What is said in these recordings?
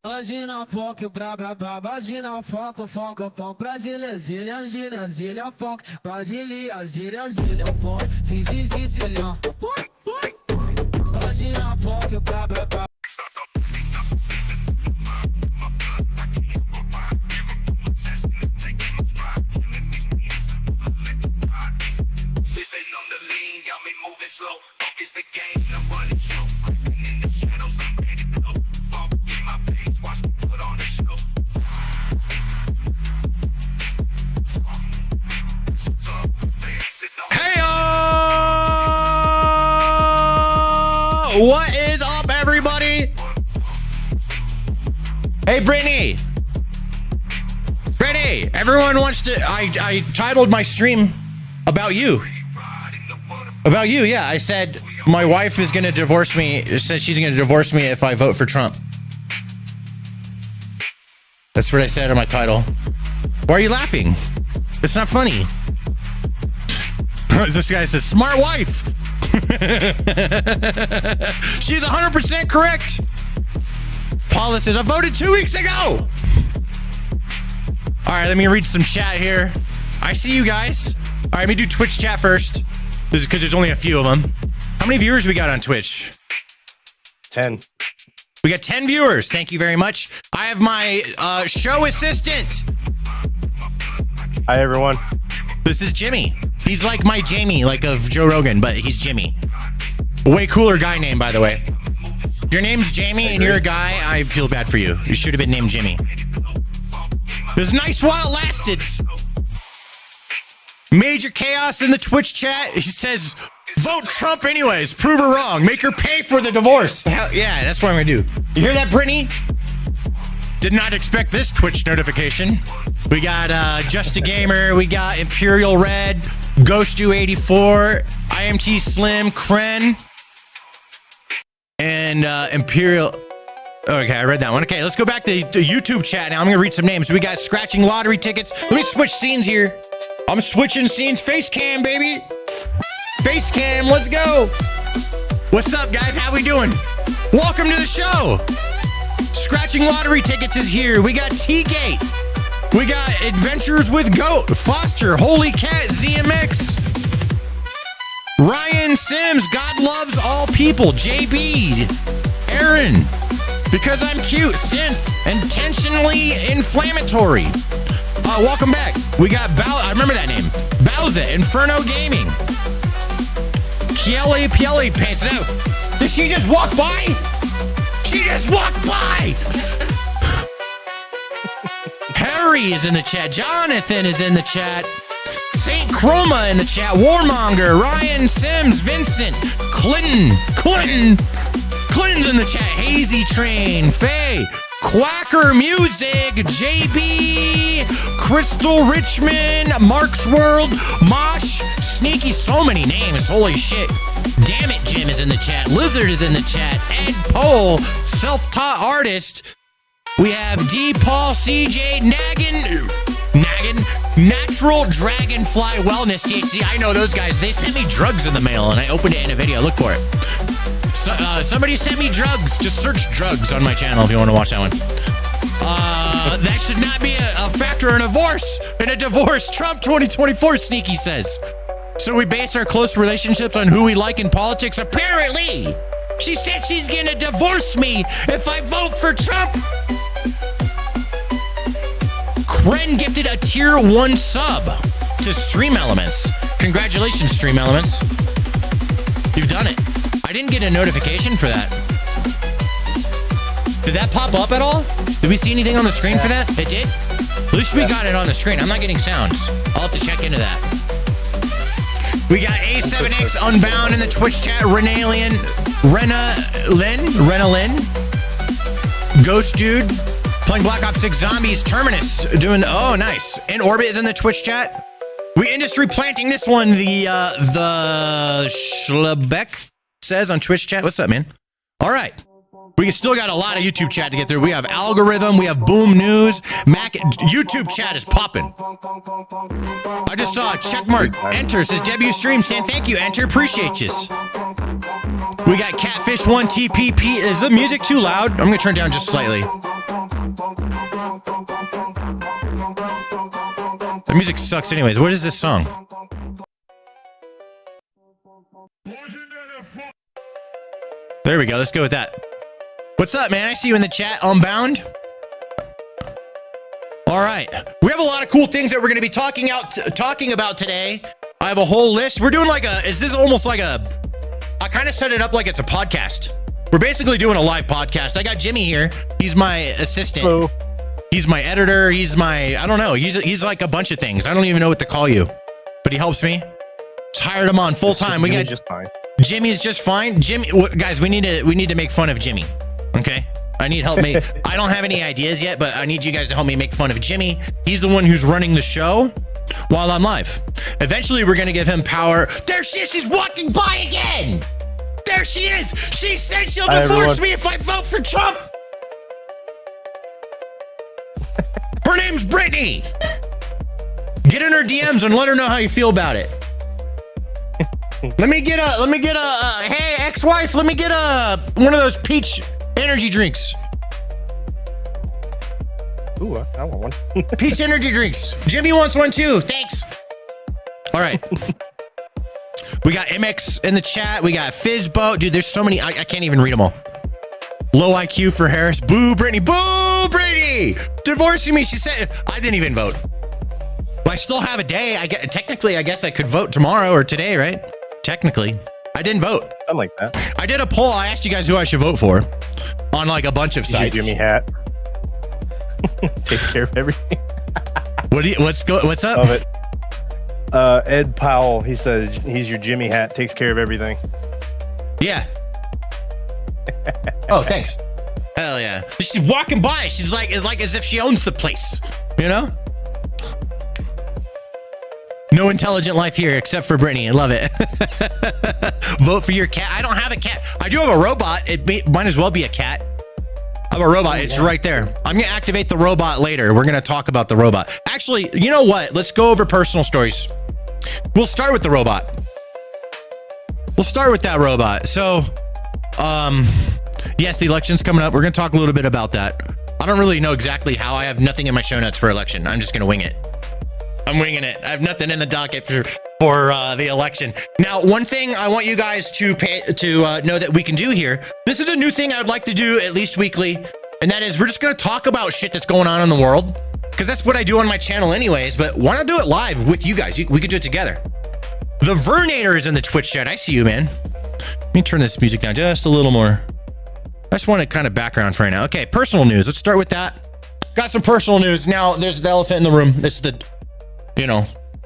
Imagina o foco, imagina o foco, Brasília, Zília, foco, Brasília, Zília, foco, Zília, imagina o foco, What is up, everybody? Hey, Brittany, everyone wants to, I titled my stream about you. Yeah. I said, my wife is going to divorce me. Said she's going to divorce me if I vote for Trump. That's what I said in my title. Why are you laughing? It's not funny. This guy says, smart wife. She's 100% correct. Paula says, I voted 2 weeks ago. All right, let me read some chat here. I see you guys. All right, let me do Twitch chat first. This is because there's only a few of them. How many viewers we got on Twitch? 10. We got 10 viewers. Thank you very much. I have my show assistant. Hi, everyone. This is Jimmy. He's like my Jamie, like of Joe Rogan, but he's Jimmy. A way cooler guy name, by the way. If your name's Jamie and you're a guy, I feel bad for you. You should have been named Jimmy. It was nice while it lasted. Major chaos in the Twitch chat. He says, vote Trump anyways. Prove her wrong. Make her pay for the divorce. Hell, yeah, that's what I'm going to do. You hear that, Brittany? Did not expect this Twitch notification. We got Just a Gamer. We got Imperial Red, Ghostu84, IMT Slim, Kren, and Imperial. Okay, I read that one. Okay, let's go back to the YouTube chat now. I'm going to read some names. We got Scratching Lottery Tickets. Let me switch scenes here. I'm switching scenes. Face cam, baby. Face cam, let's go. What's up, guys? How we doing? Welcome to the show. Scratching Lottery Tickets is here. We got T-Gate. We got Adventures with Goat, Foster, Holy Cat, ZMX, Ryan Sims, God Loves All People, JB, Aaron, Because I'm Cute, Synth, Intentionally Inflammatory. Welcome back. We got I remember that name. Bowza, Inferno Gaming. Piele Paints. Now, did she just walk by? She just walked by! Jerry is in the chat. Jonathan is in the chat. Saint Chroma in the chat. Warmonger, Ryan Sims, Vincent, Clinton's in the chat. Hazy Train, Faye, Quacker Music, JB, Crystal Richmond, Mark's World, Mosh, Sneaky, so many names, holy shit. Damn it, Jim is in the chat. Lizard is in the chat. Ed Pohl, self-taught artist. We have D. Paul, CJ, Naggin, Natural Dragonfly Wellness, THC. I know those guys. They sent me drugs in the mail, and I opened it in a video. Look for it. So, somebody sent me drugs. Just search drugs on my channel if you want to watch that one. That should not be a factor in a divorce. Trump 2024, Sneaky says. So we base our close relationships on who we like in politics? Apparently. She said she's gonna divorce me if I vote for Trump. Kren gifted a tier 1 sub to Stream Elements. Congratulations, Stream Elements. You've done it. I didn't get a notification for that. Did that pop up at all? Did we see anything on the screen for that? It did? At least we got it on the screen. I'm not getting sounds. I'll have to check into that. We got A7X Unbound in the Twitch chat. Renalian, Rena Lynn, Ghost Dude, playing Black Ops 6 Zombies, Terminus, doing, oh, nice. In Orbit is in the Twitch chat. We industry planting this one, the Schlebeck says on Twitch chat. What's up, man? All right. We still got a lot of YouTube chat to get through. We have Algorithm, we have Boom News, Mac. YouTube chat is popping. I just saw a check mark. Enter says debut stream. Saying thank you, Enter. Appreciate you. We got Catfish 1 TPP. Is the music too loud? I'm gonna turn it down just slightly. The music sucks anyways. What is this song? There we go. Let's go with that. What's up, man? I see you in the chat. Unbound. All right. We have a lot of cool things that we're going to be talking about today. I have a whole list. We're doing is this almost like I kind of set it up like it's a podcast. We're basically doing a live podcast. I got Jimmy here. He's my assistant. Hello. He's my editor. He's my, I don't know. He's like a bunch of things. I don't even know what to call you, but he helps me. Just hired him on full time. We got just fine. Jimmy's just fine. Jimmy, guys, we need to make fun of Jimmy. Okay, I need help. I don't have any ideas yet, but I need you guys to help me make fun of Jimmy. He's the one who's running the show while I'm live. Eventually, we're gonna give him power. There she is. She's walking by again. There she is. She said she'll divorce me if I vote for Trump. Her name's Brittany. Get in her DMs and let her know how you feel about it. Let me get a hey, ex-wife, let me get one of those peach energy drinks. Ooh, I want one. Peach energy drinks. Jimmy wants one too. Thanks. All right. We got MX in the chat. We got Fizzboat. Dude, there's so many. I can't even read them all. Low IQ for Harris. Boo, Brittany. Boo, Brittany. Divorcing me. She said, I didn't even vote. Well, I still have a day. Technically, I guess I could vote tomorrow or today, right? Technically. I didn't vote. Something like that. I did a poll. I asked you guys who I should vote for on like a bunch of sites. Jimmy hat. Takes care of everything. What's up? Love it. Ed Powell, he says he's your Jimmy hat, takes care of everything. Yeah. Oh, thanks. Hell yeah. She's walking by. She's like, it's like as if she owns the place, you know? No intelligent life here except for Brittany. I love it. Vote for your cat. I don't have a cat. I do have a robot. It might as well be a cat. I have a robot. It's right there. I'm going to activate the robot later. We're going to talk about the robot. Actually, you know what? Let's go over personal stories. We'll start with the robot. We'll start with that robot. So, yes, the election's coming up. We're going to talk a little bit about that. I don't really know exactly how. I have nothing in my show notes for election. I'm just going to wing it. I'm winging it. I have nothing in the docket for the election. Now, one thing I want you guys to know that we can do here. This is a new thing I would like to do at least weekly, and that is we're just going to talk about shit that's going on in the world, because that's what I do on my channel anyways. But why not do it live with you guys? We could do it together. The Vernator is in the Twitch chat. I see you, man. Let me turn this music down just a little more. I just want a kind of background for right now. Okay, personal news. Let's start with that. got some personal news. Now, there's the elephant in the room. This is the,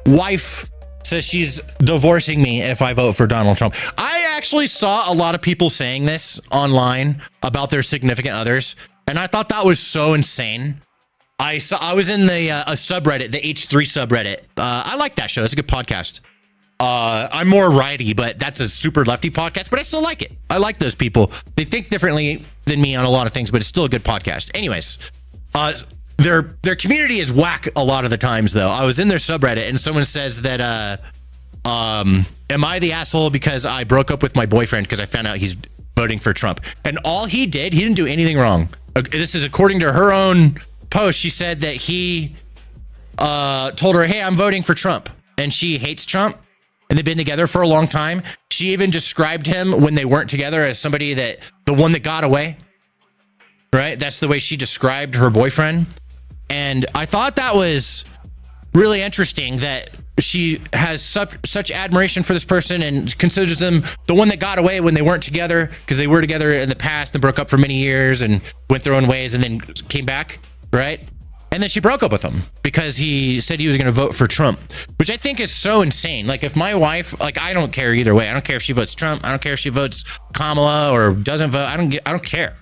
wife says she's divorcing me if I vote for Donald Trump. I actually saw a lot of people saying this online about their significant others, and I thought that was so insane. I was in the a subreddit, the H3 subreddit. I like that show. It's a good podcast. I'm more righty, but that's a super lefty podcast, but I still like it. I like those people. They think differently than me on a lot of things, but it's still a good podcast. Anyways, their community is whack a lot of the times, though. I was in their subreddit and someone says that, am I the asshole because I broke up with my boyfriend because I found out he's voting for Trump? And all he didn't do anything wrong. This is according to her own post. She said that he told her, hey, I'm voting for Trump. And she hates Trump. And they've been together for a long time. She even described him when they weren't together as somebody the one that got away. Right? That's the way she described her boyfriend. And I thought that was really interesting that she has such admiration for this person and considers him the one that got away when they weren't together, because they were together in the past and broke up for many years and went their own ways and then came back, right? And then she broke up with him because he said he was going to vote for Trump, which I think is so insane. Like, if my wife, like, I don't care either way. I don't care if she votes Trump. I don't care if she votes Kamala or doesn't vote. I don't care.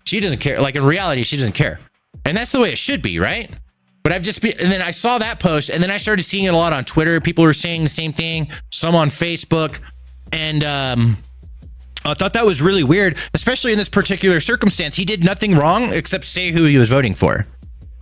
She doesn't care. Like, in reality, she doesn't care. And that's the way it should be, right? But and then I saw that post, and then I started seeing it a lot on Twitter. People were saying the same thing, some on Facebook. And I thought that was really weird, especially in this particular circumstance. He did nothing wrong except say who he was voting for.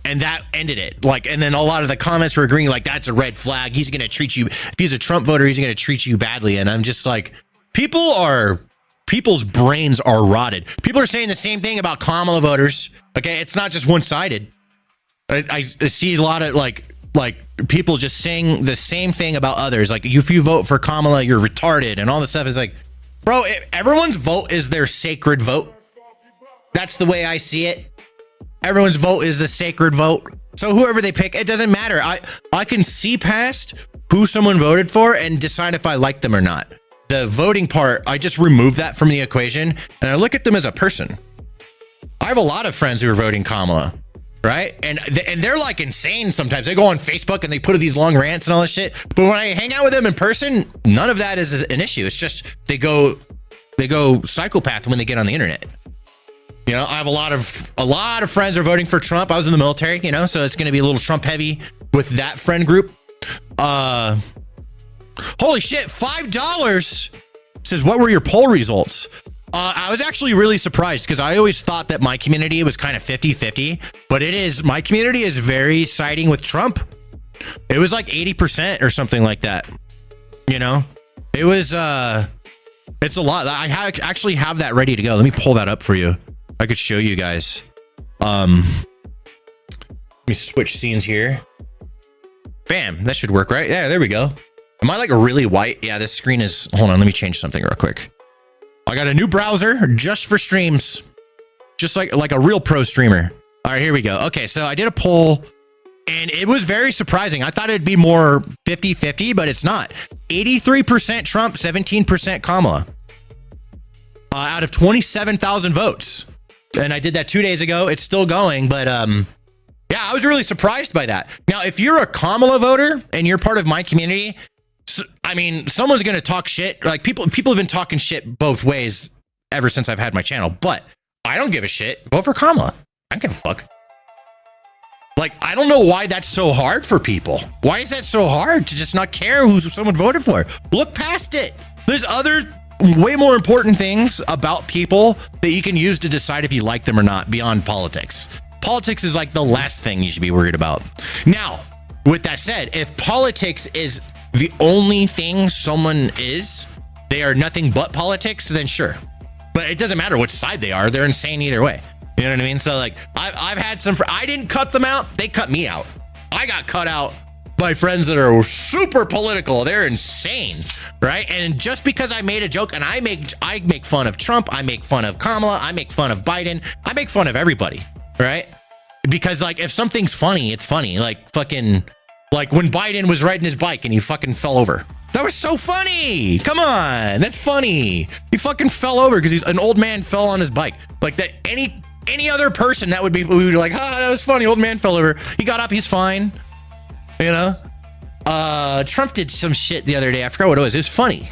And that ended it. Like, and then a lot of the comments were agreeing, like, that's a red flag. He's going to treat you, if he's a Trump voter, he's going to treat you badly. And I'm just like, people's brains are rotted. People are saying the same thing about Kamala voters. Okay, it's not just one-sided. I see a lot of like people just saying the same thing about others. Like, if you vote for Kamala, you're retarded and all this stuff. Is like, bro, everyone's vote is their sacred vote. That's the way I see it. Everyone's vote is the sacred vote. So whoever they pick, it doesn't matter. I can see past who someone voted for and decide if I like them or not. The voting part, I just remove that from the equation and I look at them as a person. I have a lot of friends who are voting Kamala, right? And they're like insane sometimes. They go on Facebook and they put these long rants and all this shit. But when I hang out with them in person, none of that is an issue. It's just they go psychopath when they get on the internet. I have a lot of friends are voting for Trump. I was in the military, so it's going to be a little Trump heavy with that friend group. Holy shit, $5 says, what were your poll results? I was actually really surprised because I always thought that my community was kind of 50-50, but my community is very siding with Trump. It was like 80% or something like that. It was, it's a lot. I actually have that ready to go. Let me pull that up for you. I could show you guys. Let me switch scenes here. Bam, that should work, right? Yeah, there we go. Am I like really white? Yeah, this screen is, hold on, let me change something real quick. I got a new browser just for streams. Just like a real pro streamer. All right, here we go. Okay, so I did a poll and it was very surprising. I thought it'd be more 50-50, but it's not. 83% Trump, 17% Kamala. Out of 27,000 votes. And I did that 2 days ago. It's still going, but yeah, I was really surprised by that. Now, if you're a Kamala voter and you're part of my community, I mean, someone's going to talk shit. Like people have been talking shit both ways ever since I've had my channel, but I don't give a shit. Vote for Kamala. I don't give a fuck. Like, I don't know why that's so hard for people. Why is that so hard to just not care who someone voted for? Look past it. There's other way more important things about people that you can use to decide if you like them or not beyond politics. Politics is like the last thing you should be worried about. Now, with that said, if politics is the only thing someone is, they are nothing but politics, then sure. But it doesn't matter which side they are. They're insane either way. You know what I mean? So like, I've had some, I didn't cut them out. They cut me out. I got cut out by friends that are super political. They're insane, right? And just because I made a joke, and I make fun of Trump, I make fun of Kamala, I make fun of Biden, I make fun of everybody, right? Because like, if something's funny, it's funny. Like fucking, like when Biden was riding his bike and he fucking fell over. That was so funny. Come on, that's funny. He fucking fell over because an old man fell on his bike. Like that, Any other person that would be, we would be like, that was funny. Old man fell over. He got up. He's fine. You know? Trump did some shit the other day. I forgot what it was. It was funny.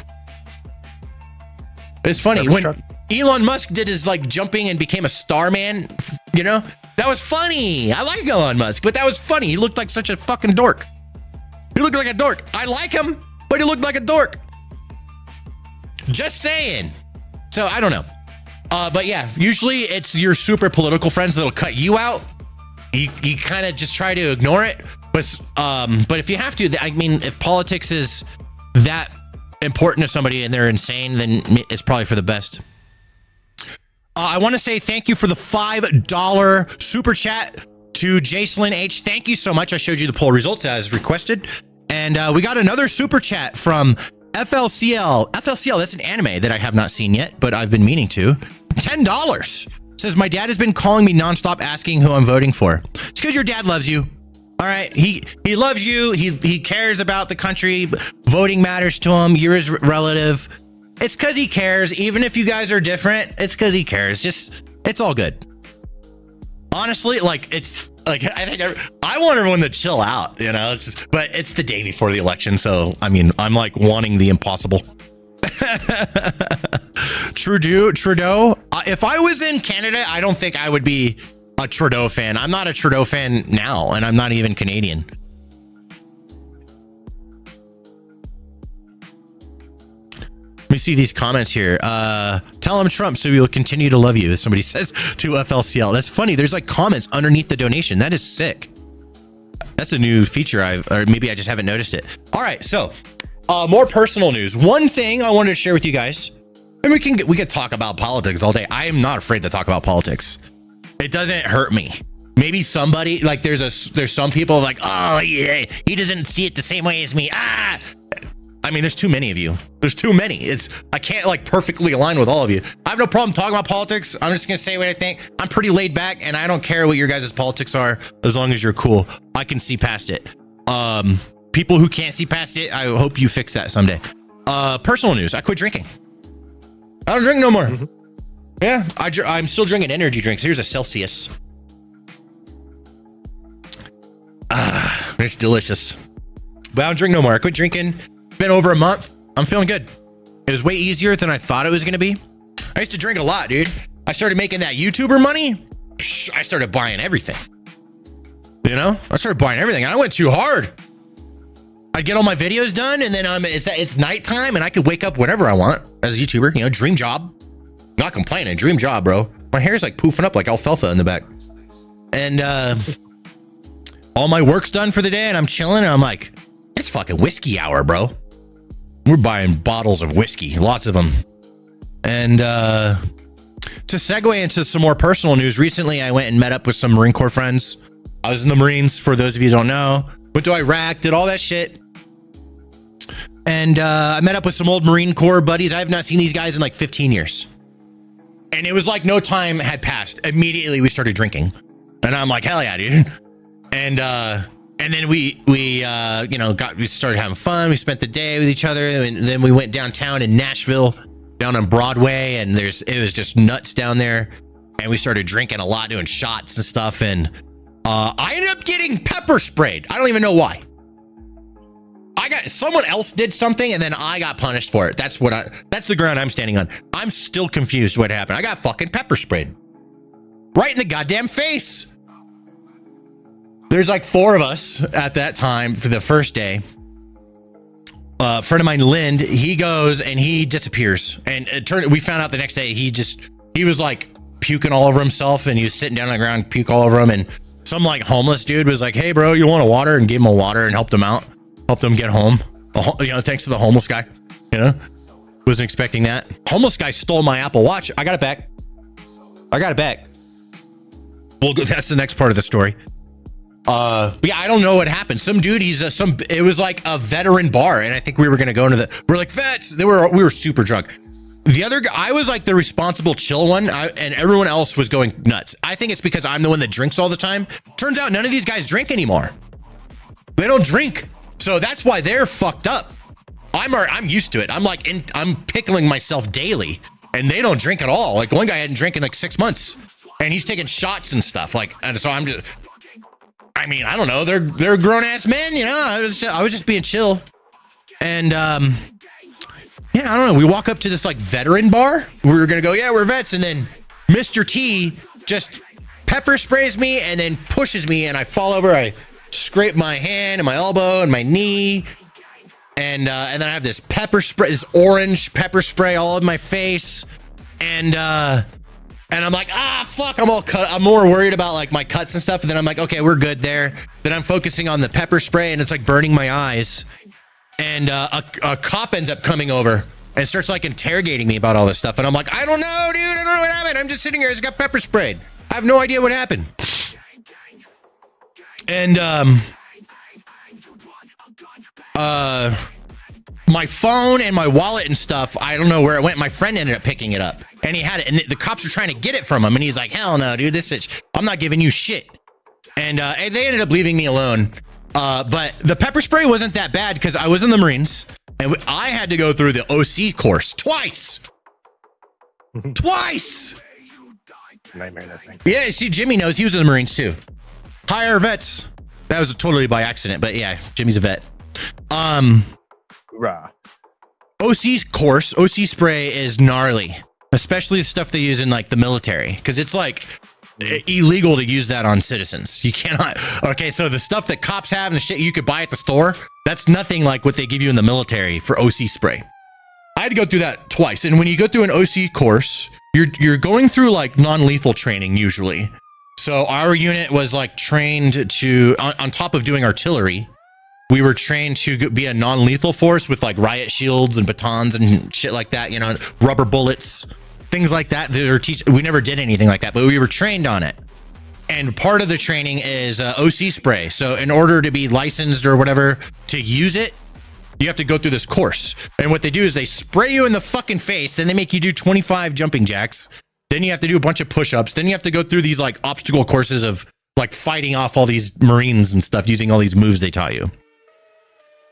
It was funny when Elon Musk did his like jumping and became a star man. You know, that was funny. I like Elon Musk, but that was funny. He looked like such a fucking dork. He looked like a dork. I like him, but he looked like a dork. Just saying. So I don't know. But yeah, usually it's your super political friends that'll cut you out. You kind of just try to ignore it. But if you have to, I mean, if politics is that important to somebody and they're insane, then it's probably for the best. I want to say thank you for the $5 super chat to Jacelyn H. Thank you so much. I showed you the poll results as requested. And we got another super chat from FLCL. FLCL, that's an anime that I have not seen yet, but I've been meaning to. $10. Says, my dad has been calling me nonstop asking who I'm voting for. It's because your dad loves you. All right. He loves you. He cares about the country. Voting matters to him. You're his relative. It's because he cares. Even if you guys are different, it's because he cares. It's all good. Honestly, like, it's like, I think I want everyone to chill out, you know, but it's the day before the election. So, I mean, I'm like wanting the impossible. Trudeau. If I was in Canada, I don't think I would be a Trudeau fan. I'm not a Trudeau fan now, and I'm not even Canadian. Let me see these comments here. Tell him Trump so we will continue to love you, somebody says to FLCL. That's funny. There's like comments underneath the donation. That is sick. That's a new feature or maybe I just haven't noticed it. All right, so more personal news. One thing I wanted to share with you guys, and we can talk about politics all day. I am not afraid to talk about politics. It doesn't hurt me. Maybe somebody like there's some people like, oh yeah, he doesn't see it the same way as me. I mean, there's too many of you. There's too many. I can't like perfectly align with all of you. I have no problem talking about politics. I'm just gonna say what I think. I'm pretty laid back, and I don't care what your guys' politics are as long as you're cool. I can see past it. People who can't see past it, I hope you fix that someday. Personal news. I quit drinking. I don't drink no more. Mm-hmm. Yeah, I'm still drinking energy drinks. Here's a Celsius. It's delicious. But I don't drink no more. I quit drinking. Been over a month. I'm feeling good. It was way easier than I thought it was going to be. I used to drink a lot, dude. I started making that YouTuber money. I started buying everything. You know, I started buying everything. I went too hard. I'd get all my videos done, and then it's nighttime, and I could wake up whenever I want as a YouTuber. You know, dream job. Not complaining. Dream job, bro. My hair's like poofing up like alfalfa in the back. And all my work's done for the day, and I'm chilling, and I'm like, it's fucking whiskey hour, bro. We're buying bottles of whiskey, lots of them. And to segue into some more personal news, recently I went and met up with some Marine Corps friends. I was in the Marines, for those of you who don't know. Went to Iraq, did all that shit. And I met up with some old Marine Corps buddies. I have not seen these guys in like 15 years. And it was like no time had passed. Immediately we started drinking. And I'm like, hell yeah, dude. And then we started having fun. We spent the day with each other, and then we went downtown in Nashville, down on Broadway, and it was just nuts down there. And we started drinking a lot, doing shots and stuff. And I ended up getting pepper sprayed. I don't even know why. Someone else did something, and then I got punished for it. That's the ground I'm standing on. I'm still confused what happened. I got fucking pepper sprayed right in the goddamn face. There's like 4 of us at that time for the first day. A friend of mine, Lind, he goes and he disappears. And we found out the next day he was like puking all over himself, and he was sitting down on the ground, puke all over him. And some like homeless dude was like, hey bro, you want a water? And gave him a water and helped him out, helped him get home. You know, thanks to the homeless guy, you know, wasn't expecting that. Homeless guy stole my Apple Watch. I got it back. Well, that's the next part of the story. Yeah, I don't know what happened. Some dude, it was like a veteran bar, and I think we were gonna go into we're like vets. We were super drunk. The other guy, I was like the responsible chill one, and everyone else was going nuts. I think it's because I'm the one that drinks all the time. Turns out none of these guys drink anymore. They don't drink, so that's why they're fucked up. I'm used to it. I'm pickling myself daily, and they don't drink at all. Like one guy hadn't drank in like 6 months. and he's taking shots and stuff. Like, and so I'm just, I mean, I don't know. They're grown ass men, you know. I was just being chill, and yeah, I don't know. We walk up to this like veteran bar. We were gonna go, yeah, we're vets, and then Mr. T just pepper sprays me and then pushes me, and I fall over. I scrape my hand and my elbow and my knee, and then I have this pepper spray, this orange pepper spray all over my face, and I'm like, fuck, I'm all cut. I'm more worried about like my cuts and stuff, and then I'm like, okay, we're good there. Then I'm focusing on the pepper spray, and it's like burning my eyes, and a cop ends up coming over and starts like interrogating me about all this stuff, and I'm like, I don't know, dude, I don't know what happened. I'm just sitting here, I just got pepper sprayed. I have no idea what happened. And my phone and my wallet and stuff, I don't know where it went. My friend ended up picking it up, and he had it, and the cops were trying to get it from him, and he's like, hell no, dude, I'm not giving you shit. And they ended up leaving me alone. But the pepper spray wasn't that bad because I was in the Marines, and I had to go through the OC course twice. Nightmare, that thing. Yeah, see, Jimmy knows, he was in the Marines too. Hire vets. That was totally by accident, but yeah, Jimmy's a vet. Rah. OC's course, OC spray is gnarly, especially the stuff they use in like the military, because it's like illegal to use that on citizens. You cannot. Okay, so the stuff that cops have and the shit you could buy at the store, that's nothing like what they give you in the military for OC spray. I had to go through that twice, and when you go through an OC course, you're going through like non-lethal training usually. So our unit was like trained to, on top of doing artillery, we were trained to be a non-lethal force with like riot shields and batons and shit like that, you know, rubber bullets, things like that. We never did anything like that, but we were trained on it. And part of the training is OC spray. So in order to be licensed or whatever to use it, you have to go through this course. And what they do is they spray you in the fucking face, then they make you do 25 jumping jacks. Then you have to do a bunch of push-ups. Then you have to go through these like obstacle courses of like fighting off all these Marines and stuff using all these moves they taught you.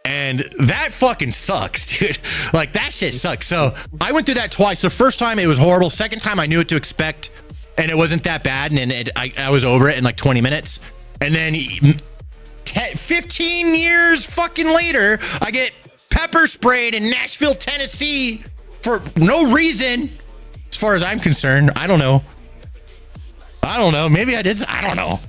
And that fucking sucks, dude. Like, that shit sucks. So I went through that twice. The first time it was horrible. Second time I knew what to expect, and it wasn't that bad. And then I was over it in like 20 minutes. And then 15 years fucking later, I get pepper sprayed in Nashville, Tennessee for no reason. As far as I'm concerned, I don't know. Maybe I did. I don't know.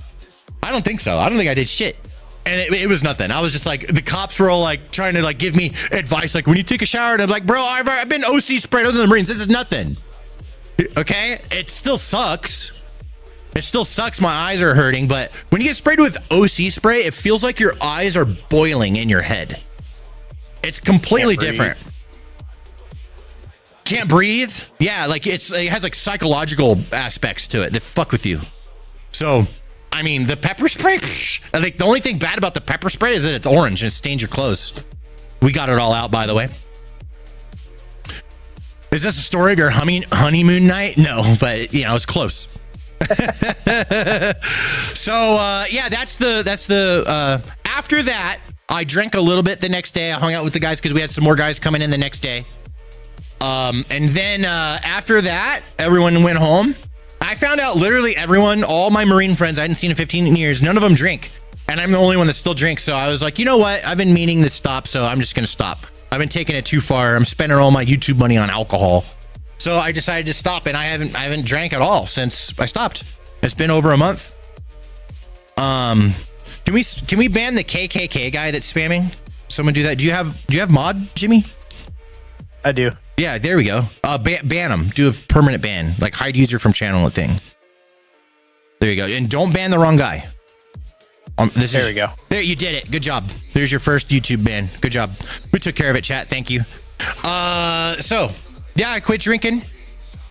I don't think so. I don't think I did shit. And it was nothing. I was just like, the cops were all like trying to like give me advice. Like, when you take a shower, and I'm like, bro, I've been OC sprayed. I was in the Marines. This is nothing. Okay. It still sucks. My eyes are hurting. But when you get sprayed with OC spray, it feels like your eyes are boiling in your head. It's completely different. Can't breathe. Yeah. Like it has like psychological aspects to it that fuck with you. So, I mean, the pepper spray, I think the only thing bad about the pepper spray is that it's orange and it stains your clothes. We got it all out, by the way. Is this a story of your honeymoon night? No, but you know, it's close. So, yeah, that's the, after that, I drank a little bit the next day. I hung out with the guys because we had some more guys coming in the next day. And then, after that, everyone went home. I found out literally everyone, all my Marine friends I hadn't seen in 15 years, none of them drink. And I'm the only one that still drinks. So I was like, you know what? I've been meaning to stop, so I'm just going to stop. I've been taking it too far. I'm spending all my YouTube money on alcohol. So I decided to stop, and I haven't drank at all since I stopped. It's been over a month. Can we ban the KKK guy that's spamming? Someone do that. Do you have mod, Jimmy? I do. Yeah, there we go. Ban them. Do a permanent ban, like hide user from channel and thing. There you go. And don't ban the wrong guy. There we go. There, you did it. Good job. There's your first YouTube ban. Good job. We took care of it, chat. Thank you. So yeah, I quit drinking.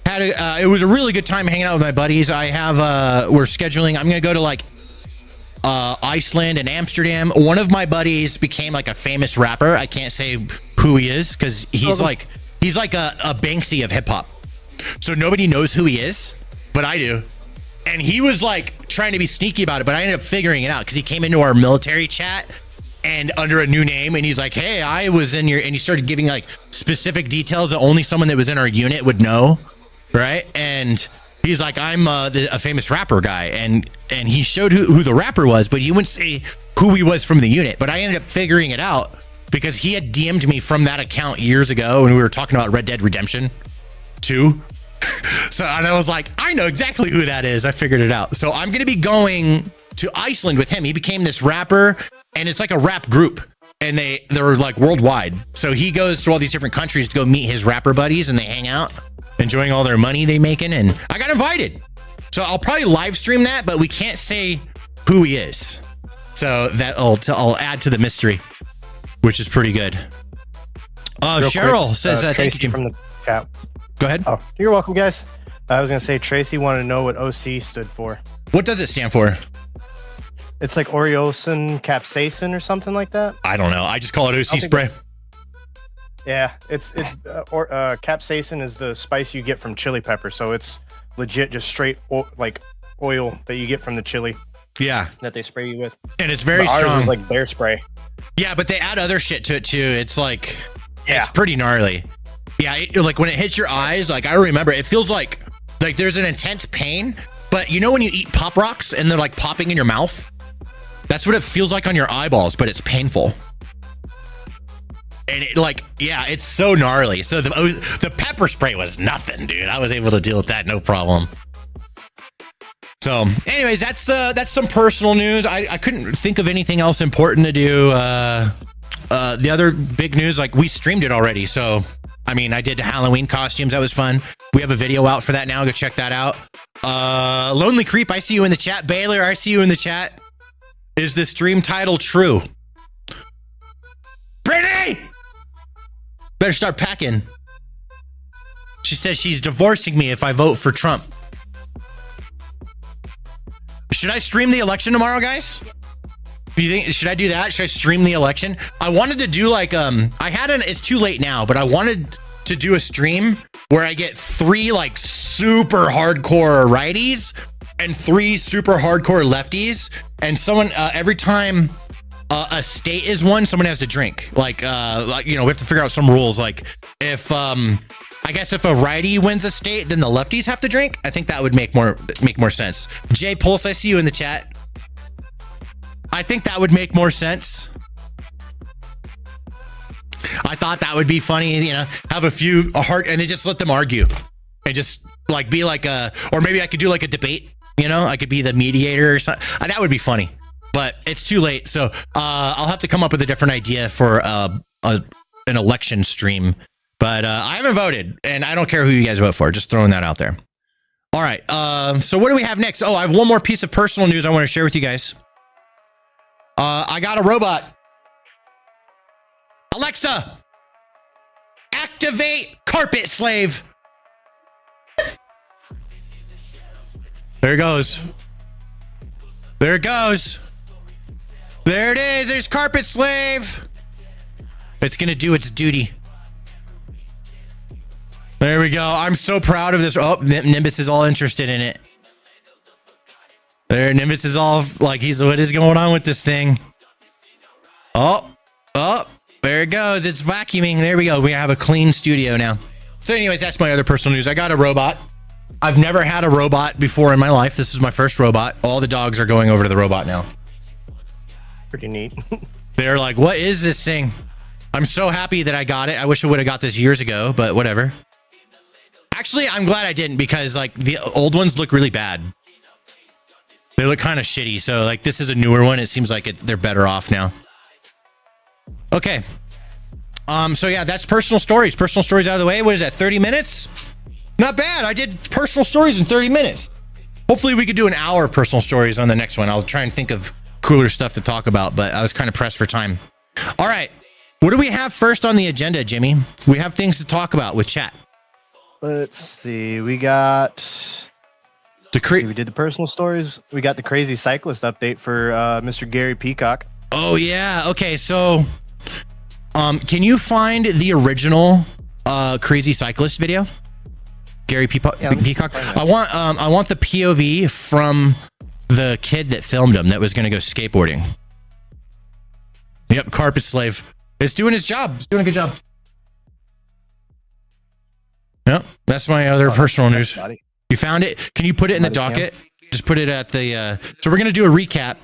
It was a really good time hanging out with my buddies. We're scheduling. I'm gonna go to like Iceland and Amsterdam. One of my buddies became like a famous rapper. I can't say who he is because he's like a Banksy of hip hop. So nobody knows who he is, but I do. And he was like trying to be sneaky about it, but I ended up figuring it out because he came into our military chat and under a new name, and he's like, hey, I was in your, and he started giving like specific details that only someone that was in our unit would know, right? And He's like, I'm a famous rapper guy, and he showed who the rapper was, but he wouldn't say who he was from the unit. But I ended up figuring it out because he had DM'd me from that account years ago when we were talking about Red Dead Redemption 2. So and I was like, I know exactly who that is. I figured it out. So I'm gonna be going to Iceland with him. He became this rapper, and it's like a rap group, and they're like worldwide. So he goes to all these different countries to go meet his rapper buddies, and they hang out, enjoying all their money they making. And I got invited, so I'll probably live stream that, but we can't say who he is. So I'll add to the mystery, which is pretty good. Cheryl quick, says thank you, Jim. from the chat. Go ahead. Oh, you're welcome, guys. I was gonna say Tracy wanted to know what OC stood for. What does it stand for? It's like Oreosin capsaicin or something like that. I don't know. I just call it OC spray. Yeah, capsaicin is the spice you get from chili pepper, so it's legit just straight oil that you get from the chili. Yeah, that they spray you with, and it's very ours strong. Is like bear spray. Yeah, but they add other shit to it too. It's like, it's pretty gnarly. Yeah, like when it hits your eyes, like I remember, it feels like there's an intense pain. But you know when you eat Pop Rocks and they're like popping in your mouth? That's what it feels like on your eyeballs, but it's painful. And it's so gnarly. So the pepper spray was nothing, dude. I was able to deal with that, no problem. So anyways, that's some personal news. I couldn't think of anything else important to do. The other big news, like we streamed it already. So, I mean, I did Halloween costumes. That was fun. We have a video out for that now. Go check that out. Lonely Creep, I see you in the chat. Baylor, I see you in the chat. Is the stream title true? Brittany! Better start packing. She says she's divorcing me if I vote for Trump. Should I stream the election tomorrow, guys? Do you think, should I do that? Should I stream the election? I wanted to do it's too late now, but I wanted to do a stream where I get 3 like super hardcore righties and 3 super hardcore lefties, and someone every time a state is won, someone has to drink. We have to figure out some rules. Like if I guess if a righty wins a state, then the lefties have to drink. I think that would make more sense. Jay Pulse, I see you in the chat. I think that would make more sense. I thought that would be funny, have a few and then just let them argue and just be or maybe I could do like a debate, I could be the mediator or something. That would be funny, but it's too late. So I'll have to come up with a different idea for an election stream, but I haven't voted and I don't care who you guys vote for. Just throwing that out there. All right. So what do we have next? Oh, I have one more piece of personal news I want to share with you guys. I got a robot. Alexa, activate carpet slave. There it goes. There it goes. There it is. There's carpet slave. It's going to do its duty. There we go. I'm so proud of this. Oh, Nimbus is all interested in it. There, Nimbus is all like, what is going on with this thing? Oh, there it goes. It's vacuuming. There we go. We have a clean studio now. So anyways, that's my other personal news. I got a robot. I've never had a robot before in my life. This is my first robot. All the dogs are going over to the robot now. Pretty neat. They're like, what is this thing? I'm so happy that I got it. I wish I would have got this years ago, but whatever. Actually, I'm glad I didn't, because the old ones look really bad. They look kind of shitty. So this is a newer one. It seems like they're better off now. Okay. So yeah, that's personal stories. Personal stories out of the way. What is that? 30 minutes? Not bad. I did personal stories in 30 minutes. Hopefully we could do an hour of personal stories on the next one. I'll try and think of cooler stuff to talk about, but I was kind of pressed for time. All right. What do we have first on the agenda, Jimmy? We have things to talk about with chat. Let's see. We got... we did the personal stories. We got the crazy cyclist update for Mr. Gary Peacock. Oh yeah. Okay. So, can you find the original crazy cyclist video? Gary Peacock. I want the POV from the kid that filmed him that was going to go skateboarding. Yep. Carpet slave. It's doing his job. It's doing a good job. Yep. That's my other personal news. You found it? Can you put it in the docket? Just put it at the, so we're going to do a recap,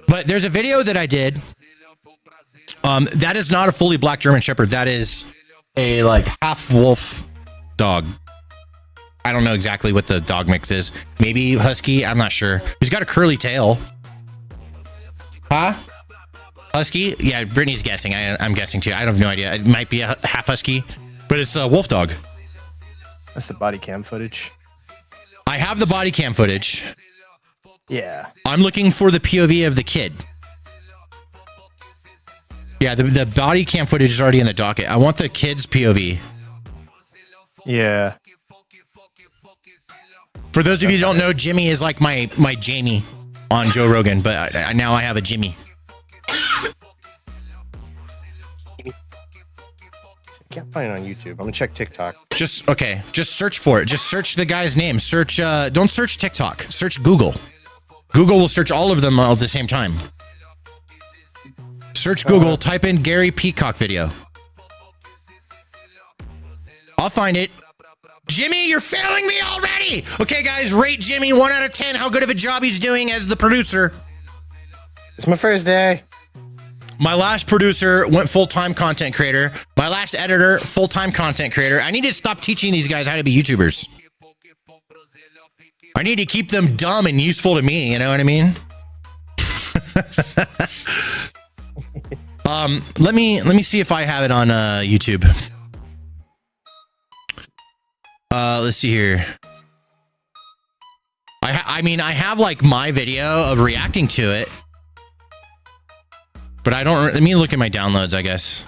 but there's a video that I did. That is not a fully black German Shepherd. That is a like half wolf dog. I don't know exactly what the dog mix is. Maybe husky. I'm not sure. He's got a curly tail. Huh? Husky? Yeah, Brittany's guessing. I'm guessing too. I have no idea. It might be a half husky, but it's a wolf dog. That's the body cam footage. I have the body cam footage. Yeah. I'm looking for the POV of the kid. Yeah, the body cam footage is already in the docket. I want the kid's POV. Yeah. For those of you who don't know, Jimmy is like my Jamie on Joe Rogan, but now I have a Jimmy. I can't find it on YouTube. I'm gonna check TikTok. Just search for it. Just search the guy's name. Search, don't search TikTok. Search Google. Google will search all of them all at the same time. Search Google, type in Gary Peacock video. I'll find it. Jimmy, you're failing me already! Okay, guys, rate Jimmy 1 out of 10. How good of a job he's doing as the producer. It's my first day. My last producer went full-time content creator. My last editor, full-time content creator. I need to stop teaching these guys how to be YouTubers. I need to keep them dumb and useful to me, you know what I mean? Let me see if I have it on YouTube. Let's see here. I mean, I have like my video of reacting to it, but I don't. Let me look at my downloads, I guess.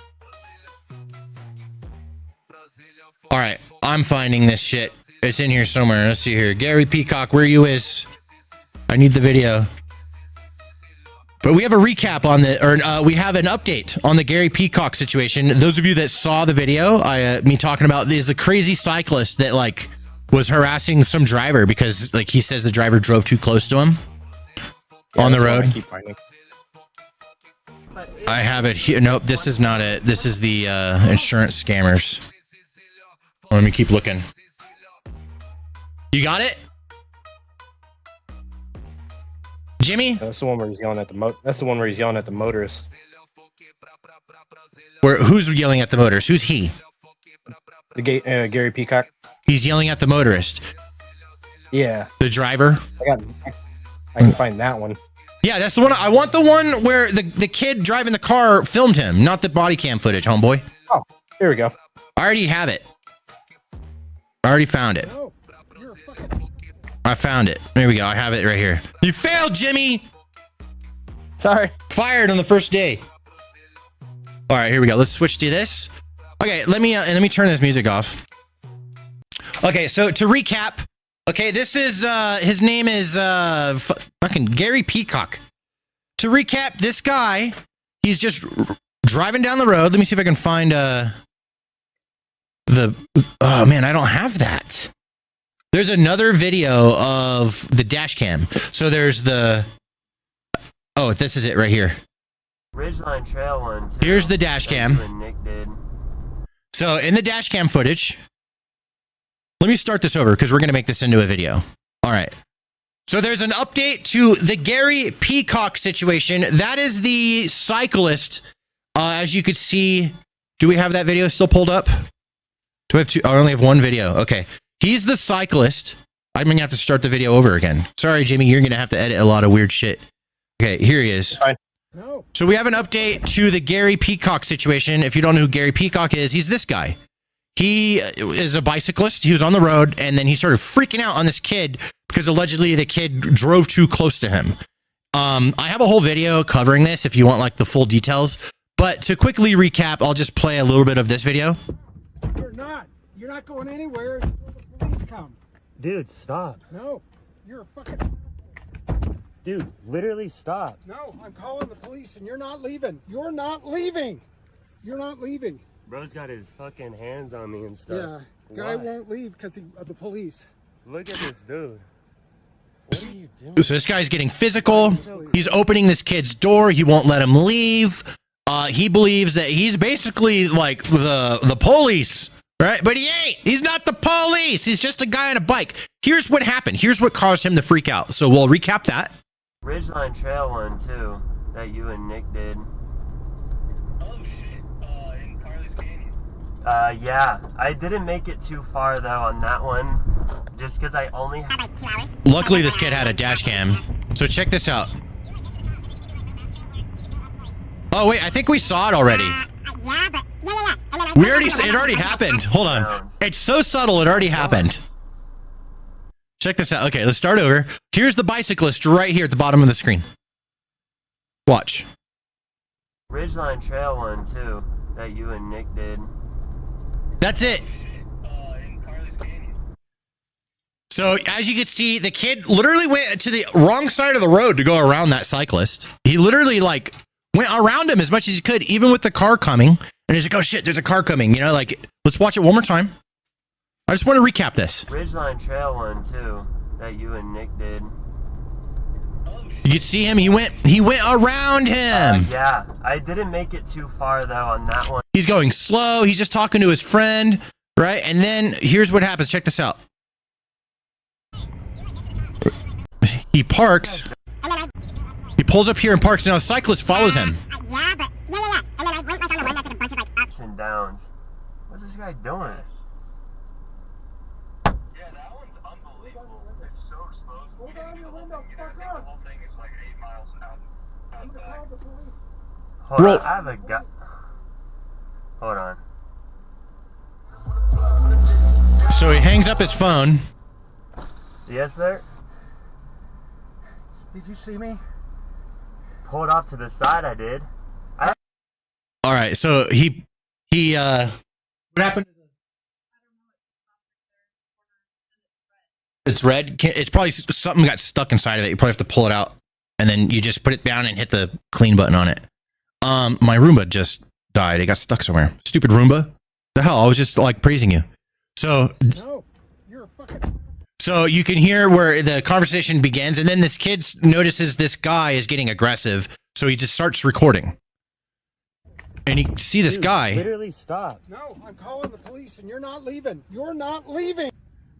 All right, I'm finding this shit. It's in here somewhere. Let's see here. Gary Peacock, where you is? I need the video. But we have a recap on the, or we have an update on the Gary Peacock situation. Those of you that saw the video, me talking about, there's a crazy cyclist that like was harassing some driver because like he says the driver drove too close to him on the road. I have it here. Nope, this is not it. This is the insurance scammers. Let me keep looking. You got it? Jimmy? That's the one where he's yelling at the That's the one where he's yelling at the motorist. Who's yelling at the motorist? Who's he? The Gary Peacock. He's yelling at the motorist. Yeah. The driver. I can find that one. Yeah, that's the one. I want the one where the kid driving the car filmed him, not the body cam footage, homeboy. Oh, here we go. I already have it. I already found it. I found it. There we go. I have it right here. You failed, Jimmy. Sorry. Fired on the first day. All right, here we go. Let's switch to this. Okay, let me turn this music off. Okay, so to recap, okay, this is his name is fucking Gary Peacock. To recap, this guy, he's just driving down the road. Let me see if I can find oh man, I don't have that. There's another video of the dash cam. So there's the, oh, this is it right here. Ridgeline Trail one. Here's the dash cam. Nick did. So in the dash cam footage, let me start this over because we're going to make this into a video. All right. So there's an update to the Gary Peacock situation. That is the cyclist. As you could see, do we have that video still pulled up? Do we have two? I only have one video. Okay. He's the cyclist. I'm going to have to start the video over again. Sorry, Jimmy. You're going to have to edit a lot of weird shit. Okay, here he is. Fine. No. So we have an update to the Gary Peacock situation. If you don't know who Gary Peacock is, he's this guy. He is a bicyclist. He was on the road, and then he started freaking out on this kid because allegedly the kid drove too close to him. I have a whole video covering this if you want like the full details. But to quickly recap, I'll just play a little bit of this video. You're not. You're not going anywhere until the police come. Dude, stop. No. You're a fucking... Dude, literally stop. No, I'm calling the police and you're not leaving. You're not leaving. You're not leaving. Bro's got his fucking hands on me and stuff. Yeah. Guy Why? won't leave because of the police. Look at this dude. What are you doing? So this guy's getting physical. He's opening this kid's door. He won't let him leave. He believes that he's basically like the police Right? But he ain't. He's not the police. He's just a guy on a bike. Here's what happened. Here's what caused him to freak out. So we'll recap that. Ridgeline Trail one, too, that you and Nick did. Oh, shit. In Carly's Canyon. Yeah. I didn't make it too far, though, on that one. Just because I only had like 2 hours. Luckily, this kid had a dash cam. So check this out. Oh, wait. I think we saw it already. Yeah, but yeah. It already happened. Hold on. It's so subtle. It already happened. Check this out. Okay, let's start over. Here's the bicyclist right here at the bottom of the screen. Watch. Ridgeline Trail one, too, that you and Nick did. That's it. In Carly's Canyon. So as you can see, the kid literally went to the wrong side of the road to go around that cyclist. He literally like went around him as much as he could, even with the car coming. And he's like, oh shit, there's a car coming. You know, like, let's watch it one more time. I just want to recap this. Ridgeline Trail one, too, that you and Nick did. You can see him. He went around him. Yeah. I didn't make it too far, though, on that one. He's going slow. He's just talking to his friend, right? And then here's what happens. Check this out. He parks. He pulls up here and parks. And now a cyclist follows him. Yeah, but yeah. And then I went like on the one that did a bunch of like ups. And downs. What's this guy doing? Yeah, that one's unbelievable. It's so slow. You didn't do the whole thing. You didn't think the whole thing is like 8 miles out back. Hold Bro. on, I have a guy. Hold on. So he hangs up his phone. Yes, sir? Did you see me? Pulled off to the side, I did. All right. So he what happened? It's red. It's probably something got stuck inside of it. You probably have to pull it out, and then you just put it down and hit the clean button on it. My Roomba just died. It got stuck somewhere. Stupid Roomba. The hell? I was just like praising you. So No, you're a fucking. So you can hear where the conversation begins, and then this kid notices this guy is getting aggressive, so he just starts recording. And you see this guy. Literally stop. No, I'm calling the police, and you're not leaving. You're not leaving.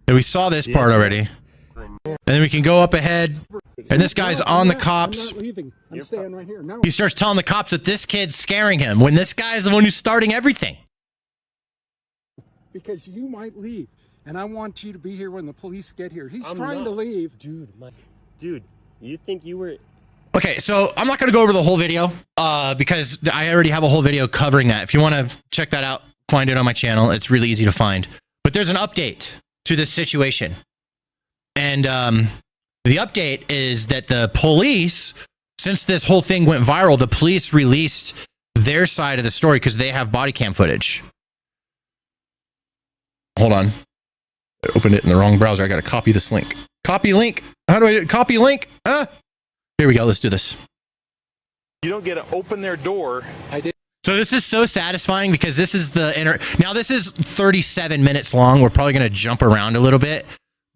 And we saw this part already. And then we can go up ahead, and this guy's on the cops. I'm not leaving. I'm staying right here. No. He starts telling the cops that this kid's scaring him when this guy's the one who's starting everything. Because you might leave, and I want you to be here when the police get here. He's trying to leave. Dude, you think you were... Okay, so I'm not going to go over the whole video because I already have a whole video covering that. If you want to check that out, find it on my channel. It's really easy to find. But there's an update to this situation. And the update is that the police, since this whole thing went viral, the police released their side of the story because they have body cam footage. Hold on. I opened it in the wrong browser. I got to copy this link. Copy link. How do I do it? Copy link? Here we go. Let's do this. You don't get to open their door. I did. So this is so satisfying because this is the now this is 37 minutes long. We're probably going to jump around a little bit,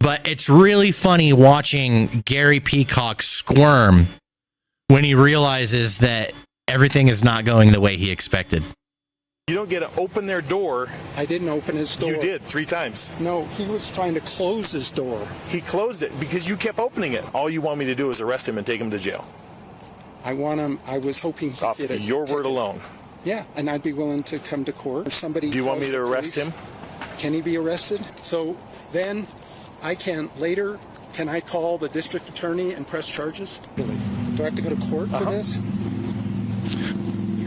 but it's really funny watching Gary Peacock squirm when he realizes that everything is not going the way he expected. You don't get to open their door. I didn't open his door. You did 3 times. No, he was trying to close his door. He closed it because you kept opening it. All you want me to do is arrest him and take him to jail. I want him. I was hoping he Off did it. your word alone. Yeah, and I'd be willing to come to court. If somebody. Do you want me calls to the arrest police, him? Can he be arrested? So then, I can later. Can I call the district attorney and press charges? Do I have to go to court for this?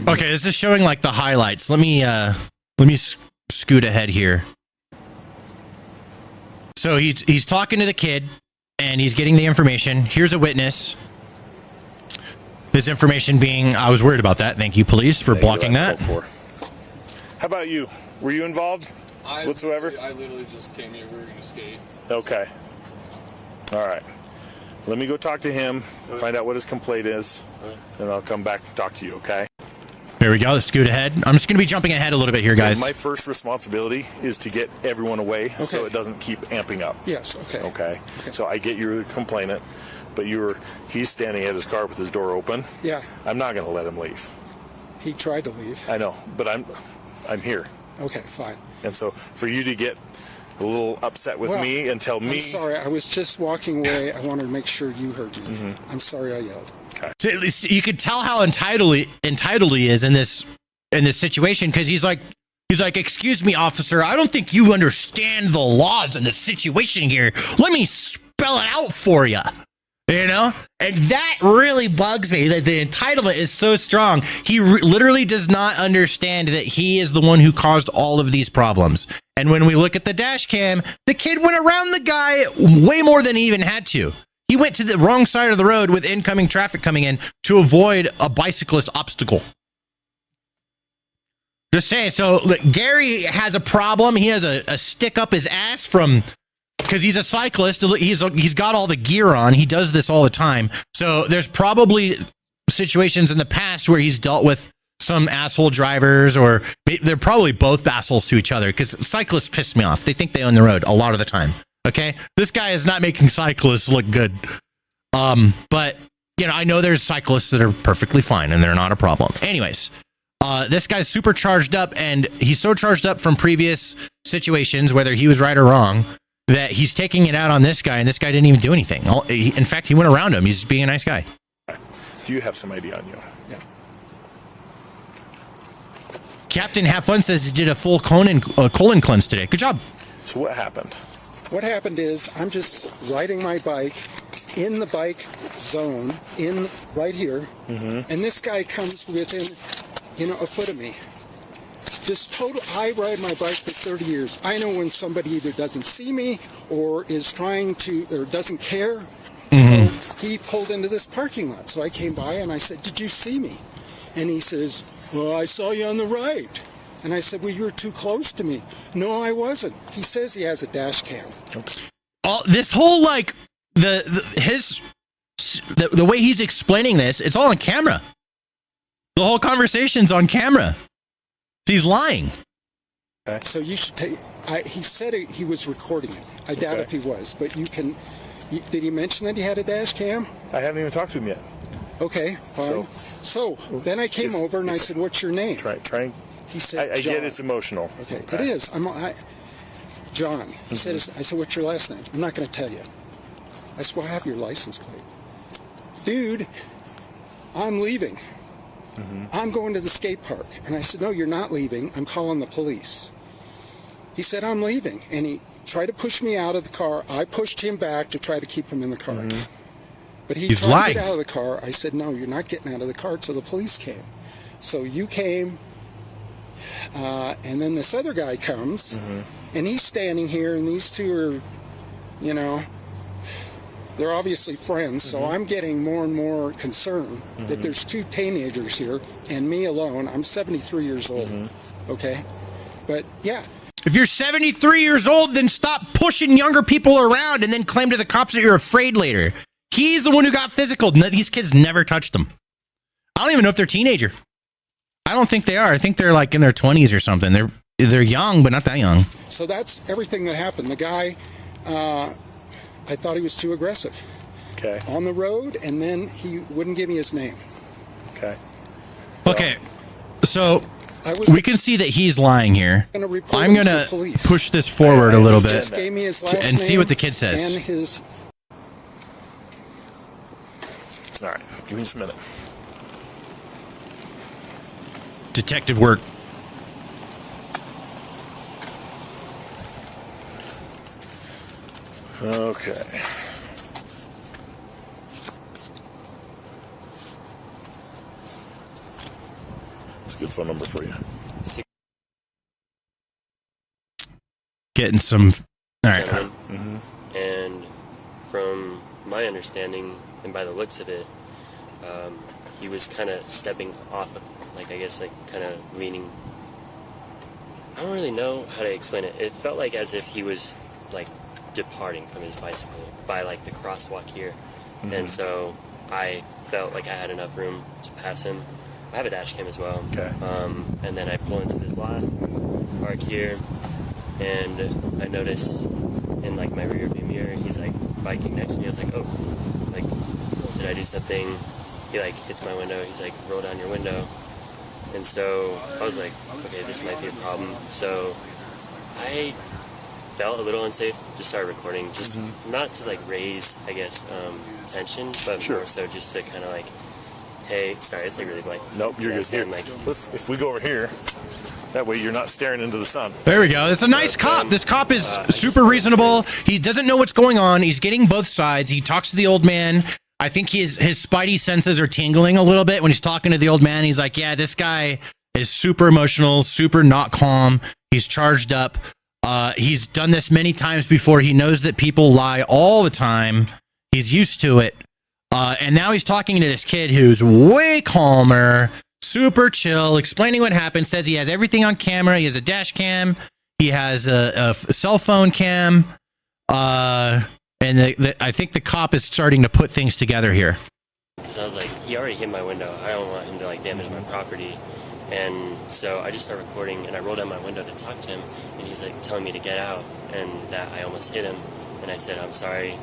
Okay, this is showing like the highlights. Let me scoot ahead here. So he's talking to the kid and he's getting the information. Here's a witness. This information being, I was worried about that. Thank you, police, for blocking that. How about you? Were you involved whatsoever? I literally just came here. We were going to skate. Okay. All right. Let me go talk to him, find out what his complaint is, and I'll come back and talk to you, okay? There we go. Let's scoot ahead. I'm just going to be jumping ahead a little bit here, guys. My first responsibility is to get everyone away so it doesn't keep amping up. Yes. Okay. Okay. So I get you're the complainant, but he's standing at his car with his door open. Yeah. I'm not going to let him leave. He tried to leave. I know, but I'm here. Okay, fine. And so for you to get a little upset with me and tell me... I'm sorry, I was just walking away. I wanted to make sure you heard me. I'm sorry I yelled. Okay. So at least you could tell how entitled he is in this situation, because he's like, excuse me, officer, I don't think you understand the laws in the situation here. Let me spell it out for you. You know? And that really bugs me, that the entitlement is so strong. He literally does not understand that he is the one who caused all of these problems. And when we look at the dash cam, the kid went around the guy way more than he even had to. He went to the wrong side of the road with incoming traffic coming in to avoid a bicyclist obstacle. Just saying. So look, Gary has a problem. He has a stick up his ass from... because he's a cyclist. He's got all the gear on. He does this all the time. So there's probably situations in the past where he's dealt with some asshole drivers, or they're probably both assholes to each other, because cyclists piss me off. They think they own the road a lot of the time. Okay? This guy is not making cyclists look good. But, you know, I know there's cyclists that are perfectly fine and they're not a problem. Anyways, this guy's super charged up, and he's so charged up from previous situations, whether he was right or wrong, that he's taking it out on this guy, and this guy didn't even do anything. In fact, he went around him. He's being a nice guy. Do you have some ID on you? Yeah. Captain Have Fun says he did a full colon cleanse today. Good job. So what happened? What happened is I'm just riding my bike in the bike zone, right here, and this guy comes within, a foot of me. Just total. I ride my bike for 30 years. I know when somebody either doesn't see me or is trying to, or doesn't care. So he pulled into this parking lot. So I came by and I said, "Did you see me?" And he says, "Well, I saw you on the right." And I said, "Well, you were too close to me." "No, I wasn't." He says he has a dash cam. This whole the way he's explaining this, it's all on camera. The whole conversation's on camera. He's lying. Okay. So you should take. He said he was recording it. I doubt if he was, but you can. Did he mention that he had a dash cam? I haven't even talked to him yet. Okay, fine. So then I came over and I said, "What's your name?" Try. He said, I get it's emotional. Okay, it is. John. He said, I said, "What's your last name?" "I'm not going to tell you." I said, "Well, I have your license plate." "Dude, I'm leaving. I'm going to the skate park." And I said, "No, you're not leaving. I'm calling the police." He said, "I'm leaving." And he tried to push me out of the car. I pushed him back to try to keep him in the car. But he's tried to get out of the car. I said, "No, you're not getting out of the car," till the police came. So you came, and then this other guy comes, and he's standing here, and these two are, they're obviously friends, so I'm getting more and more concerned that there's two teenagers here and me alone. I'm 73 years old, okay? But, yeah. If you're 73 years old, then stop pushing younger people around and then claim to the cops that you're afraid later. He's the one who got physical. These kids never touched him. I don't even know if they're teenager. I don't think they are. I think they're like in their 20s or something. They're young, but not that young. So that's everything that happened. The guy... I thought he was too aggressive. Okay. On the road, and then he wouldn't give me his name. Okay. Okay. So we can see that he's lying here. I'm going to push this forward a little bit and see what the kid says. And his... All right. Give me just a minute. Detective work. Okay. It's a good phone number for you. Getting some... All right. And from my understanding, and by the looks of it, he was kind of stepping off of, kind of leaning. I don't really know how to explain it. It felt like as if he was, departing from his bicycle by the crosswalk here, and so I felt like I had enough room to pass him. I have a dash cam as well. Okay. And then I pull into this lot, park here, and I notice in my rear view mirror he's biking next to me. I was like, oh, did I do something? He hits my window. He's like, roll down your window. And so I was like, okay, this might be a problem. So I felt a little unsafe, just started recording, just not to like raise, I guess, tension, but more so just to kind of like, hey, sorry, it's like really bright. Nope, you're good. Here, like, if we go over here, that way you're not staring into the sun. There we go. It's a nice cop. This cop is super reasonable. He doesn't know what's going on. He's getting both sides. He talks to the old man. I think his spidey senses are tingling a little bit when he's talking to the old man. He's like, yeah, this guy is super emotional, super not calm. He's charged up. He's done this many times before. He knows that people lie all the time. He's used to it. And now he's talking to this kid who's way calmer, super chill, explaining what happened, says he has everything on camera. He has a dash cam. He has a cell phone cam. And I think the cop is starting to put things together here. Because I was like, he already hit my window. I don't want him to like damage my property. And so I just started recording, and I rolled down my window to talk to him, and he's like telling me to get out, and that I almost hit him. And I said, I'm sorry,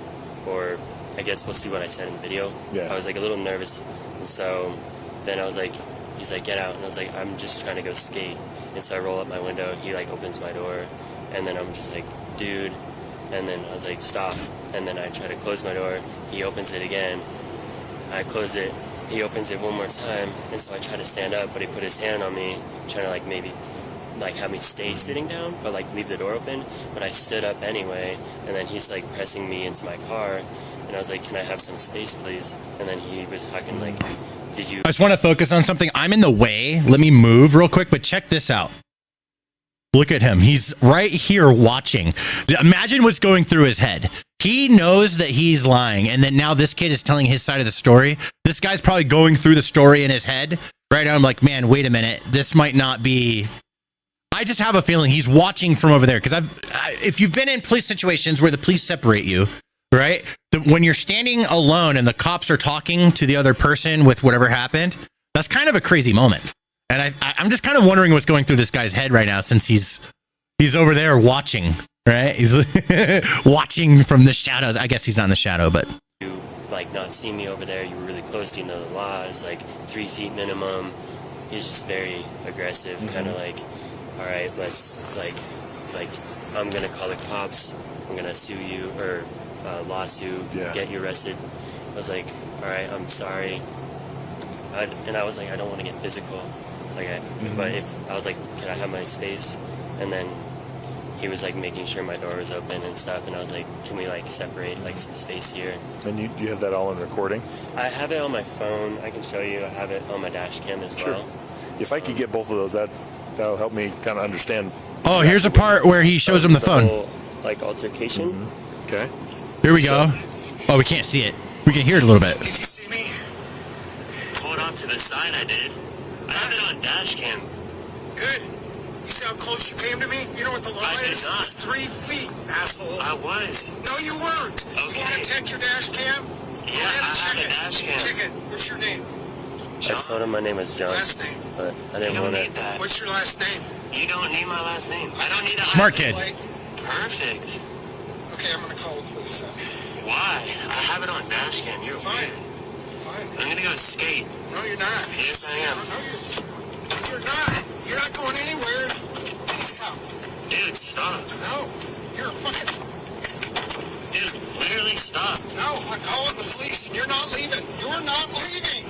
or I guess we'll see what I said in the video. Yeah. I was like a little nervous, and so then I was like, he's like, get out, and I was like, I'm just trying to go skate. And so I roll up my window, he like opens my door, and then I'm just like, dude, and then I was like, stop, and then I try to close my door, he opens it again, I close it, he opens it one more time, and so I try to stand up, but he put his hand on me, trying to like maybe like have me stay sitting down, but like leave the door open, but I stood up anyway, and then he's like pressing me into my car, and I was like, can I have some space, please? And then he was talking like, did you... I just want to focus on something. I'm in the way. Let me move real quick, but check this out. Look at him. He's right here watching. Imagine what's going through his head. He knows that he's lying, and then now this kid is telling his side of the story. This guy's probably going through the story in his head. Right now, I'm like, man, wait a minute. This might not be... I just have a feeling he's watching from over there, because if you've been in police situations where the police separate you, right? When you're standing alone and the cops are talking to the other person with whatever happened, that's kind of a crazy moment. And I'm just kind of wondering what's going through this guy's head right now, since he's over there watching, right? He's watching from the shadows. I guess he's not in the shadow, but... You, like, not see me over there. You were really close to, the laws, like 3 feet minimum. He's just very aggressive, kind of like, all right, let's, like, I'm going to call the cops. I'm going to sue you, or lawsuit, get you arrested. I was like, all right, I'm sorry. And I was like, I don't want to get physical. Like, but if I was like, can I have my space? And then he was like making sure my door was open and stuff. And I was like, can we like separate like some space here? And do you have that all in recording? I have it on my phone. I can show you. I have it on my dash cam as well. If I could get both of those, that'll help me kind of understand. Oh, here's a part where he shows him the phone. Whole, like altercation. Okay. Here we go. Oh, we can't see it. We can hear it a little bit. Did you see me? Pulled off to the side, I did. I have it on dash cam. Good. You see how close you came to me? You know what the law is? Not. It's 3 feet, asshole. I was. No, you weren't. Okay. You want to check your dash cam? Yeah, I have a dash cam. Check it. What's your name? I told him my name was John. Last name. But I didn't want to. That. What's your last name? You don't need my last name. I don't need a Smart license kid. plate. Perfect. Okay, I'm going to call the police then. Why? I have it on dash cam. You're Fine. weird. Fine. I'm gonna go skate. No, you're not. Yes, I am. No, you're not. You're not going anywhere. Stop. Dude, stop. No. You're fucking... Dude, literally stop. No, I'm calling the police and you're not leaving. You're not leaving.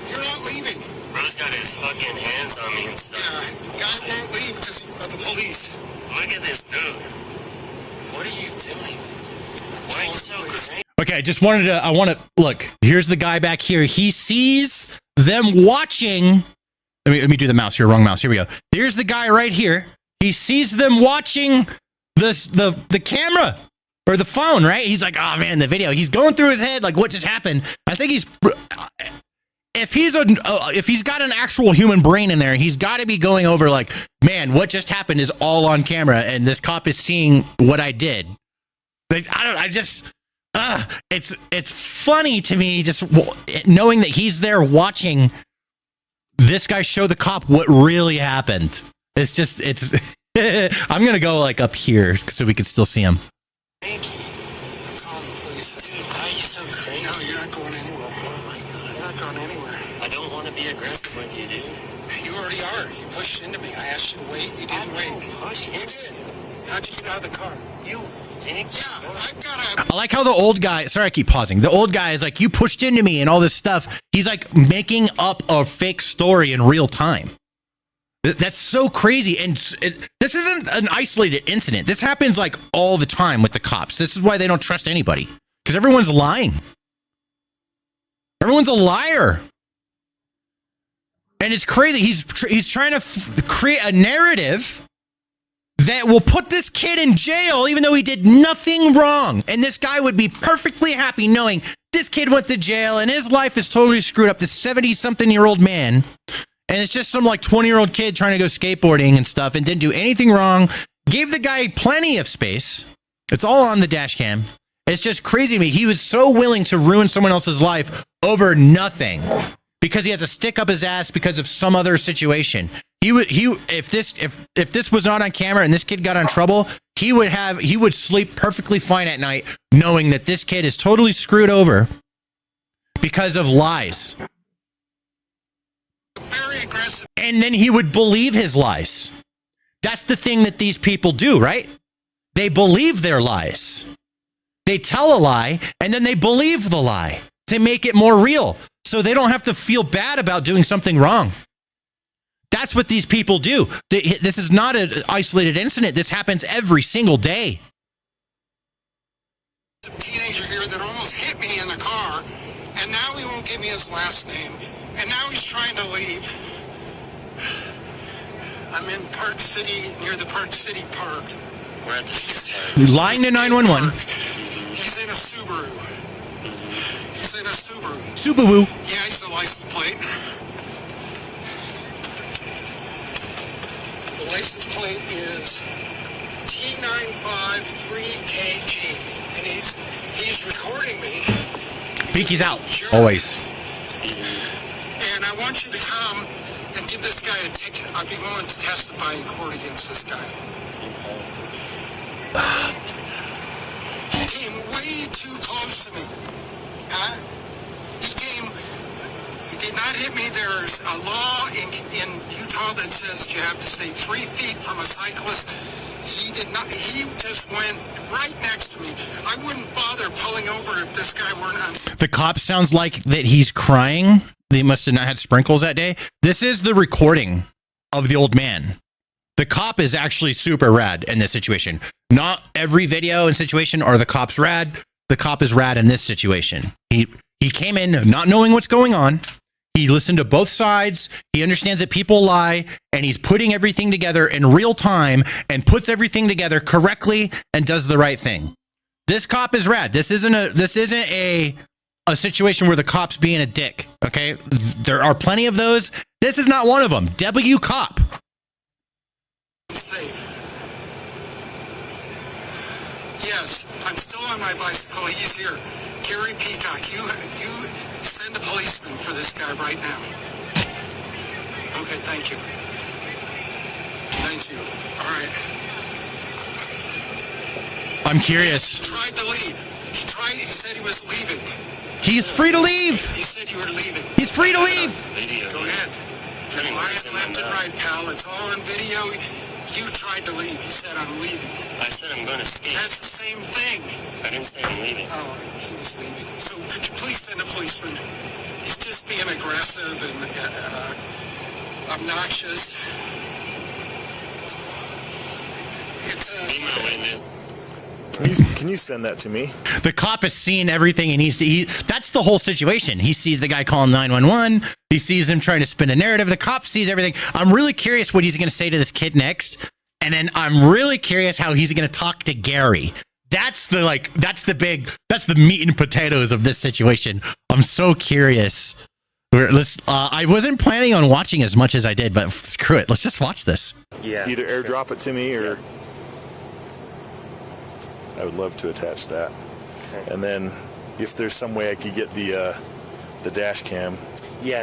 You're not leaving. Bro's got his fucking hands on me and stuff. Yeah, guy won't leave because of the police. Look at this dude. What are you doing? Why are you so crazy? Okay, I want to look. Here's the guy back here. He sees them watching. Let me do the mouse here. Wrong mouse. Here we go. Here's the guy right here. He sees them watching the camera or the phone, right? He's like, oh man, the video. He's going through his head like, what just happened? I think if he's got an actual human brain in there, he's got to be going over like, man, what just happened is all on camera, and this cop is seeing what I did. It's funny to me just knowing that he's there watching this guy show the cop what really happened. It's I'm going to go like up here so we can still see him. Thank you. I'm calling the police. Dude, why are you so crazy? No, you're not going anywhere. Oh my god. not going anywhere. I don't want to be aggressive with you, dude. You already are. You pushed into me. I asked you to wait. You didn't wait. You did. How'd you get out of the car? You yanked. Yeah, I've got a... I like how the old guy, sorry, I keep pausing. The old guy is like, you pushed into me and all this stuff. He's like making up a fake story in real time. That's so crazy. And this isn't an isolated incident. This happens like all the time with the cops. This is why they don't trust anybody, because everyone's lying. Everyone's a liar. And it's crazy. He's trying to create a narrative that will put this kid in jail, even though he did nothing wrong. And this guy would be perfectly happy knowing this kid went to jail and his life is totally screwed up. This 70-something-year-old man. And it's just some like 20-year-old kid trying to go skateboarding and stuff and didn't do anything wrong. Gave the guy plenty of space. It's all on the dash cam. It's just crazy to me. He was so willing to ruin someone else's life over nothing because he has a stick up his ass because of some other situation. If this was not on camera and this kid got in trouble, he would sleep perfectly fine at night knowing that this kid is totally screwed over because of lies. Very aggressive. And then he would believe his lies. That's the thing that these people do, right? They believe their lies. They tell a lie and then they believe the lie to make it more real so they don't have to feel bad about doing something wrong. That's what these people do. This is not an isolated incident. This happens every single day. A teenager here that almost hit me in the car, and now he won't give me his last name, and now he's trying to leave. I'm in Park City, near the Park City Park. We're at the Line to 911. He's in a Subaru. He's in a Subaru. Subaru. Yeah, he's the license plate. The license plate is T953KG, and he's recording me. Pinky's out. Always. And I want you to come and give this guy a ticket. I'd be willing to testify in court against this guy. He came way too close to me. Huh? He did not hit me. There's a law in Utah that says you have to stay 3 feet from a cyclist. He did not. He just went right next to me. I wouldn't bother pulling over if this guy weren't on. The cop sounds like that he's crying. They must have not had sprinkles that day. This is the recording of the old man. The cop is actually super rad in this situation. Not every video and situation are the cops rad. The cop is rad in this situation. He came in not knowing what's going on. He listened to both sides. He understands that people lie, and he's putting everything together in real time and puts everything together correctly and does the right thing. This cop is rad. This isn't a situation where the cop's being a dick. Okay, there are plenty of those. This is not one of them. W cop. Safe. Yes, I'm still on my bicycle. He's here. Gary Peacock, you send a policeman for this guy right now. Okay, thank you. Thank you. All right. I'm curious. He tried to leave. He said he was leaving. He's free to leave. He said you were leaving. He's free to leave. Go ahead. Left and right, pal. It's all on video. You tried to leave. You said, I'm leaving. I said I'm going to skate. That's the same thing. I didn't say I'm leaving. Oh, he was leaving. So could you please send a policeman? He's just being aggressive and obnoxious. It's Leave my way, man. Can you send that to me? The cop has seen everything and that's the whole situation. He sees the guy calling 911. He sees him trying to spin a narrative. The cop sees everything. I'm really curious what he's going to say to this kid next. And then I'm really curious how he's going to talk to Gary. That's the meat and potatoes of this situation. I'm so curious. I wasn't planning on watching as much as I did, but screw it. Let's just watch this. Yeah. Either airdrop it to me or I would love to attach that. Okay. And then if there's some way I could get the dash cam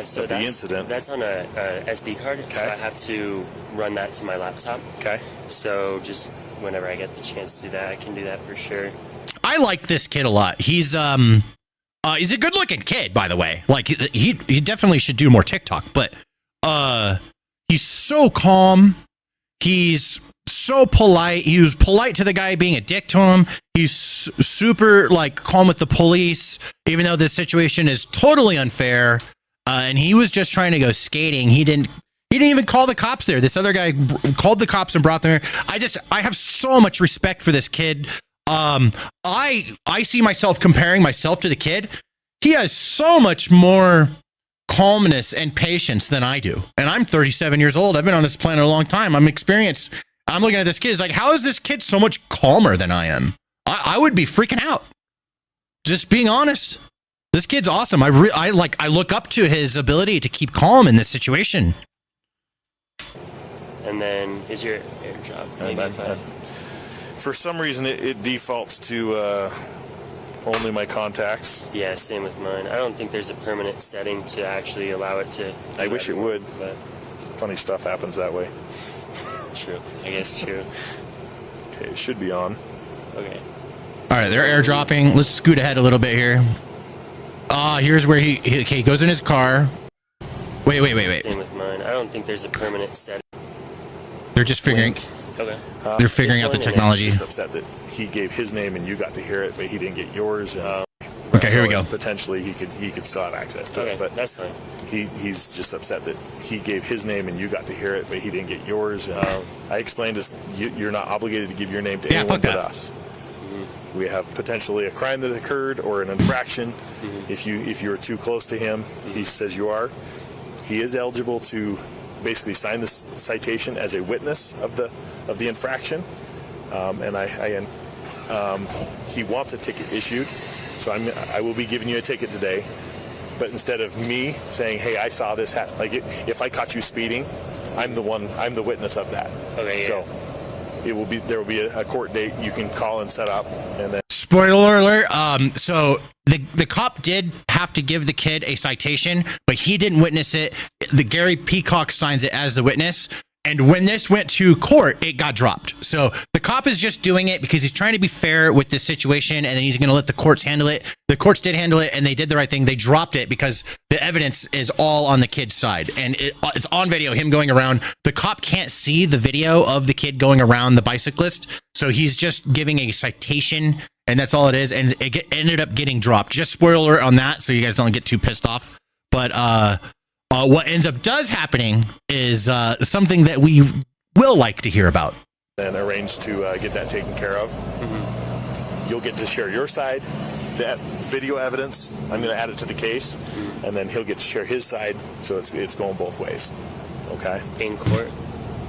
so of the incident. That's on a SD card, so I have to run that to my laptop. Okay. So just whenever I get the chance to do that, I can do that for sure. I like this kid a lot. He's He's a good-looking kid, by the way. Like he definitely should do more TikTok. But he's so calm. He's so polite. He was polite to the guy being a dick to him. He's super like calm with the police, even though this situation is totally unfair. And he was just trying to go skating. He didn't even call the cops there. This other guy called the cops and brought them there. I have so much respect for this kid. I see myself comparing myself to the kid. He has so much more calmness and patience than I do. And I'm 37 years old. I've been on this planet a long time. I'm experienced. I'm looking at this kid. It's like, how is this kid so much calmer than I am? I would be freaking out. Just being honest. This kid's awesome. I look up to his ability to keep calm in this situation. And then is your airdrop? For some reason, it defaults to only my contacts. Yeah, same with mine. I don't think there's a permanent setting to actually allow it to. I wish it would. But funny stuff happens that way. True. I guess true. Okay, it should be on. Okay. All right, they're airdropping. Let's scoot ahead a little bit here. Here's where he goes in his car. Wait. Same with mine. I don't think there's a permanent setting. They're just figuring. Okay. They're figuring out the technology. He's just upset that he gave his name and you got to hear it, but he didn't get yours. Okay, here we go. Potentially, he could still have access to it, but that's fine. He's just upset that he gave his name and you got to hear it, but he didn't get yours. I explained this: you're not obligated to give your name to anyone but us. We have potentially a crime that occurred or an infraction. If you are too close to him, he says you are. He is eligible to basically sign this citation as a witness of the infraction, and he wants a ticket issued. So I will be giving you a ticket today, but instead of me saying, "Hey, I saw this happen," like if I caught you speeding, I'm the witness of that. Okay. So there will be a court date you can call and set up, and then. Spoiler alert. So the cop did have to give the kid a citation, but he didn't witness it. The Gary Peacock signs it as the witness. And when this went to court, it got dropped. So the cop is just doing it because he's trying to be fair with this situation, and then he's going to let the courts handle it. The courts did handle it, and they did the right thing. They dropped it because the evidence is all on the kid's side, and it's on video, him going around. The cop can't see the video of the kid going around the bicyclist, so he's just giving a citation, and that's all it is, and it ended up getting dropped. Just spoiler alert on that, so you guys don't get too pissed off. But what ends up happening is something that we will like to hear about. And arrange to get that taken care of. You'll get to share your side, that video evidence. I'm going to add it to the case, and then he'll get to share his side. So it's going both ways. Okay. In court.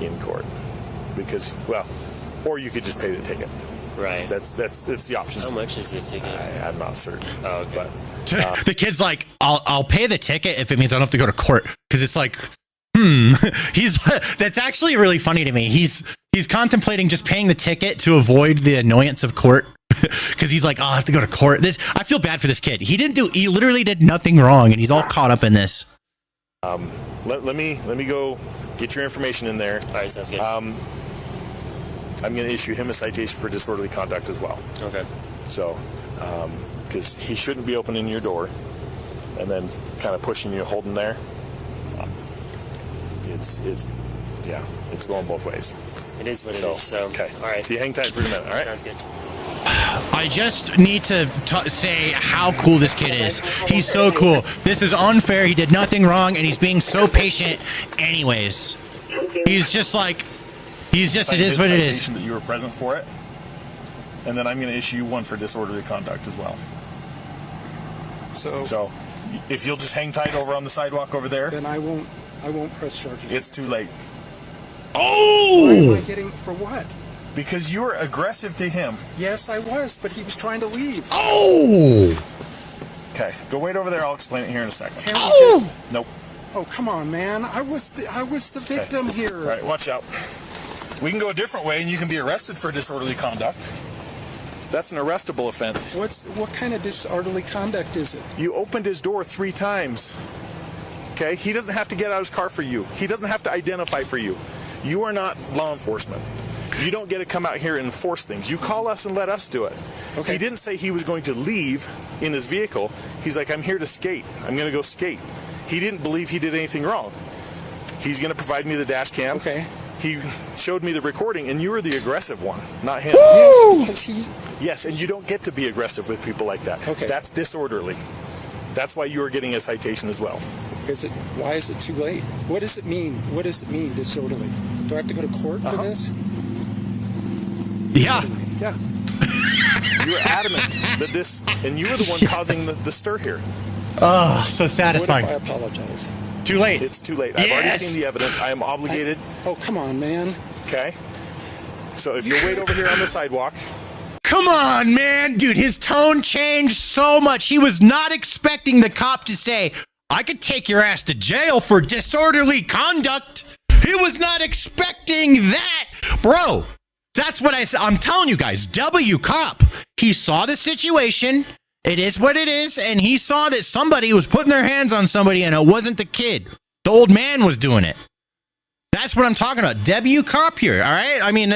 In court, because or you could just pay the ticket. Right. That's the option. How much is the ticket? I'm not certain. Oh, okay. But the kid's like, I'll pay the ticket if it means I don't have to go to court, because it's like, that's actually really funny to me. He's contemplating just paying the ticket to avoid the annoyance of court, because he's like, oh, I have to go to court. I feel bad for this kid. He literally did nothing wrong, and he's all caught up in this. Let me go get your information in there. All right, sounds good. I'm going to issue him a citation for disorderly conduct as well. Okay. So, because he shouldn't be opening your door and then kind of pushing you, holding there. It's going both ways. It is what it is. So, okay. All right. If you hang tight for a minute, all right? Sounds good. I just need to say how cool this kid is. He's so cool. This is unfair. He did nothing wrong, and he's being so patient anyways. He's just like... it is what it is. That you were present for it, and then I'm going to issue you one for disorderly conduct as well. So, if you'll just hang tight over on the sidewalk over there, then I won't press charges. It's too late. Oh! Why am I getting for what? Because you were aggressive to him. Yes, I was, but he was trying to leave. Oh! Okay, go wait over there. I'll explain it here in a second. Can't we just... Nope. Oh, come on, man! I was the victim here. All right, watch out. We can go a different way, and you can be arrested for disorderly conduct. That's an arrestable offense. What kind of disorderly conduct is it? You opened his door 3 times. Okay? He doesn't have to get out of his car for you. He doesn't have to identify for you. You are not law enforcement. You don't get to come out here and enforce things. You call us and let us do it. Okay. He didn't say he was going to leave in his vehicle. He's like, I'm here to skate. I'm going to go skate. He didn't believe he did anything wrong. He's going to provide me the dash cam. Okay. He showed me the recording, and you were the aggressive one, not him. Yes, because he... Yes, and you don't get to be aggressive with people like that. Okay. That's disorderly. That's why you are getting a citation as well. Why is it too late? What does it mean? What does it mean, disorderly? Do I have to go to court for this? Yeah. Yeah. You were adamant that this, and you were the one causing the stir here. Oh, so satisfying. What if I apologize? Too late. It's too late. I've already seen the evidence. I am obligated. Oh, come on, man. Okay. So if you'll wait over here on the sidewalk. Come on, man. Dude, his tone changed so much. He was not expecting the cop to say, I could take your ass to jail for disorderly conduct. He was not expecting that. Bro, that's what I'm telling you guys. W cop. He saw the situation. It is what it is. And he saw that somebody was putting their hands on somebody and it wasn't the kid. The old man was doing it. That's what I'm talking about. W cop here. All right. I mean,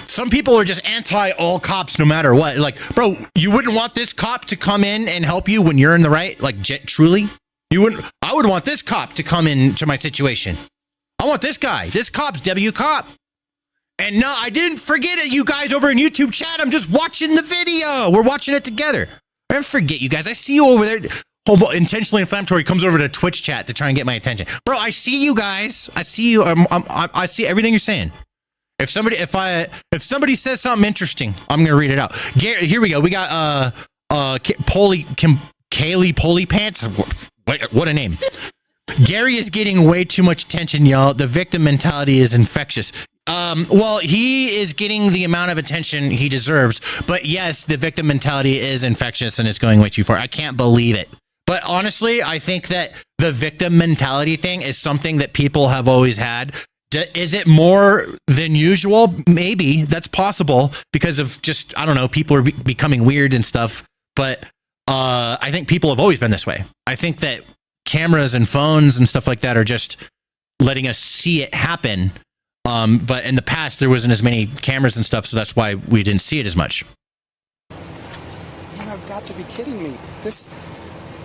some people are just anti all cops no matter what. Like, bro, you wouldn't want this cop to come in and help you when you're in the right? Like, truly? You wouldn't. I would want this cop to come into my situation. I want this guy. This cop's W cop. And no, I didn't forget it, you guys over in YouTube chat. I'm just watching the video. We're watching it together. I didn't forget you guys. I see you over there. Intentionally inflammatory comes over to Twitch chat to try and get my attention. Bro, I see you guys. I see you. I see everything you're saying. If somebody says something interesting, I'm gonna read it out. Gary, here we go. We got Kaylee Polly Pants. What a name. Gary is getting way too much attention, y'all. The victim mentality is infectious. Well, he is getting the amount of attention he deserves, but yes, the victim mentality is infectious and it's going way too far. I can't believe it. But honestly, I think that the victim mentality thing is something that people have always had. Is it more than usual? Maybe. That's possible because of just, I don't know, people are becoming weird and stuff. But I think people have always been this way. I think that cameras and phones and stuff like that are just letting us see it happen. But in the past, there wasn't as many cameras and stuff, so that's why we didn't see it as much. You've got to be kidding me.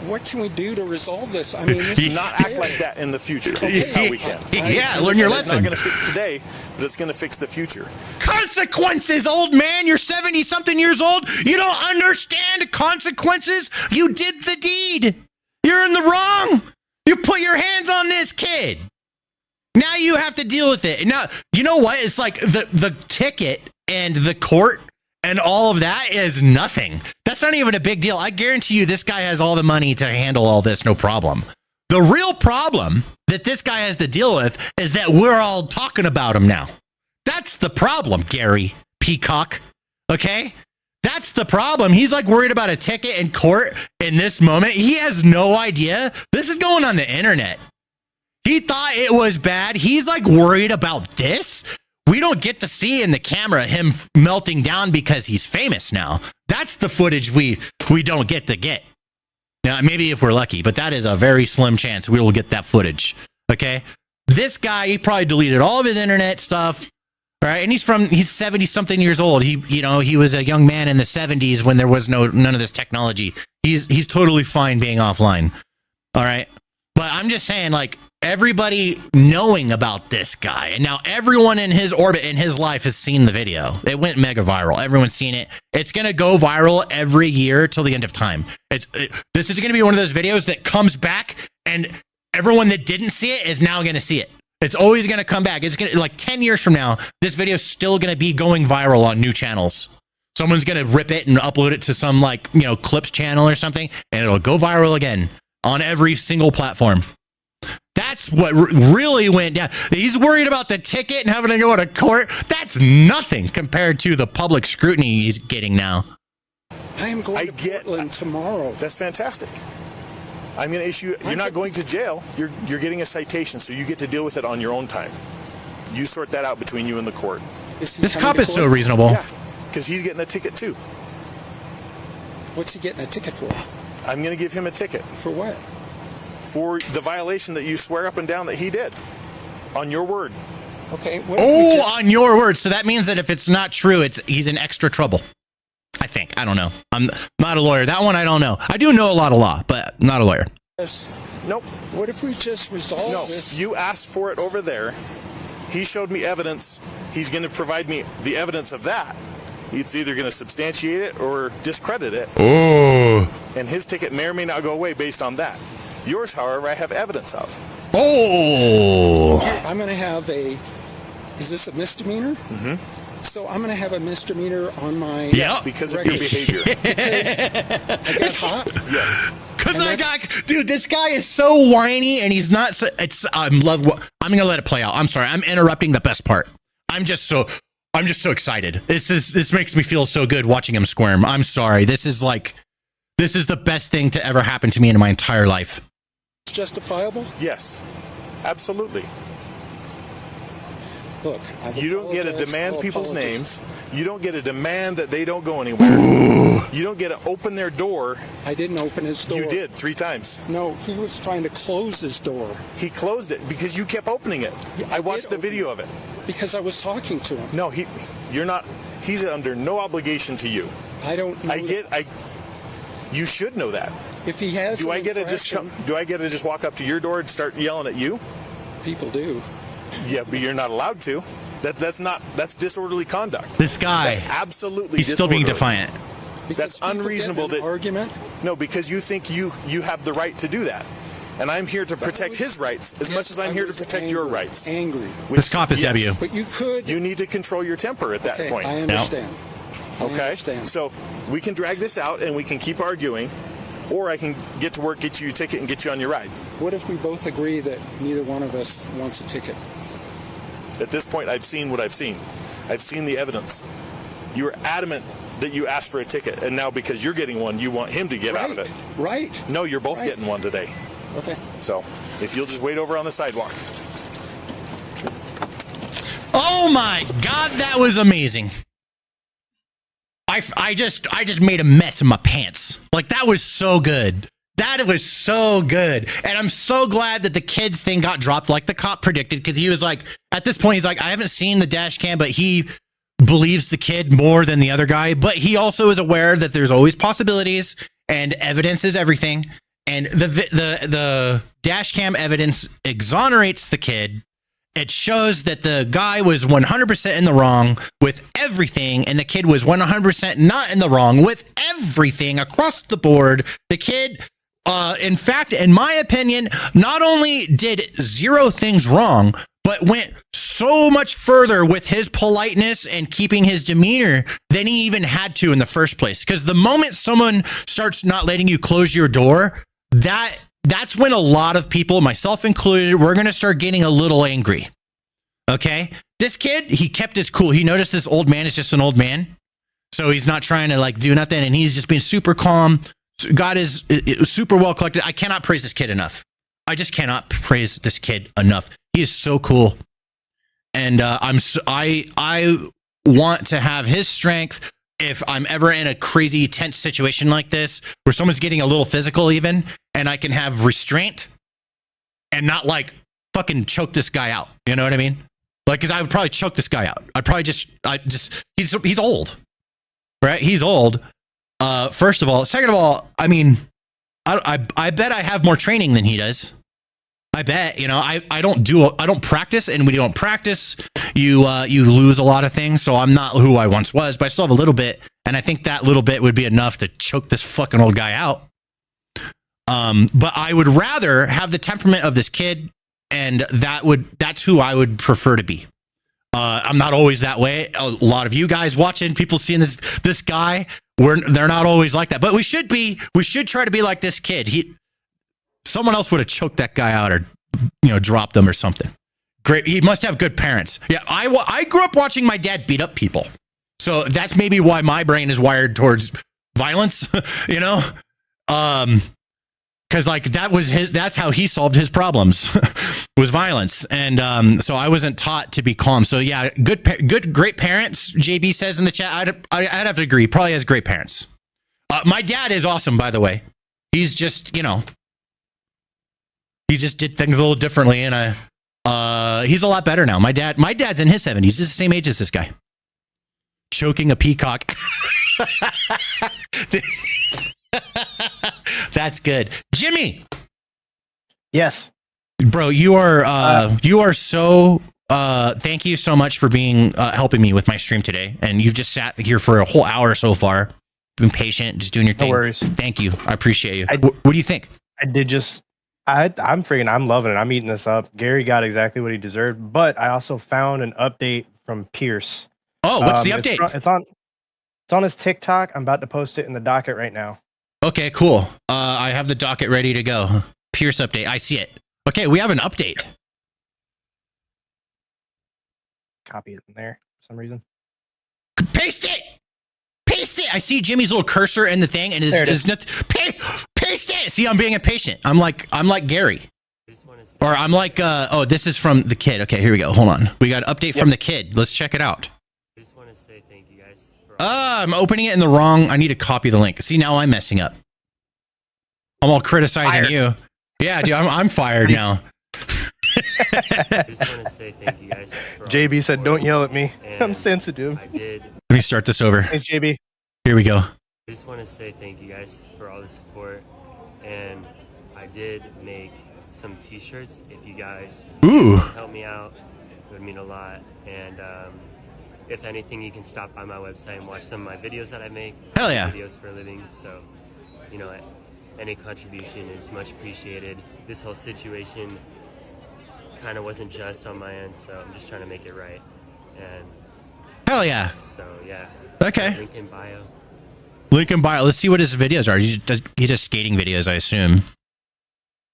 What can we do to resolve this? I mean, this is not act like that in the future. That's how we can. Yeah, learn your lesson. It's not going to fix today, but it's going to fix the future. Consequences, old man. You're 70-something years old. You don't understand consequences. You did the deed. You're in the wrong. You put your hands on this kid. Now you have to deal with it. Now, you know what? It's like the ticket and the court and all of that is nothing. That's not even a big deal. I guarantee you this guy has all the money to handle all this, no problem. The real problem that this guy has to deal with is that we're all talking about him now. That's the problem, Gary Peacock. Okay? That's the problem. He's like worried about a ticket in court in this moment. He has no idea. This is going on the internet. He thought it was bad. He's like worried about this. We don't get to see in the camera him melting down because he's famous now. That's the footage we don't get to get. Now, maybe if we're lucky, but that is a very slim chance we will get that footage. Okay? This guy, he probably deleted all of his internet stuff. All right? And he's 70-something years old. He was a young man in the 70s when there was none of this technology. He's totally fine being offline. All right? But I'm just saying, like, everybody knowing about this guy, and now everyone in his orbit in his life has seen the video. It went mega viral. Everyone's seen it. It's gonna go viral every year till the end of time. This is gonna be one of those videos that comes back, and everyone that didn't see it is now gonna see it. It's always gonna come back. It's gonna, like 10 years from now, this video is still gonna be going viral on new channels. Someone's gonna rip it and upload it to some clips channel or something, and it'll go viral again on every single platform. That's what really went down. He's worried about the ticket and having to go to court. That's nothing compared to the public scrutiny he's getting now. I am going to Portland tomorrow. That's fantastic. I'm going to issue. You're not going to jail. You're getting a citation, so you get to deal with it on your own time. You sort that out between you and the court. This cop is so reasonable. Yeah, because he's getting a ticket too. What's he getting a ticket for? I'm going to give him a ticket. For what? For the violation that you swear up and down that he did, on your word. Okay. What if we just- on your words. So that means that if it's not true, he's in extra trouble. I think. I don't know. I'm not a lawyer. That one I don't know. I do know a lot of law, but not a lawyer. Nope. What if we just resolve No, this? you asked for it over there. He showed me evidence. He's going to provide me the evidence of that. It's either going to substantiate it or discredit it. Oh. And his ticket may or may not go away based on that. Yours, however, I have evidence of. Oh. Here, I'm going to have is this a misdemeanor? Mm-hmm. So I'm going to have a misdemeanor on my... Yes, because of your behavior. Because I got hot? Yes. Because dude, this guy is so whiny and he's not, I'm going to let it play out. I'm sorry. I'm interrupting the best part. I'm just so excited. This makes me feel so good watching him squirm. I'm sorry. This is the best thing to ever happen to me in my entire life. It's justifiable? Yes, absolutely. Look, you don't get to demand people's names. You don't get to demand that they don't go anywhere. You don't get to open their door. I didn't open his door. You did 3 times. No, he was trying to close his door. He closed it because you kept opening it. Yeah, I watched the video of it. Because I was talking to him. No, you're not. He's under no obligation to you. I don't know. You should know that. If he has Do I get to just walk up to your door and start yelling at you? People do. Yeah, but you're not allowed to. That's disorderly conduct. This guy, that's absolutely he's still being defiant. Because that's unreasonable. That argument. No, because you think you have the right to do that, and I'm here to protect his rights as much as I'm here to protect your rights. Angry. This cop is W. But you could. You need to control your temper at that point. I understand. No. I understand. So we can drag this out and we can keep arguing, or I can get to work, get you a ticket, and get you on your ride. What if we both agree that neither one of us wants a ticket? At this point, I've seen what I've seen. I've seen the evidence. You were adamant that you asked for a ticket, and now because you're getting one, you want him to get out of it. Right. No, you're both getting one today. Okay. So if you'll just wait over on the sidewalk. Oh my God, that was amazing. I just made a mess in my pants. Like, that was so good. That was so good. And I'm so glad that the kids thing got dropped like the cop predicted, because he was like, at this point, he's like, I haven't seen the dash cam, but he believes the kid more than the other guy. But he also is aware that there's always possibilities and evidence is everything. And the dash cam evidence exonerates the kid. It shows that the guy was 100% in the wrong with everything, and the kid was 100% not in the wrong with everything across the board. The kid, in fact, in my opinion, not only did 0 things wrong, but went so much further with his politeness and keeping his demeanor than he even had to in the first place. Because the moment someone starts not letting you close your door, that's when a lot of people, myself included, we're going to start getting a little angry. Okay? This kid, he kept his cool. He noticed this old man is just an old man. So he's not trying to like do nothing. And he's just being super calm. God is super well collected. I cannot praise this kid enough. I just cannot praise this kid enough. He is so cool. And I want to have his strength. If I'm ever in a crazy tense situation like this, where someone's getting a little physical even, and I can have restraint and not like fucking choke this guy out. You know what I mean? Like, cause I would probably choke this guy out. I'd probably he's old, right? He's old. First of all. Second of all, I mean, I bet I have more training than he does. I bet, I don't practice, and when you don't practice, you lose a lot of things. So I'm not who I once was, but I still have a little bit. And I think that little bit would be enough to choke this fucking old guy out. But I would rather have the temperament of this kid, and that's who I would prefer to be. I'm not always that way. A lot of you guys watching, people seeing this guy, they're not always like that, but we should try to be like this kid. Someone else would have choked that guy out or, dropped them or something. Great. He must have good parents. Yeah. I grew up watching my dad beat up people. So that's maybe why my brain is wired towards violence, cause like that's how he solved his problems was violence. And, so I wasn't taught to be calm. So yeah, great parents. JB says in the chat, I'd have to agree. Probably has great parents. My dad is awesome, by the way. He's just, he just did things a little differently, and He's a lot better now. My dad's in his 70s. He's the same age as this guy. Choking a peacock. That's good. Jimmy. Yes. Bro, you are so thank you so much for being helping me with my stream today. And you've just sat here for a whole hour so far. Been patient, just doing your thing. No worries. Thank you. I appreciate you. What do you think? I'm loving it. I'm eating this up. Gary got exactly what he deserved, but I also found an update from Pierce. Oh, what's the update? It's on his TikTok. I'm about to post it in the docket right now. Okay, cool. I have the docket ready to go. Pierce update. I see it. Okay, we have an update. Copy it in there for some reason. Paste it. Paste it. I see Jimmy's little cursor in the thing, and is paste it. See, I'm being impatient. I'm like Gary, or I'm like this is from the kid. Okay, here we go. Hold on. We got an update from the kid. Let's check it out. I just want to say thank you guys. I'm opening it in the wrong. I need to copy the link. See, now I'm messing up. I'm all criticizing you. Yeah, dude, I'm fired now. I just want to say thank you guys. JB said, "Don't yell at me. I'm sensitive." I did. Let me start this over. Hey, JB. Here we go. I just want to say thank you guys for all the support, and I did make some T-shirts. If you guys help me out, it would mean a lot. And if anything, you can stop by my website and watch some of my videos that I make. Hell yeah! Videos for a living. So, any contribution is much appreciated. This whole situation kind of wasn't just on my end, so I'm just trying to make it right. And hell yeah! So yeah. Okay. Link in bio. Link in bio. Let's see what his videos are. He does skating videos, I assume.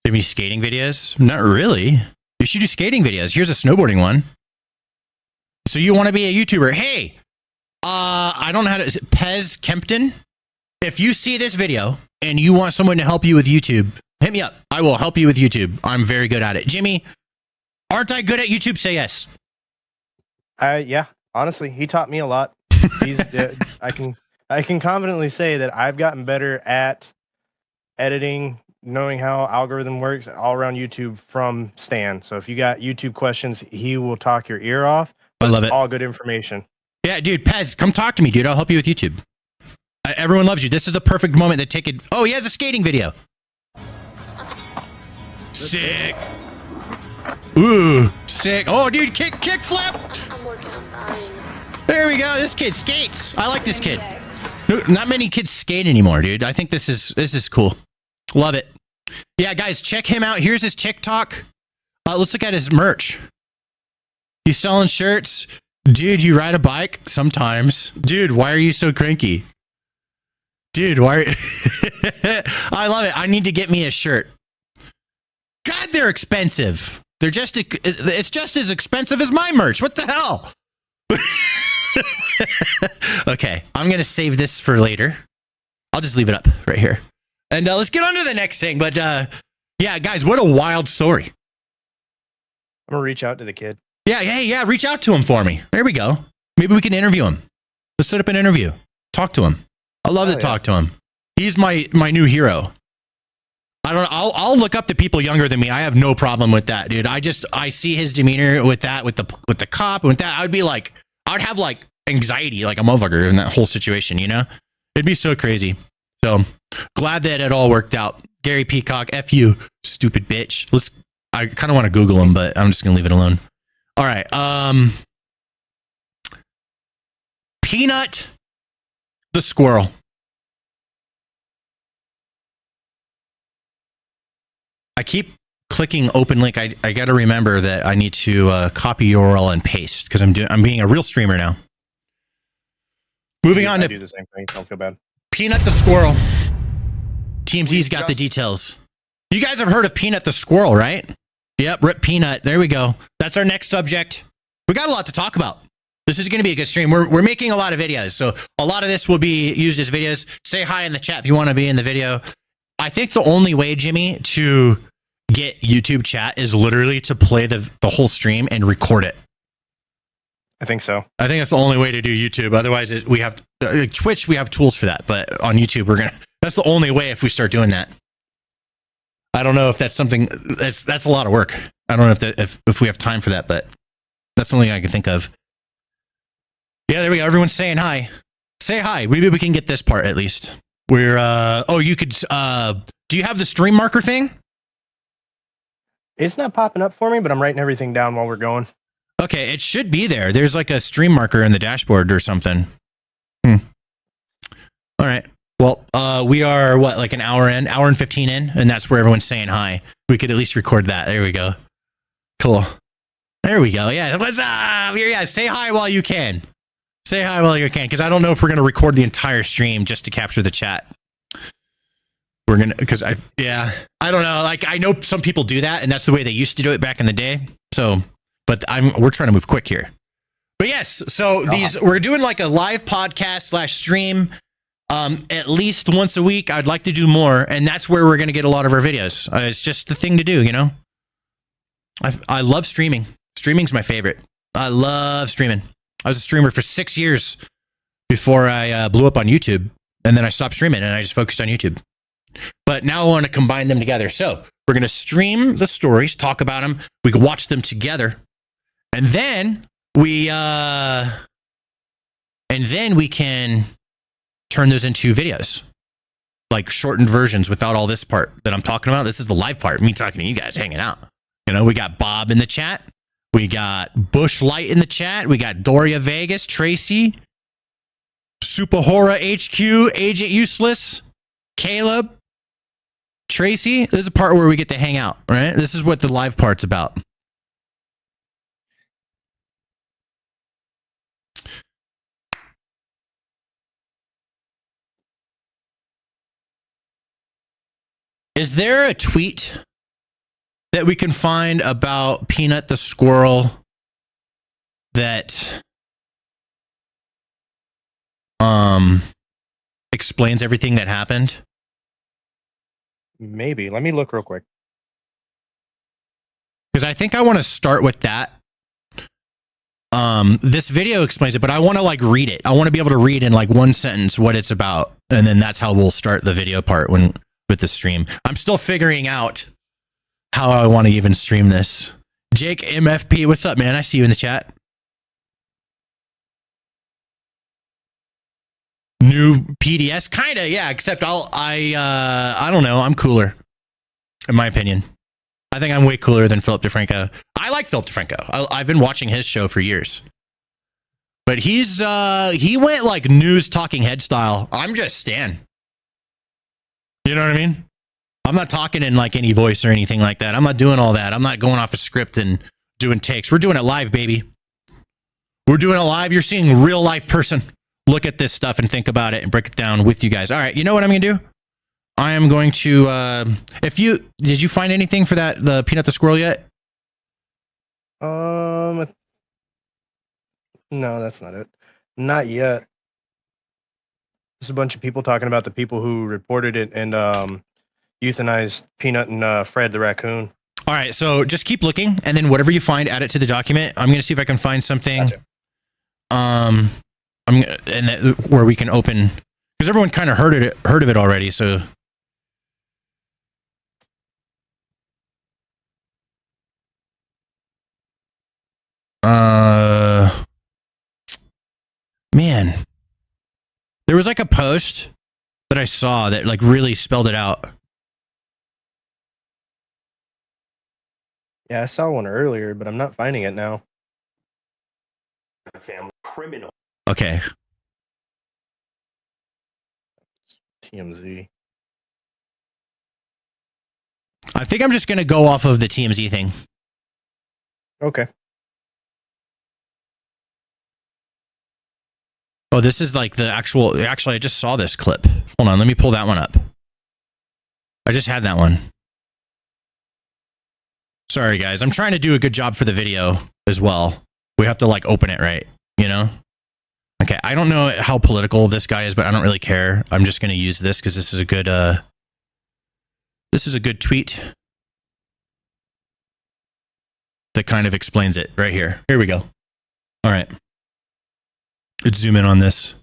Any skating videos? Not really. You should do skating videos. Here's a snowboarding one. So you want to be a YouTuber? Hey, I don't know how to. Is it Pez Kempton? If you see this video and you want someone to help you with YouTube, hit me up. I will help you with YouTube. I'm very good at it. Jimmy, aren't I good at YouTube? Say yes. Yeah. Honestly, he taught me a lot. I can confidently say that I've gotten better at editing, knowing how algorithm works all around YouTube from Stan. So if you got YouTube questions, he will talk your ear off. I love it. All good information. Yeah, dude, Pez, come talk to me, dude. I'll help you with YouTube. Everyone loves you. This is the perfect moment to take it. Oh, he has a skating video. Sick. Ooh, sick. Oh, dude, kick flip. I'm working on dying. There we go. This kid skates. I like this kid. No, not many kids skate anymore, dude. I think this is cool. Love it. Yeah, guys, check him out. Here's his TikTok. Let's look at his merch. He's selling shirts. Dude, you ride a bike? Sometimes. Dude, why are you so cranky? Dude, why? I love it. I need to get me a shirt. God, they're expensive. It's just as expensive as my merch. What the hell? Okay, I'm going to save this for later. I'll just leave it up right here. And let's get on to the next thing. But yeah, guys, what a wild story. I'm going to reach out to the kid. Yeah. Reach out to him for me. There we go. Maybe we can interview him. Let's set up an interview. Talk to him. I love to talk to him. He's my new hero. I don't know. I'll look up to people younger than me. I have no problem with that, dude. I see his demeanor with that, with the cop, and with that, I'd have like anxiety, like a motherfucker in that whole situation, you know? It'd be so crazy. So glad that it all worked out. Gary Peacock, F you, stupid bitch. I kind of want to Google him, but I'm just gonna leave it alone. All right. Peanut the squirrel. I keep clicking open link. I got to remember that I need to copy URL and paste because I'm being a real streamer now. Moving on to do the same thing. Don't feel bad. Peanut the squirrel. Team Z's got the details. You guys have heard of Peanut the squirrel, right? Yep, rip Peanut. There we go. That's our next subject. We got a lot to talk about. This is going to be a good stream. We're making a lot of videos, so a lot of this will be used as videos. Say hi in the chat if you want to be in the video. I think the only way, Jimmy, to get YouTube chat is literally to play the whole stream and record it. I think so. I think that's the only way to do YouTube. Otherwise, we have Twitch. We have tools for that, but on YouTube, that's the only way if we start doing that. I don't know if that's something that's a lot of work. I don't know if we have time for that, but that's the only thing I can think of. Yeah, there we go. Everyone's saying hi. Say hi. Maybe we can get this part at least. We're you could do you have the stream marker thing? It's not popping up for me, but I'm writing everything down while we're going. Okay, it should be there. There's like a stream marker in the dashboard or something. All right. Well, we are like an hour in, hour and 15 in, and that's where everyone's saying hi. We could at least record that. There we go. Cool. There we go. Yeah. What's up? Yeah. Say hi while you can. Say hi while you can, because I don't know if we're going to record the entire stream just to capture the chat. We're going to, because I don't know. Like, I know some people do that, and that's the way they used to do it back in the day. So, but we're trying to move quick here. But yes, so we're doing like a live podcast / stream at least once a week. I'd like to do more, and that's where we're going to get a lot of our videos. It's just the thing to do, you know? I love streaming. Streaming's my favorite. I love streaming. I was a streamer for 6 years before I blew up on YouTube, and then I stopped streaming and I just focused on YouTube. But now I want to combine them together. So we're going to stream the stories, talk about them. We can watch them together, and then we can turn those into videos, like shortened versions without all this part that I'm talking about. This is the live part, me talking to you guys, hanging out. You know, we got Bob in the chat. We got Bush Light in the chat. We got Doria Vegas, Tracy, Supahora HQ, Agent Useless, Caleb, Tracy. This is a part where we get to hang out, right? This is what the live part's about. Is there a tweet that we can find about Peanut the squirrel that explains everything that happened? Maybe. Let me look real quick. Because I think I want to start with that. This video explains it, but I want to like read it. I want to be able to read in like one sentence what it's about, and then that's how we'll start the video part with the stream. I'm still figuring out how I want to even stream this. Jake MFP, what's up, man? I see you in the chat. New PDS, kind of, yeah. Except I don't know. I'm cooler, in my opinion. I think I'm way cooler than Philip DeFranco. I like Philip DeFranco. I've been watching his show for years, but he went like news talking head style. I'm just Stan. You know what I mean? I'm not talking in like any voice or anything like that. I'm not doing all that. I'm not going off a script and doing takes. We're doing it live, baby. We're doing it live. You're seeing a real life person look at this stuff and think about it and break it down with you guys. All right. You know what I'm going to do? I am going to, did you find anything for the Peanut the Squirrel yet? No, that's not it. Not yet. There's a bunch of people talking about the people who reported it and euthanized Peanut and Fred the raccoon. All right, so just keep looking, and then whatever you find, add it to the document. I'm going to see if I can find something. Gotcha. Where we can open, because everyone kind of heard of it already. So, man, there was like a post that I saw that like really spelled it out. Yeah, I saw one earlier, but I'm not finding it now. Family criminal. Okay. TMZ. I think I'm just going to go off of the TMZ thing. Okay. Oh, this is like the actual... Actually, I just saw this clip. Hold on, let me pull that one up. I just had that one. Sorry, guys. I'm trying to do a good job for the video as well. We have to like open it right, you know? Okay, I don't know how political this guy is, but I don't really care. I'm just going to use this because this is a good tweet that kind of explains it right here. Here we go. All right. Let's zoom in on this.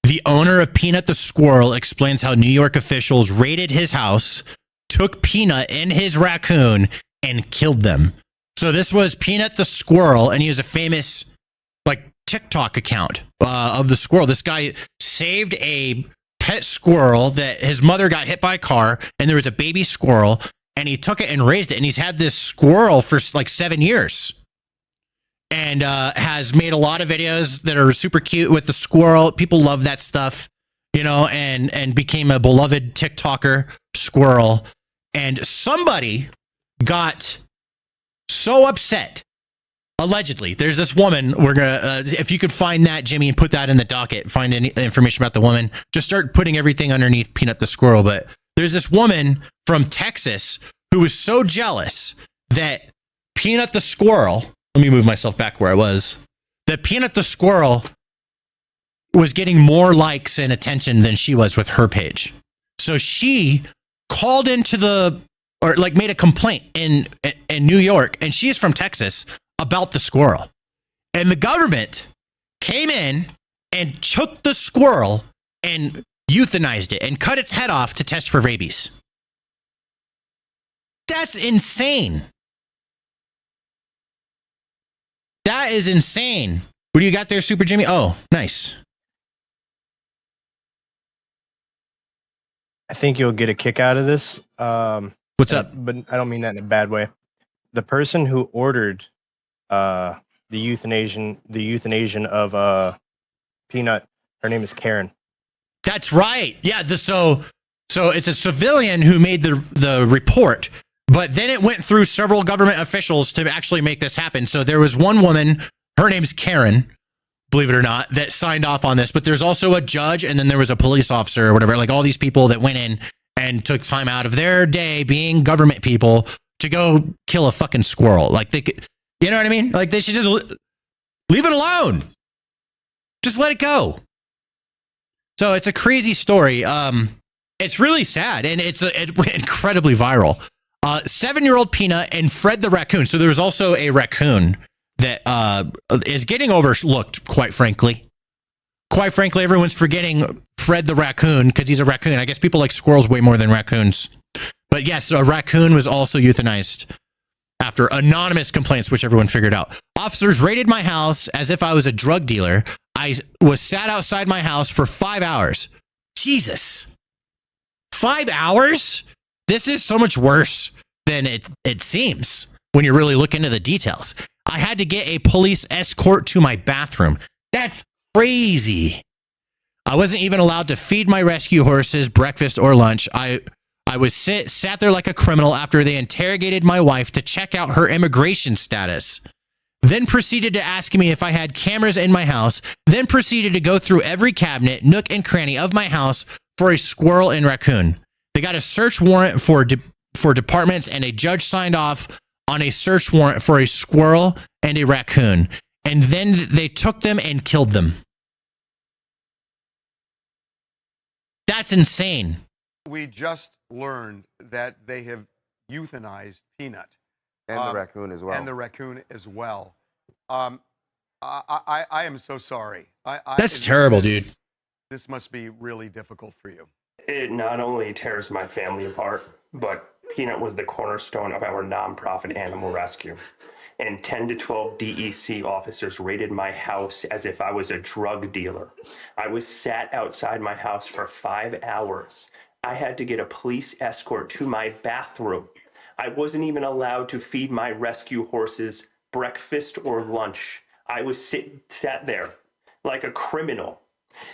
The owner of Peanut the squirrel explains how New York officials raided his house, took Peanut and his raccoon, and killed them. So this was Peanut the squirrel, and he was a famous like TikTok account of the squirrel. This guy saved a pet squirrel that his mother got hit by a car, and there was a baby squirrel, and he took it and raised it, and he's had this squirrel for like 7 years. And has made a lot of videos that are super cute with the squirrel. People love that stuff, you know, and became a beloved TikToker squirrel. And somebody got so upset. Allegedly, there's this woman. We're gonna, if you could find that, Jimmy, and put that in the docket, find any information about the woman. Just start putting everything underneath Peanut the squirrel. But there's this woman from Texas who was so jealous that Peanut the squirrel. Let me move myself back where I was. That Peanut the squirrel was getting more likes and attention than she was with her page. So she called into made a complaint in New York, and she's from Texas, about the squirrel. And the government came in and took the squirrel and euthanized it and cut its head off to test for rabies. That's insane. That is insane. What do you got there, Super Jimmy? Oh, nice. I think you'll get a kick out of this. What's up? But I don't mean that in a bad way. The person who ordered the euthanasia of Peanut, her name is Karen. That's right. Yeah. So it's a civilian who made the report. But then it went through several government officials to actually make this happen. So there was one woman, her name's Karen, believe it or not, that signed off on this. But there's also a judge, and then there was a police officer or whatever, like all these people that went in and took time out of their day being government people to go kill a fucking squirrel. Like they could, you know what I mean? Like they should just leave it alone. Just let it go. So it's a crazy story. It's really sad, and it went incredibly viral. 7-year-old Peanut and Fred the raccoon. So there's also a raccoon that is getting overlooked, quite frankly. Quite frankly, everyone's forgetting Fred the raccoon because he's a raccoon. I guess people like squirrels way more than raccoons. But yes, a raccoon was also euthanized after anonymous complaints, which everyone figured out. Officers raided my house as if I was a drug dealer. I was sat outside my house for 5 hours. Jesus. 5 hours? This is so much worse than it seems when you really look into the details. I had to get a police escort to my bathroom. That's crazy. I wasn't even allowed to feed my rescue horses breakfast or lunch. I was sat there like a criminal after they interrogated my wife to check out her immigration status. Then proceeded to ask me if I had cameras in my house. Then proceeded to go through every cabinet, nook, and cranny of my house for a squirrel and raccoon. They got a search warrant for departments, and a judge signed off on a search warrant for a squirrel and a raccoon. And then they took them and killed them. That's insane. We just learned that they have euthanized Peanut. And the raccoon as well. And the raccoon as well. I am so sorry. That's terrible, dude. This must be really difficult for you. It not only tears my family apart, but Peanut was the cornerstone of our nonprofit animal rescue. And 10 to 12 DEC officers raided my house as if I was a drug dealer. I was sat outside my house for 5 hours. I had to get a police escort to my bathroom. I wasn't even allowed to feed my rescue horses breakfast or lunch. I was sat there like a criminal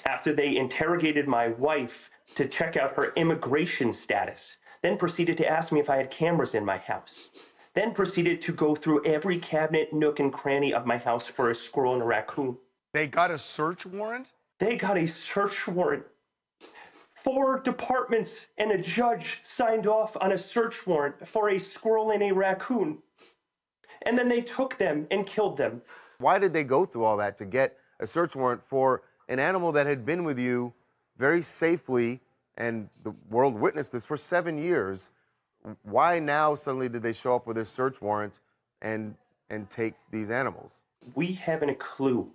after they interrogated my wife to check out her immigration status, then proceeded to ask me if I had cameras in my house, then proceeded to go through every cabinet, nook, and cranny of my house for a squirrel and a raccoon. They got a search warrant? They got a search warrant. 4 departments and a judge signed off on a search warrant for a squirrel and a raccoon. And then they took them and killed them. Why did they go through all that to get a search warrant for an animal that had been with you very safely, and the world witnessed this for 7 years? Why now suddenly did they show up with a search warrant and take these animals? We haven't a clue.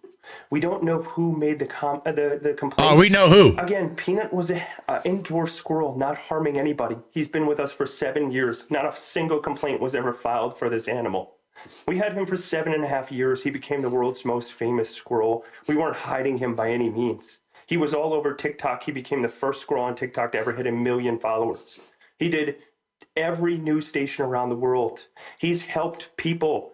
We don't know who made the complaint. Oh, we know who. Again, Peanut was an indoor squirrel, not harming anybody. He's been with us for 7 years. Not a single complaint was ever filed for this animal. We had him for 7.5 years. He became the world's most famous squirrel. We weren't hiding him by any means. He was all over TikTok. He became the first squirrel on TikTok to ever hit 1 million followers. He did every news station around the world. He's helped people.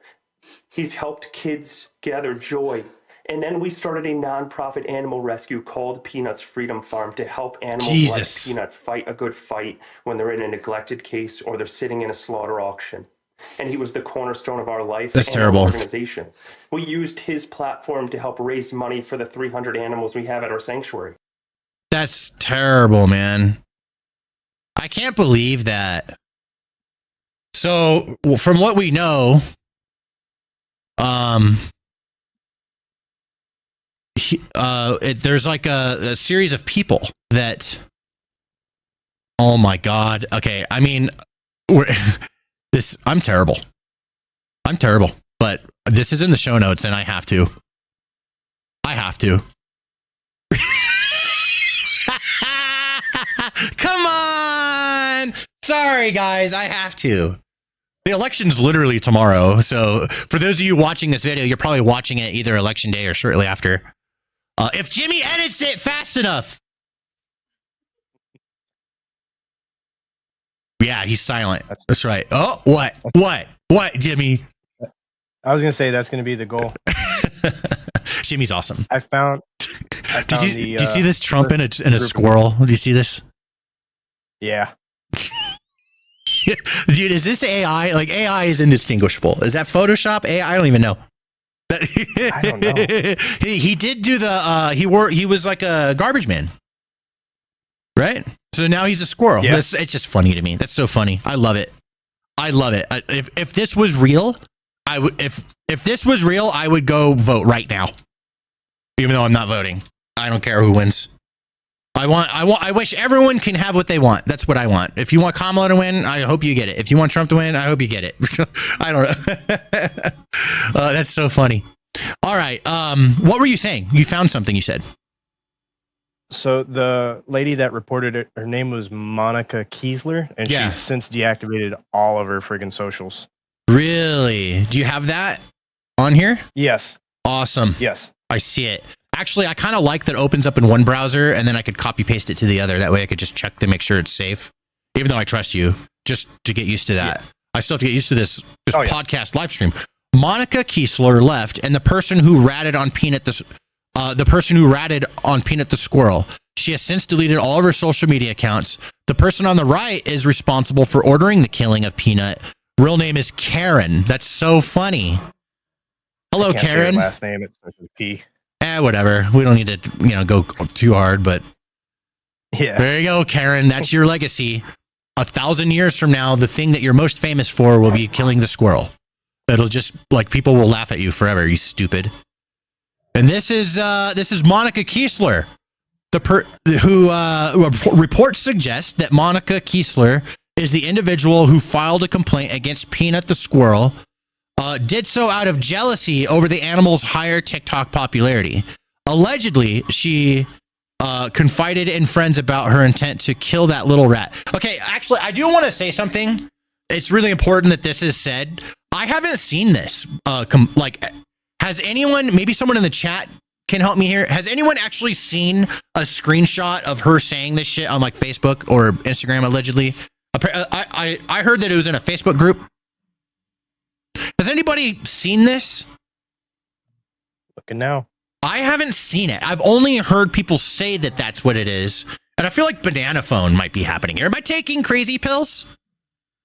He's helped kids gather joy. And then we started a nonprofit animal rescue called Peanut's Freedom Farm to help animals like Peanut fight a good fight when they're in a neglected case or they're sitting in a slaughter auction. And he was the cornerstone of our life. That's and terrible. Our organization. We used his platform to help raise money for the 300 animals we have at our sanctuary. That's terrible, man. I can't believe that. So, from what we know, there's like a series of people that. Oh my God. Okay, I mean, I'm terrible. But this is in the show notes, and I have to. Come on. Sorry, guys. I have to. The election's literally tomorrow. So for those of you watching this video, you're probably watching it either election day or shortly after. If Jimmy edits it fast enough. Yeah, he's silent. That's right. Oh, what, Jimmy? I was going to say that's going to be the goal. Jimmy's awesome. I found did you see this Trump in a squirrel? Do you see this? Yeah. Dude, is this AI? Like, AI is indistinguishable. Is that Photoshop? AI? I don't even know. I don't know. He did do the he was like a garbage man. Right? So now he's a squirrel. Yeah. It's just funny to me. That's so funny. I love it. If this was real, I would if this was real, I would go vote right now. Even though I'm not voting. I don't care who wins. I wish everyone can have what they want. That's what I want. If you want Kamala to win, I hope you get it. If you want Trump to win, I hope you get it. I don't know. That's so funny. All right. What were you saying? You found something, you said. So the lady that reported it, her name was Monica Kiesler, and she's since deactivated all of her friggin' socials. Really? Do you have that on here? Yes. Awesome. Yes. I see it. Actually, I kind of like that it opens up in one browser, and then I could copy paste it to the other. That way I could just check to make sure it's safe. Even though I trust you, just to get used to that. Yeah. I still have to get used to this podcast live stream. Monica Kiesler left, and the person who ratted on Peanut the squirrel. She has since deleted all of her social media accounts. The person on the right is responsible for ordering the killing of Peanut. Real name is Karen. That's so funny. Hello, Karen. Say her last name, it's with P. Whatever. We don't need to, go too hard, but yeah. There you go, Karen. That's your legacy. 1,000 years from now, the thing that you're most famous for will be killing the squirrel. It'll just people will laugh at you forever. You stupid. And this is Monica Kiesler, who reports suggest that Monica Kiesler is the individual who filed a complaint against Peanut the squirrel. Did so out of jealousy over the animal's higher TikTok popularity. Allegedly, she confided in friends about her intent to kill that little rat. Okay, actually, I do want to say something. It's really important that this is said. I haven't seen this. Has anyone, maybe someone in the chat can help me here, has anyone actually seen a screenshot of her saying this shit on Facebook or Instagram, allegedly? I heard that it was in a Facebook group. Has anybody seen this? Looking now. I haven't seen it. I've only heard people say that that's what it is. And I feel like banana phone might be happening here. Am I taking crazy pills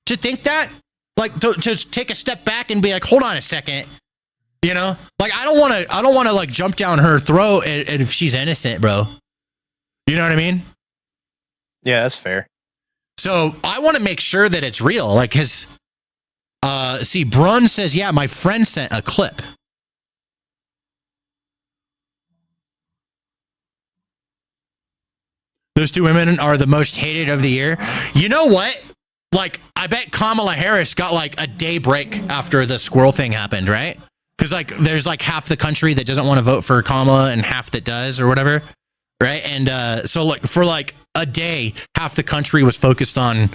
to think that? To take a step back and be like, hold on a second. I don't want to jump down her throat and if she's innocent, bro. You know what I mean? Yeah, that's fair. So I want to make sure that it's real. Brun says, yeah, my friend sent a clip. Those two women are the most hated of the year. You know what? I bet Kamala Harris got a day break after the squirrel thing happened, right? Because like there's like half the country that doesn't want to vote for Kamala and half that does or whatever, right? And so like for like a day, half the country was focused on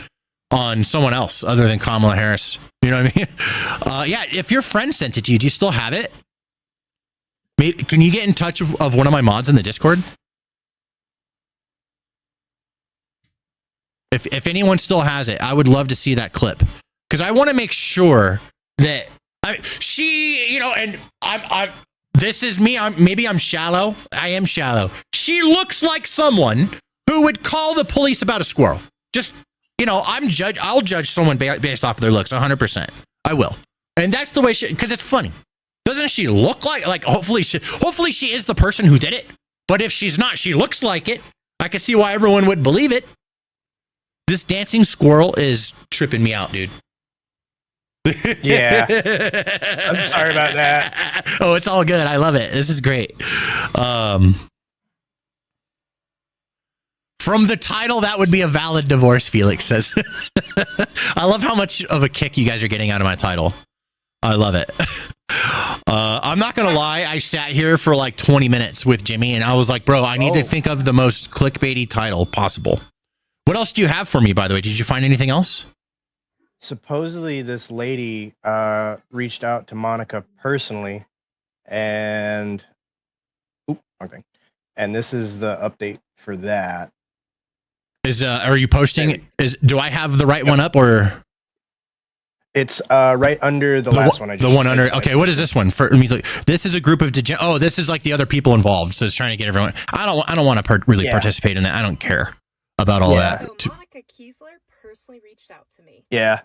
someone else other than Kamala Harris. You know what I mean? Yeah, if your friend sent it to you, do you still have it? Maybe, can you get in touch of one of my mods in the Discord? If anyone still has it, I would love to see that clip because I want to make sure that she, you know, and I'm this is me. Maybe I'm shallow. I am shallow. She looks like someone who would call the police about a squirrel. Just, you know, I'll judge someone based off of their looks 100%. I will. And that's the way because it's funny. Doesn't she look like hopefully she is the person who did it. But if she's not, she looks like it. I can see why everyone would believe it. This dancing squirrel is tripping me out, dude. Yeah. I'm sorry about that. Oh, it's all good. I love it. This is great. From the title, that would be a valid divorce, Felix says. I love how much of a kick you guys are getting out of my title. I love it. I'm not going to lie. I sat here for like 20 minutes with Jimmy and I was like, bro, I need to think of the most clickbaity title possible. What else do you have for me, by the way? Did you find anything else? Supposedly this lady reached out to Monica personally and okay. And this is the update for that. Are you posting do I have the right one up or it's right under the last one I just the one under okay, what is this one? This is a group of this is like the other people involved, so it's trying to get everyone. I don't want to really participate in that. I don't care about all that. So Monica Kiesler personally reached out to me. Yeah.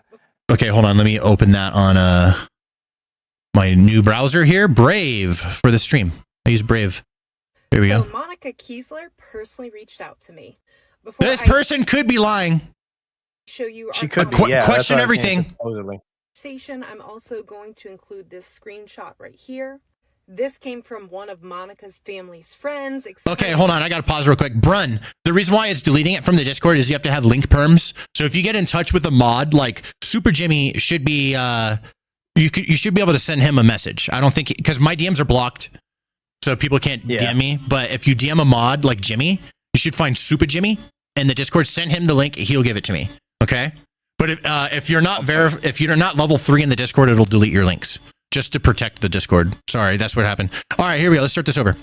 Okay, hold on. Let me open that on my new browser here. Brave for the stream. I use Brave. There we go. Monica Kiesler personally reached out to me. This person could be lying. Show you. She could be. Yeah, question everything. Supposedly. I'm also going to include this screenshot right here. This came from one of Monica's family's friends. Okay, hold on. I got to pause real quick. Brun, the reason why it's deleting it from the Discord is you have to have link perms. So if you get in touch with a mod, like Super Jimmy should be, you should be able to send him a message. I don't think, because my DMs are blocked, so people can't DM me. But if you DM a mod like Jimmy, you should find Super Jimmy in the Discord, send him the link, he'll give it to me. Okay? But if you're not if you're not level 3 in the Discord, it'll delete your links. Just to protect the Discord. Sorry, that's what happened. All right, here we go. Let's start this over.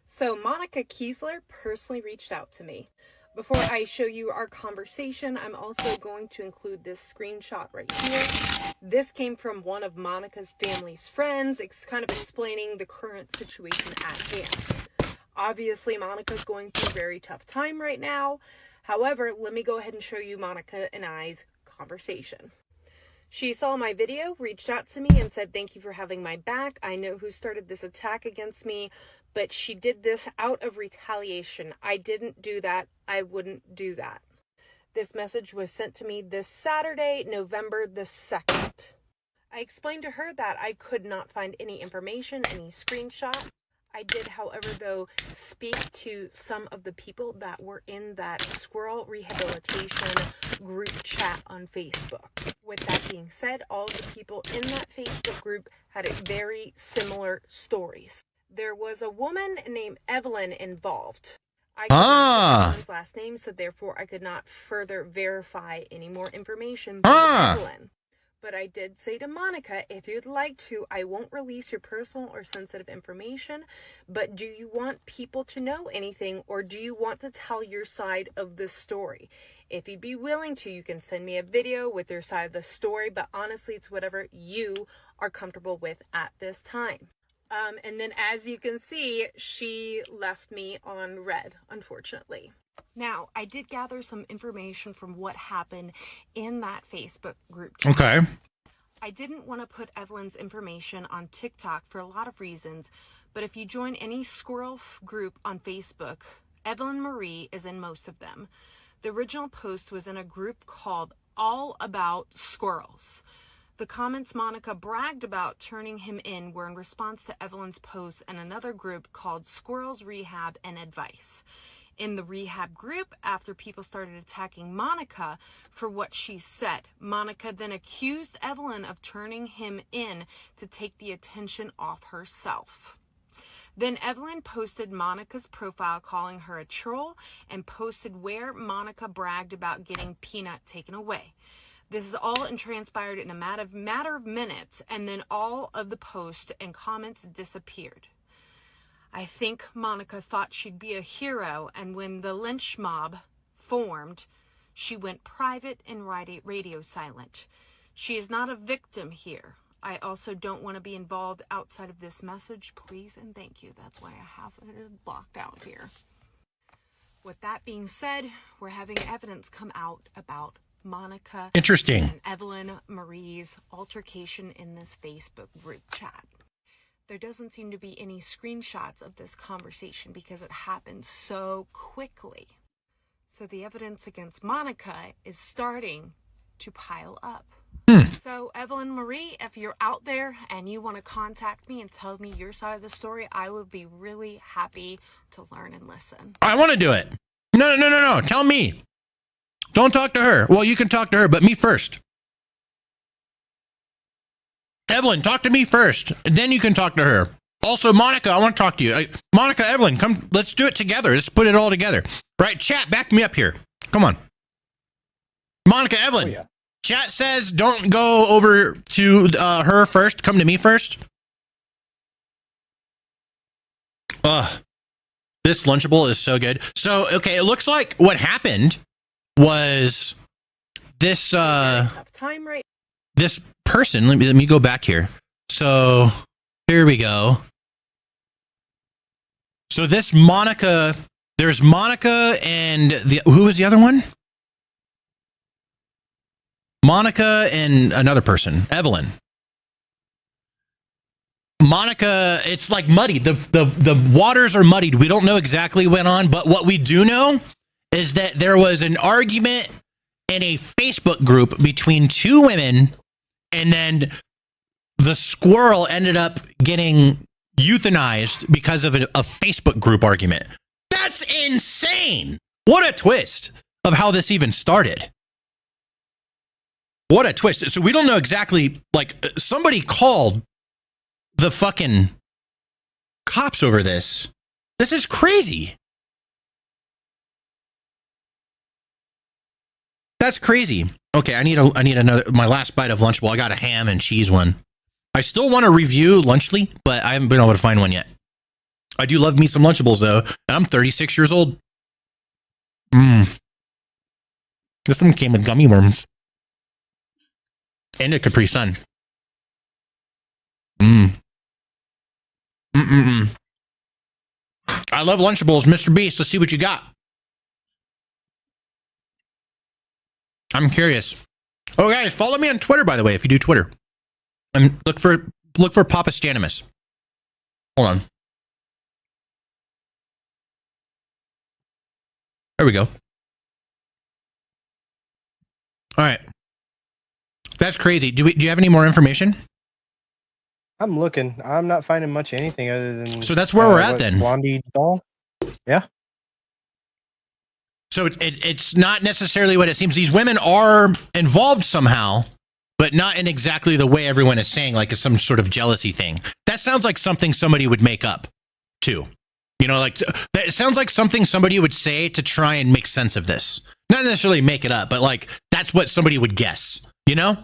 So Monica Kiesler personally reached out to me. Before I show you our conversation, I'm also going to include this screenshot right here. This came from one of Monica's family's friends. It's kind of explaining the current situation at hand. Obviously, Monica's going through a very tough time right now. However, let me go ahead and show you Monica and I's conversation. She saw my video, reached out to me and said, "Thank you for having my back. I know who started this attack against me, but she did this out of retaliation. I didn't do that. I wouldn't do that." This message was sent to me this Saturday, November the 2nd. I explained to her that I could not find any information, any screenshot. I did, however, though, speak to some of the people that were in that squirrel rehabilitation group chat on Facebook. With that being said, all of the people in that Facebook group had very similar stories. There was a woman named Evelyn involved. I could not get Evelyn's last name, so therefore I could not further verify any more information about Evelyn. But I did say to Monica, if you'd like to, I won't release your personal or sensitive information, but do you want people to know anything, or do you want to tell your side of the story? If you'd be willing to, you can send me a video with your side of the story, but honestly, it's whatever you are comfortable with at this time. And then as you can see, she left me on red, unfortunately. Now, I did gather some information from what happened in that Facebook group chat. Okay. I didn't want to put Evelyn's information on TikTok for a lot of reasons, but if you join any squirrel group on Facebook, Evelyn Marie is in most of them. The original post was in a group called All About Squirrels. The comments Monica bragged about turning him in were in response to Evelyn's post in another group called Squirrels Rehab and Advice. in the rehab group after people started attacking Monica for what she said. Monica then accused Evelyn of turning him in to take the attention off herself. Then Evelyn posted Monica's profile calling her a troll and posted where Monica bragged about getting Peanut taken away. This is all transpired in a matter of minutes, and then all of the posts and comments disappeared. I think Monica thought she'd be a hero, and when the lynch mob formed, she went private and radio silent. She is not a victim here. I also don't want to be involved outside of this message. Please and thank you. That's why I have it blocked out here. With that being said, we're having evidence come out about Monica Interesting. and Evelyn Marie's altercation in this Facebook group chat. There doesn't seem to be any screenshots of this conversation because it happened so quickly. So the evidence against Monica is starting to pile up. So Evelyn Marie, if you're out there and you want to contact me and tell me your side of the story, I would be really happy to learn and listen. I want to do it. No. Tell me. Don't talk to her. Well, you can talk to her, but me first. Evelyn, talk to me first. Then you can talk to her. Also, Monica, I want to talk to you. Monica, Evelyn, come. Let's do it together. Let's put it all together. Right? Chat, back me up here. Come on. Monica, Evelyn. Oh, yeah. Chat says don't go over to her first. Come to me first. This Lunchable is so good. So, okay, it looks like what happened was this Time right. this person. Let me go back here. So here we go. So this Monica, there's Monica and who was the other one? Monica and another person, Evelyn. Monica, it's like muddied. The waters are muddied. We don't know exactly what went on, but what we do know is that there was an argument in a Facebook group between two women, and then the squirrel ended up getting euthanized because of a Facebook group argument. That's insane. What a twist of how this even started. What a twist. So we don't know exactly, like, somebody called the fucking cops over this. This is crazy. That's crazy. Okay, I need another, my last bite of Lunchable. I got a ham and cheese one. I still want to review Lunchly, but I haven't been able to find one yet. I do love me some Lunchables though, and I'm 36 years old. This one came with gummy worms. And a Capri Sun. I love Lunchables, Mr. Beast. Let's see what you got. I'm curious. Oh, guys, follow me on Twitter, by the way, if you do Twitter. And look for Papa Stanimus. Hold on. There we go. All right. That's crazy. Do you have any more information? I'm looking. I'm not finding much anything other than. So that's where we're at then. Blondie doll. Yeah. So it's not necessarily what it seems. These women are involved somehow, but not in exactly the way everyone is saying, like it's some sort of jealousy thing. That sounds like something somebody would make up, too. You know, like that sounds like something somebody would say to try and make sense of this. Not necessarily make it up, but like that's what somebody would guess, you know?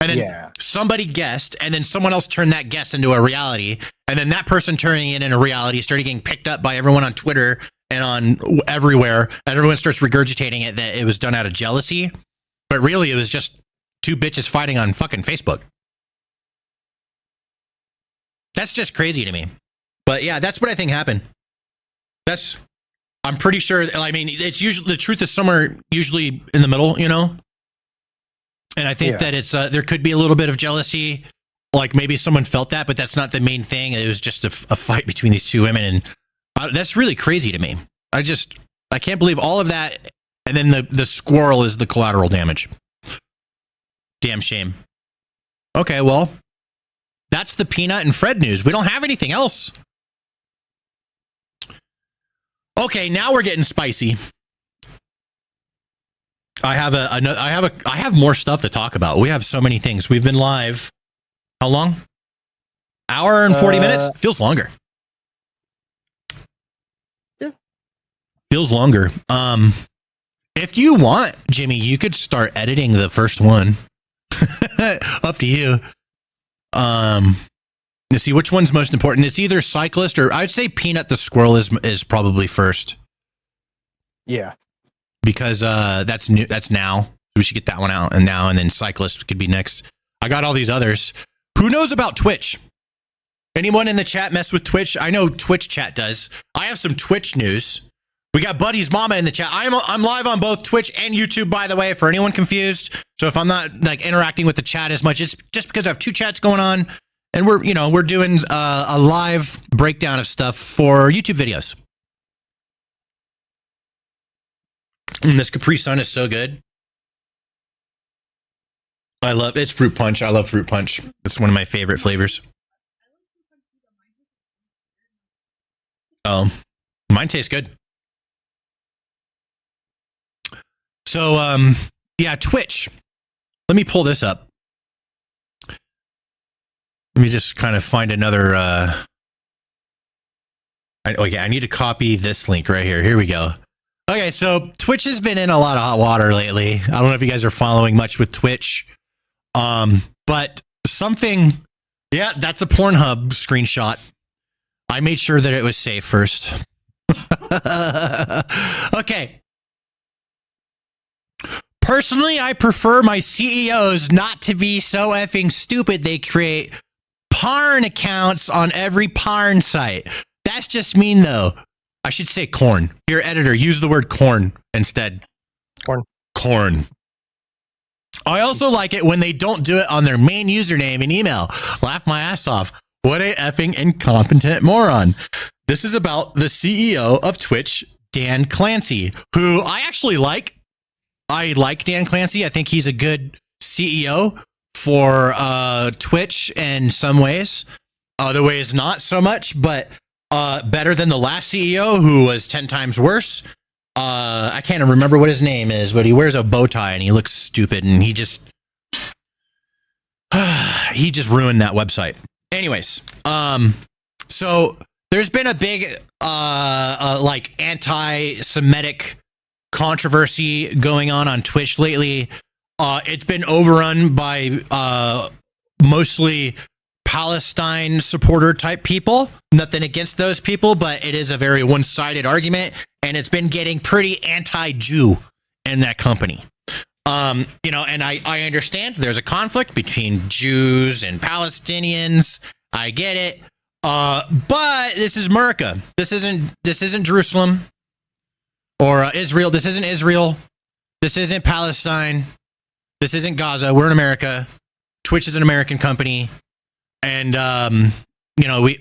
And then somebody guessed, and then someone else turned that guess into a reality. And then that person turning it into reality started getting picked up by everyone on Twitter and on everywhere. And everyone starts regurgitating it that it was done out of jealousy. But really, it was just two bitches fighting on fucking Facebook. That's just crazy to me. But yeah, that's what I think happened. I'm pretty sure, I mean, it's usually, the truth is somewhere usually in the middle, you know? And I think that it's, there could be a little bit of jealousy. Like maybe someone felt that, but that's not the main thing. It was just a fight between these two women. And that's really crazy to me. I can't believe all of that. And then the squirrel is the collateral damage. Damn shame. Okay, well, that's the Peanut and Fred news. We don't have anything else. Okay, now we're getting spicy. I have more stuff to talk about. We have so many things. We've been live. How long? Hour and 40 minutes? Feels longer. Yeah. Feels longer. If you want, Jimmy, you could start editing the first one. Up to you. To see which one's most important. It's either cyclist or I'd say Peanut the Squirrel is probably first. Yeah. Because that's new. That's now. We should get that one out and then cyclist could be next. I got all these others. Who knows about Twitch? Anyone in the chat mess with Twitch? I know Twitch chat does. I have some Twitch news. We got Buddy's mama in the chat. I'm live on both Twitch and YouTube, by the way, for anyone confused. So if I'm not like interacting with the chat as much, it's just because I have two chats going on, and we're doing a live breakdown of stuff for YouTube videos. And this Capri Sun is so good. It's fruit punch. I love fruit punch. It's one of my favorite flavors. Oh, mine tastes good. So, yeah, Twitch. Let me pull this up. Let me just kind of find another. I need to copy this link right here. Here we go. Okay, so Twitch has been in a lot of hot water lately. I don't know if you guys are following much with Twitch. But something, yeah, that's a Pornhub screenshot. I made sure that it was safe first. Okay. Personally, I prefer my CEOs not to be so effing stupid they create porn accounts on every porn site. That's just mean, though. I should say corn. Here, editor, use the word corn instead. Corn. I also like it when they don't do it on their main username and email. Laugh my ass off. What a effing incompetent moron. This is about the CEO of Twitch, Dan Clancy, who I actually like. I like Dan Clancy. I think he's a good CEO for Twitch in some ways. Other ways, not so much, but better than the last CEO, who was 10 times worse. I can't remember what his name is, but he wears a bow tie and he looks stupid, and he just ruined that website. Anyways, so there's been a big like anti-Semitic controversy going on Twitch lately. It's been overrun by mostly Palestine supporter type people. Nothing against those people, but it is a very one-sided argument, and it's been getting pretty anti-Jew in that company. And I understand there's a conflict between Jews and Palestinians. I get it. But this is America. This isn't Jerusalem or Israel. This isn't Israel. This isn't Palestine. This isn't Gaza. We're in America. Twitch is an American company. And, we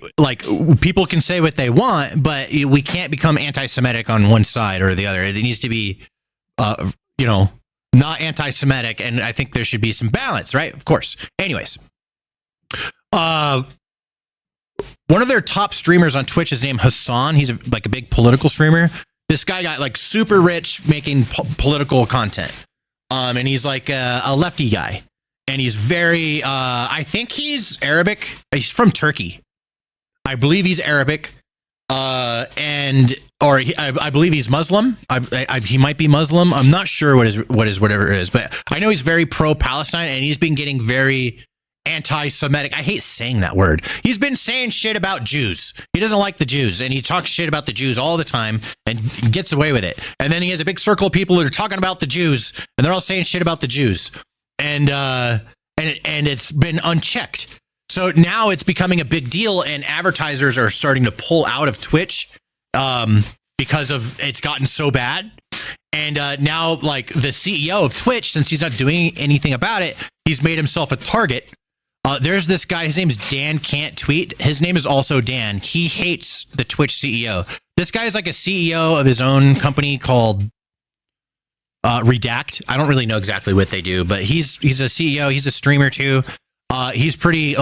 people can say what they want, but we can't become anti-Semitic on one side or the other. It needs to be, not anti-Semitic. And I think there should be some balance, right? Of course. Anyways, one of their top streamers on Twitch is named Hassan. He's a big political streamer. This guy got super rich making political content. And he's like a lefty guy. And he's very, I think he's Arabic. He's from Turkey. I believe he's Arabic. I believe he's Muslim. He might be Muslim. I'm not sure whatever it is, but I know he's very pro-Palestine, and he's been getting very anti-Semitic. I hate saying that word. He's been saying shit about Jews. He doesn't like the Jews, and he talks shit about the Jews all the time and gets away with it. And then he has a big circle of people that are talking about the Jews, and they're all saying shit about the Jews. And it's been unchecked. So now it's becoming a big deal, and advertisers are starting to pull out of Twitch because of it's gotten so bad. And now, the CEO of Twitch, since he's not doing anything about it, he's made himself a target. There's this guy. His name's Dan Can't Tweet. His name is also Dan. He hates the Twitch CEO. This guy is like a CEO of his own company called Redact. I don't really know exactly what they do, but he's a CEO. He's a streamer too. He's pretty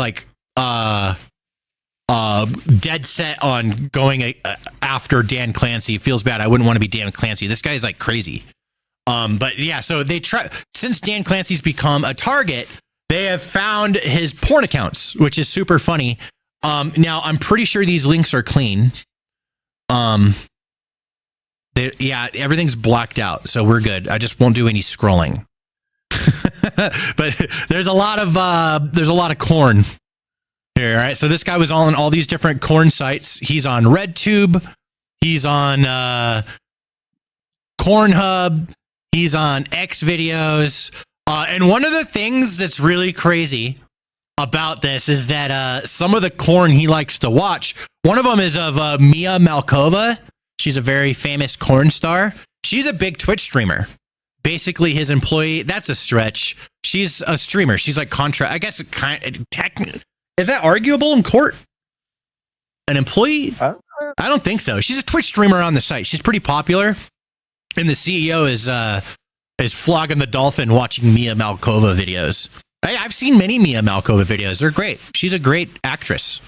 dead set on going after Dan Clancy. Feels bad. I wouldn't want to be Dan Clancy. This guy's like crazy. But yeah, so they try, since Dan Clancy's become a target, they have found his porn accounts, which is super funny. Now I'm pretty sure these links are clean. Yeah, everything's blacked out, so we're good. I just won't do any scrolling. But there's a lot of corn here, right? So this guy was on all these different corn sites. He's on RedTube. He's on Cornhub. He's on X videos. And one of the things that's really crazy about this is that some of the corn he likes to watch, one of them is of Mia Malkova. She's a very famous corn star. She's a big Twitch streamer. Basically, his employee, that's a stretch. She's a streamer. She's like I guess is that arguable in court? An employee? I don't think so. She's a Twitch streamer on the site. She's pretty popular. And the CEO is flogging the dolphin watching Mia Malkova videos. I've seen many Mia Malkova videos. They're great. She's a great actress.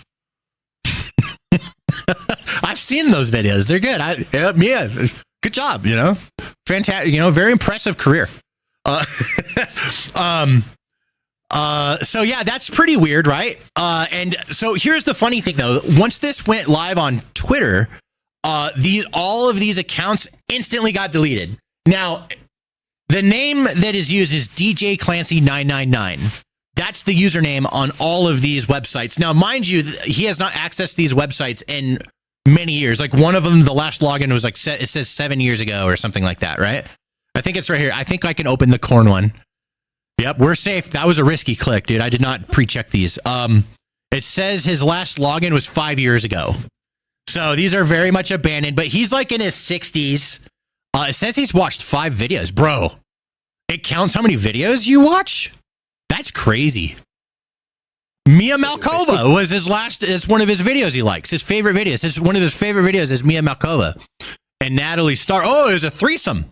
I've seen those videos. They're good. Mia, good job. Fantastic. Very impressive career. So yeah, that's pretty weird, right? And so here's the funny thing, though. Once this went live on Twitter, all of these accounts instantly got deleted. Now, the name that is used is DJ Clancy 999. That's the username on all of these websites. Now, mind you, he has not accessed these websites in many years. Like one of them, the last login was like, it says 7 years ago or something like that, right? I think it's right here. I think I can open the corn one. Yep, we're safe. That was a risky click, dude. I did not pre-check these. It says his last login was 5 years ago. So these are very much abandoned, but he's like in his 60s. It says he's watched 5 videos. Bro, it counts how many videos you watch? That's crazy. Mia Malkova was is one of his videos he likes. His favorite videos. One of his favorite videos is Mia Malkova. And Natalie Starr. Oh, there's a threesome.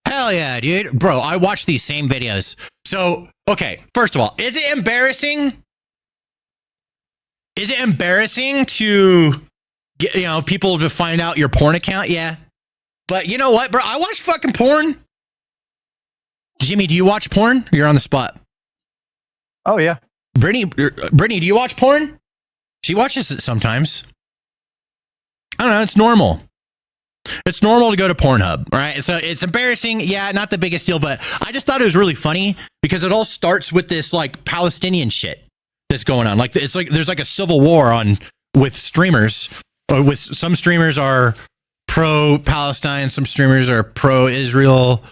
Hell yeah, dude. Bro, I watch these same videos. So, okay, first of all, is it embarrassing? Is it embarrassing to get, people to find out your porn account? Yeah. But you know what, bro? I watch fucking porn. Jimmy, do you watch porn? You're on the spot. Oh, yeah. Brittany, do you watch porn? She watches it sometimes. I don't know. It's normal. It's normal to go to Pornhub, right? So it's embarrassing. Yeah, not the biggest deal, but I just thought it was really funny because it all starts with this like Palestinian shit that's going on. Like it's like there's like a civil war with streamers. With some streamers are pro-Palestine, some streamers are pro-Israel.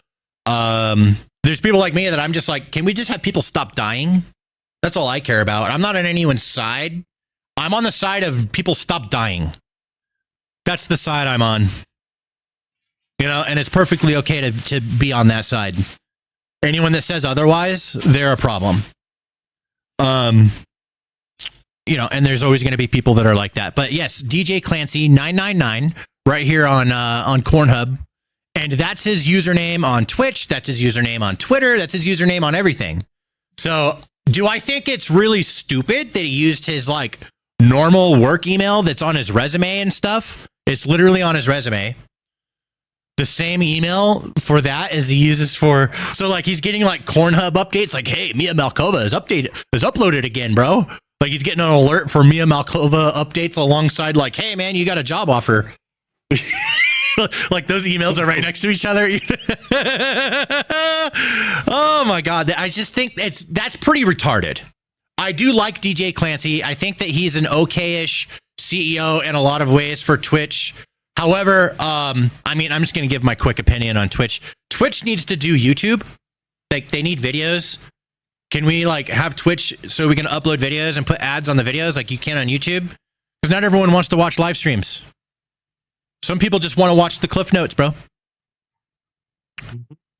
There's people like me that I'm just like, can we just have people stop dying? That's all I care about. I'm not on anyone's side. I'm on the side of people stop dying. That's the side I'm on. And it's perfectly okay to be on that side. Anyone that says otherwise, they're a problem. And there's always going to be people that are like that. But yes, DJ Clancy 999 right here on Cornhub. And that's his username on Twitch. That's his username on Twitter. That's his username on everything. So do I think it's really stupid that he used his like normal work email that's on his resume and stuff? It's literally on his resume. The same email for that as he uses for, so like he's getting like Cornhub updates, like, hey, Mia Malkova is uploaded again, bro. Like he's getting an alert for Mia Malkova updates alongside like, hey man, you got a job offer. Like those emails are right next to each other. Oh my God. I just think that's pretty retarded. I do like DJ Clancy. I think that he's an okay-ish CEO in a lot of ways for Twitch. However, I'm just going to give my quick opinion on Twitch. Twitch needs to do YouTube. Like they need videos. Can we like have Twitch so we can upload videos and put ads on the videos like you can on YouTube? Because not everyone wants to watch live streams. Some people just want to watch the Cliff Notes, bro.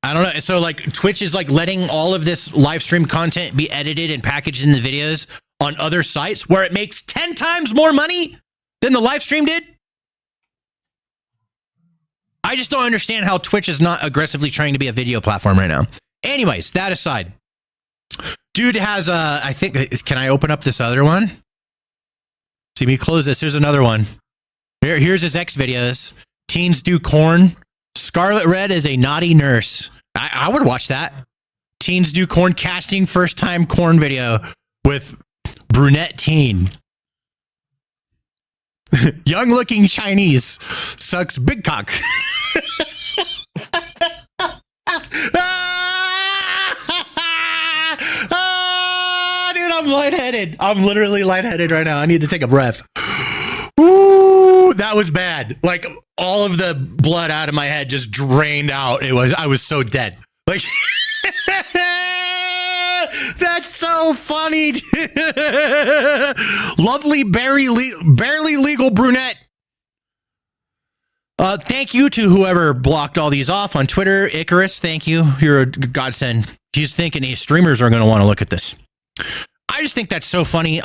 I don't know. So like Twitch is like letting all of this live stream content be edited and packaged in the videos on other sites where it makes 10 times more money than the live stream did. I just don't understand how Twitch is not aggressively trying to be a video platform right now. Anyways, that aside, dude has I think, can I open up this other one? See me close this. Here's another one. Here's his X videos. Teens do corn. Scarlet Red is a naughty nurse. I would watch that. Teens do corn casting first time corn video with brunette teen. Young looking Chinese sucks big cock. Dude, I'm lightheaded. I'm literally lightheaded right now. I need to take a breath. Ooh, that was bad. Like all of the blood out of my head just drained out. I was so dead. Like that's so funny. Lovely barely legal brunette. Thank you to whoever blocked all these off on Twitter. Icarus, thank you. You're a godsend. He's thinking hey, streamers are going to want to look at this. I just think that's so funny.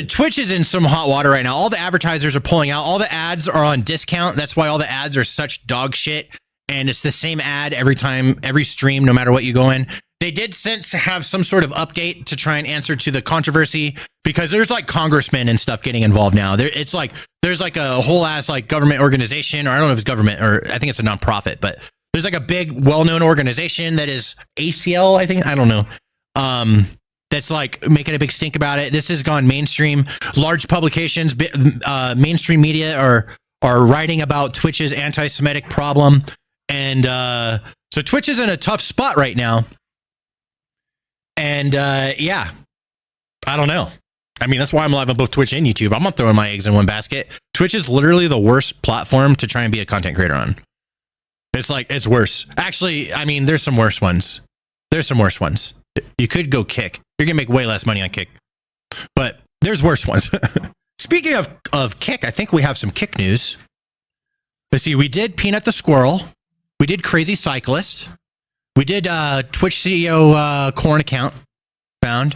Twitch is in some hot water right now. All the advertisers are pulling out. All the ads are on discount. That's why all the ads are such dog shit. And it's the same ad every time, every stream, no matter what you go in. They did since have some sort of update to try and answer to the controversy because there's like congressmen and stuff getting involved now. There's like a whole ass like government organization, or I don't know if it's government or I think it's a nonprofit, but there's like a big well-known organization that is ACL, I think. I don't know. That's like making a big stink about it. This has gone mainstream. Large publications, mainstream media are writing about Twitch's anti-Semitic problem. And so Twitch is in a tough spot right now. And yeah, I don't know. I mean, that's why I'm live on both Twitch and YouTube. I'm not throwing my eggs in one basket. Twitch is literally the worst platform to try and be a content creator on. It's like, it's worse. Actually, I mean, there's some worse ones. You could go Kick. You're going to make way less money on Kick. But there's worse ones. Speaking of Kick, I think we have some Kick news. Let's see. We did Peanut the Squirrel. We did Crazy Cyclist. We did Twitch CEO Corn account found.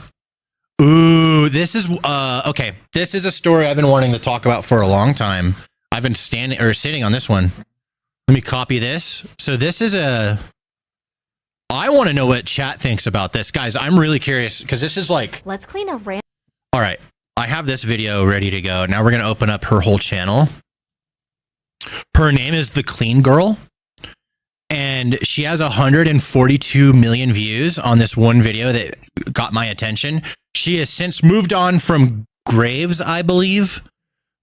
Ooh, this is okay. This is a story I've been wanting to talk about for a long time. I've been sitting on this one. Let me copy this. So this is I want to know what chat thinks about this, guys. I'm really curious because this is like. Let's clean a rant. All right, I have this video ready to go. Now we're gonna open up her whole channel. Her name is The Clean Girl. And she has 142 million views on this one video that got my attention. She has since moved on from Graves, I believe.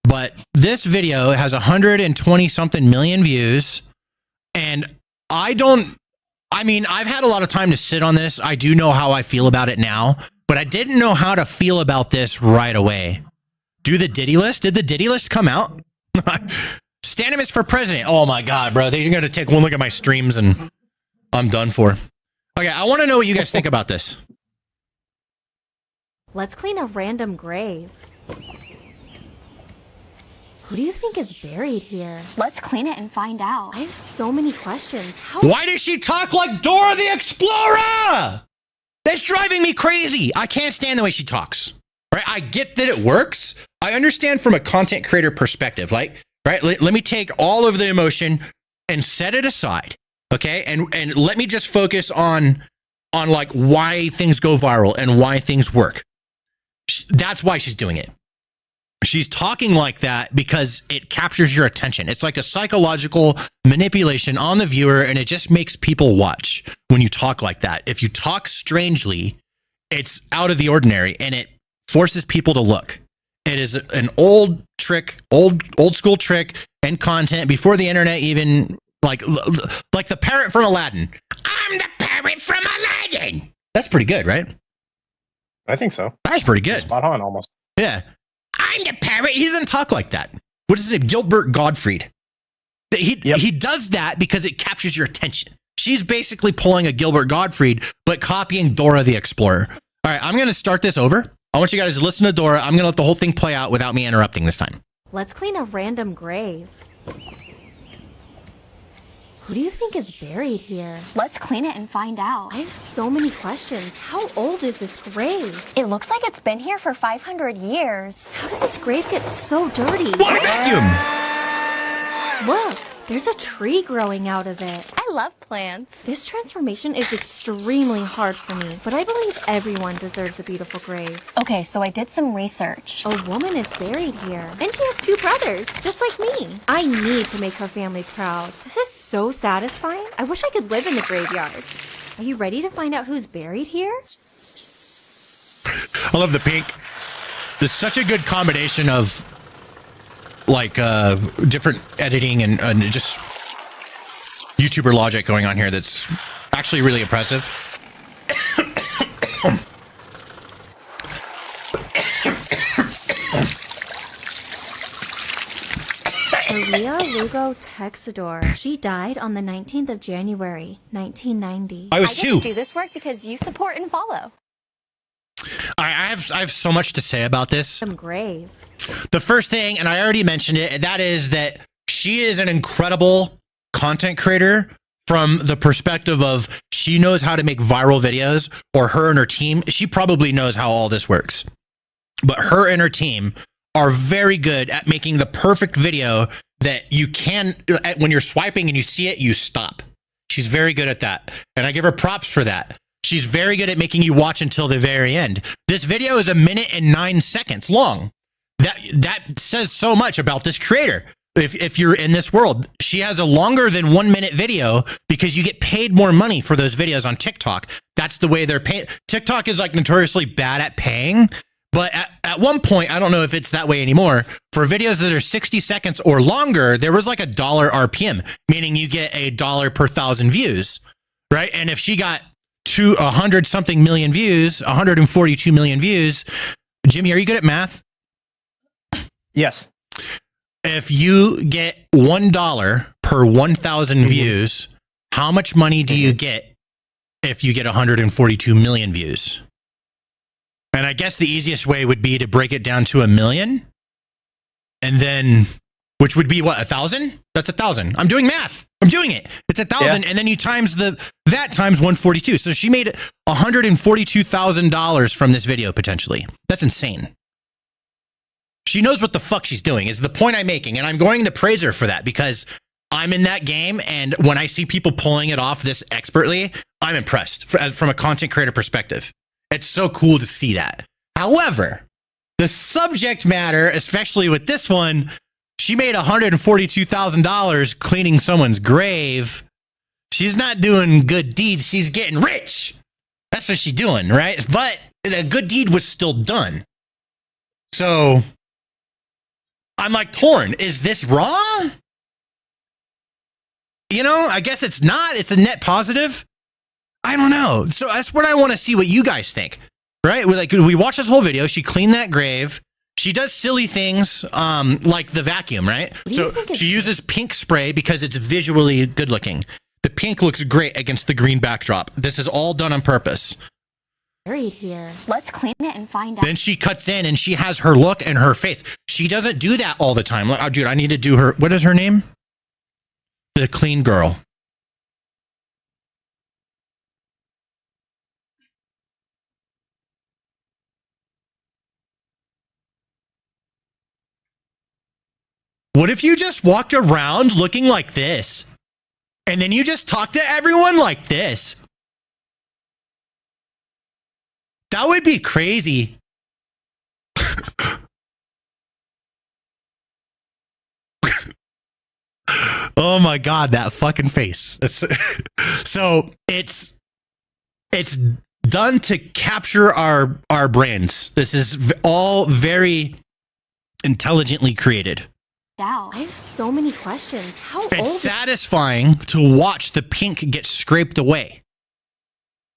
But this video has 120 something million views. And I've had a lot of time to sit on this. I do know how I feel about it now, but I didn't know how to feel about this right away. Do the Diddy list? Did the Diddy list come out? Stanimous for president. Oh my God, bro. You're going to take one look at my streams and I'm done for. Okay, I want to know what you guys think about this. Let's clean a random grave. Who do you think is buried here? Let's clean it and find out. I have so many questions. Why does she talk like Dora the Explorer? That's driving me crazy. I can't stand the way she talks. Right? I get that it works. I understand from a content creator perspective, like, right? Let me take all of the emotion and set it aside, okay? And let me just focus on like why things go viral and why things work. That's why she's doing it. She's talking like that because it captures your attention. It's like a psychological manipulation on the viewer, and it just makes people watch when you talk like that. If you talk strangely, it's out of the ordinary, and it forces people to look. It is an old trick, old school trick and content before the internet even like the parrot from Aladdin. I'm the parrot from Aladdin. That's pretty good, right? I think so. That's pretty good. Spot on, almost. Yeah. I'm the parrot. He doesn't talk like that. What is his name? Gilbert Gottfried. He does that because it captures your attention. She's basically pulling a Gilbert Gottfried, but copying Dora the Explorer. All right, I'm going to start this over. I want you guys to listen to Dora. I'm going to let the whole thing play out without me interrupting this time. Let's clean a random grave. Who do you think is buried here? Let's clean it and find out. I have so many questions. How old is this grave? It looks like it's been here for 500 years. How did this grave get so dirty? Vacuum! Look, there's a tree growing out of it. I love plants. This transformation is extremely hard for me, but I believe everyone deserves a beautiful grave. Okay, so I did some research. A woman is buried here, and she has 2 brothers, just like me. I need to make her family proud. This is so satisfying. I wish I could live in the graveyard. Are you ready to find out who's buried here? I love the pink. There's such a good combination of like different editing and just YouTuber logic going on here that's actually really impressive. Maria Lugo Texador. She died on the 19th of January, 1990. I was get to do this work because you support and follow. I have so much to say about this. Some grave. The first thing, and I already mentioned it, and that is that she is an incredible content creator from the perspective of she knows how to make viral videos, or her and her team. She probably knows how all this works. But her and her team are very good at making the perfect video that you can, when you're swiping and you see it, you stop. She's very good at that. And I give her props for that. She's very good at making you watch until the very end. This video is 1 minute and 9 seconds long. That says so much about this creator. If you're in this world, she has a longer than 1 minute video because you get paid more money for those videos on TikTok. That's the way they're paying. TikTok is like notoriously bad at paying. But at one point, I don't know if it's that way anymore, for videos that are 60 seconds or longer, there was like $1 RPM, meaning you get $1 per 1,000 views, right? And if she got 100 something million views, 142 million views, Jimmy, are you good at math? Yes. If you get $1 per 1,000 views, how much money do you get if you get 142 million views? And I guess the easiest way would be to break it down to 1 million. And then, which would be what, 1,000? That's 1,000. I'm doing math. I'm doing it. It's 1,000. Yeah. And then you times that times 142. So she made $142,000 from this video potentially. That's insane. She knows what the fuck she's doing is the point I'm making. And I'm going to praise her for that because I'm in that game. And when I see people pulling it off this expertly, I'm impressed from a content creator perspective. It's so cool to see that. However, the subject matter, especially with this one, she made $142,000 cleaning someone's grave. She's not doing good deeds. She's getting rich. That's what she's doing, right? But a good deed was still done. So I'm like torn. Is this wrong? You know, I guess it's not. It's a net positive. I don't know. So that's what I want to see what you guys think, right? We watch this whole video. She cleaned that grave. She does silly things like the vacuum, right? So she uses pink spray because it's visually good looking. The pink looks great against the green backdrop. This is all done on purpose. Buried here. Let's clean it and find out. Then she cuts in and she has her look and her face. She doesn't do that all the time. Like, oh, dude, I need to do her. What is her name? The clean girl. What if you just walked around looking like this? And then you just talk to everyone like this? That would be crazy. Oh my God, that fucking face. So it's done to capture our brains. This is all very intelligently created. Wow. I have so many questions. How old It's satisfying to watch the pink get scraped away.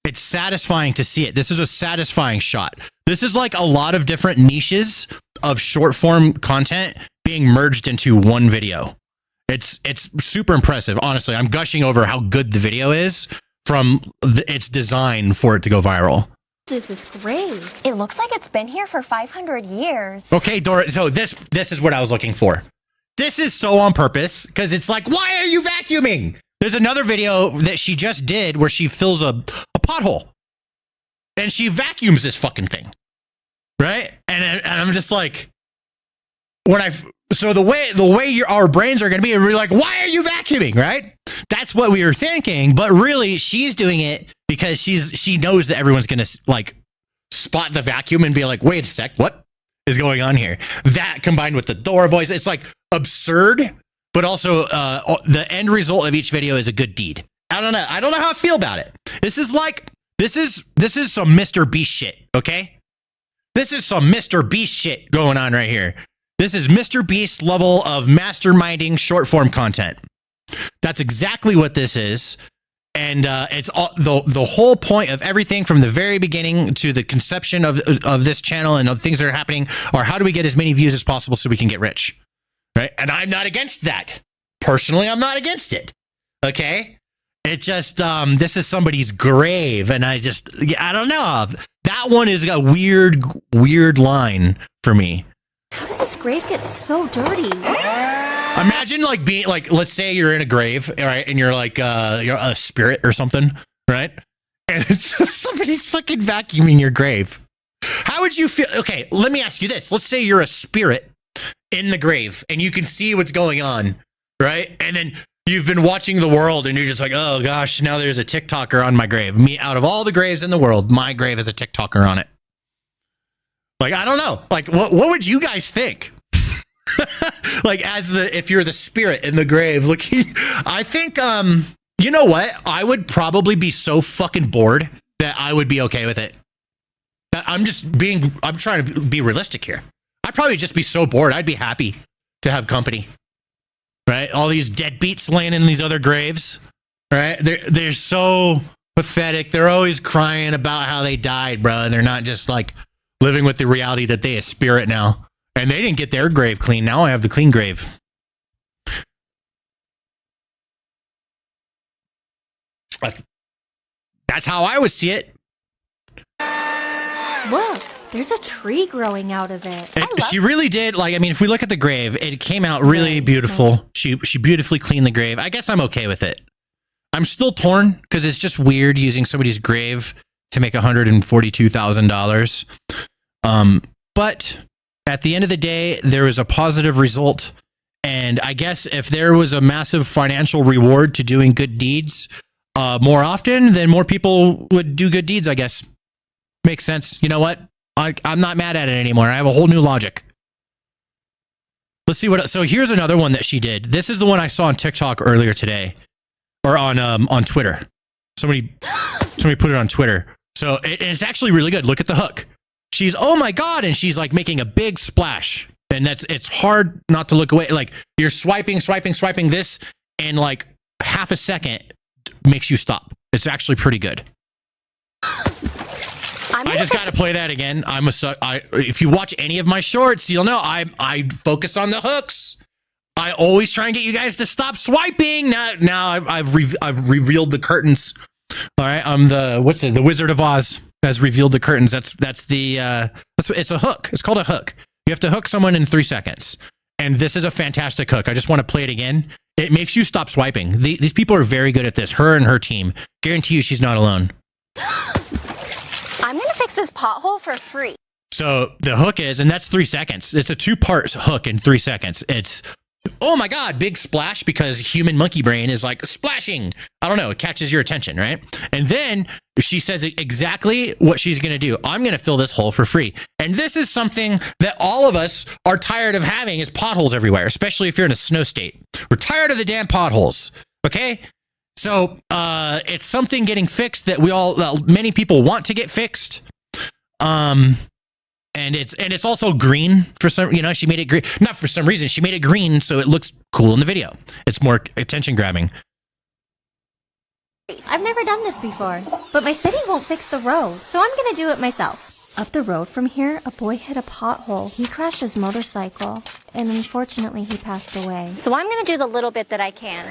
It's satisfying to see it. This is a satisfying shot. This is like a lot of different niches of short form content being merged into one video. It's super impressive. Honestly, I'm gushing over how good the video is from its design for it to go viral. This is great. It looks like it's been here for 500 years. Okay, Dora. So this is what I was looking for. This is so on purpose because it's like, why are you vacuuming? There's another video that she just did where she fills a pothole and she vacuums this fucking thing. Right. And I'm just like, so the way our brains are going to be, we're like, why are you vacuuming? Right. That's what we were thinking, but really she's doing it because she knows that everyone's going to like spot the vacuum and be like, wait a sec, what is going on here? That combined with the Thor voice, it's like absurd, but also the end result of each video is a good deed. I don't know how I feel about it. This is some Mr. Beast shit, okay? This is some Mr. Beast shit going on right here. This is Mr. Beast level of masterminding short form content. That's exactly what this is. And it's all, the whole point of everything from the very beginning to the conception of this channel and of things that are happening are how do we get as many views as possible so we can get rich, right? And I'm not against that. Personally, I'm not against it. Okay? It just, this is somebody's grave. And I don't know. That one is a weird line for me. How did this grave get so dirty? Imagine like being like, let's say you're in a grave, right? And you're like, you're a spirit or something, right? And it's somebody's fucking vacuuming your grave. How would you feel? Okay, let me ask you this. Let's say you're a spirit in the grave and you can see what's going on, right? And then you've been watching the world and you're just like, oh gosh, now there's a TikToker on my grave. Me, out of all the graves in the world, my grave has a TikToker on it. Like, I don't know. Like, what would you guys think? Like, if you're the spirit in the grave looking, I think, you know what? I would probably be so fucking bored that I would be okay with it. I'm trying to be realistic here. I'd probably just be so bored. I'd be happy to have company, right? All these deadbeats laying in these other graves, right? They're so pathetic. They're always crying about how they died, bro. And they're not just like living with the reality that they a spirit now. And they didn't get their grave clean. Now I have the clean grave. That's how I would see it. Look, there's a tree growing out of it. She really did. Like, I mean, if we look at the grave, it came out really beautiful. She beautifully cleaned the grave. I guess I'm okay with it. I'm still torn because it's just weird using somebody's grave to make $142,000. But at the end of the day, there was a positive result. And I guess if there was a massive financial reward to doing good deeds more often, then more people would do good deeds, I guess. Makes sense. You know what? I'm not mad at it anymore. I have a whole new logic. Let's see what. So here's another one that she did. This is the one I saw on TikTok earlier today, or on Twitter. Somebody put it on Twitter. So it's actually really good. Look at the hook. She's, oh my God. And she's like making a big splash. And it's hard not to look away. Like you're swiping this, and like half a second makes you stop. It's actually pretty good. I just got to play that again. If you watch any of my shorts, you'll know I focus on the hooks. I always try and get you guys to stop swiping. Now I've revealed the curtains. All right, I'm the Wizard of Oz has revealed the curtains. It's a hook. It's called a hook. You have to hook someone in 3 seconds, and this is a fantastic hook. I just want to play it again. It makes you stop swiping. These people are very good at this. Her and her team. Guarantee you, she's not alone. I'm gonna fix this pothole for free. So the hook is, and that's 3 seconds. It's a 2-part hook in 3 seconds. It's, oh my God, big splash, because human monkey brain is like splashing. I don't know. It catches your attention, right? And then she says exactly what she's going to do. I'm going to fill this hole for free. And this is something that all of us are tired of having, is potholes everywhere, especially if you're in a snow state. We're tired of the damn potholes. Okay. So it's something getting fixed that many people want to get fixed. And it's also green for some, she made it green. Not for some reason. She made it green so it looks cool in the video. It's more attention grabbing. I've never done this before, but my city won't fix the road, so I'm gonna do it myself. Up the road from here, a boy hit a pothole. He crashed his motorcycle, and unfortunately he passed away. So I'm gonna do the little bit that I can.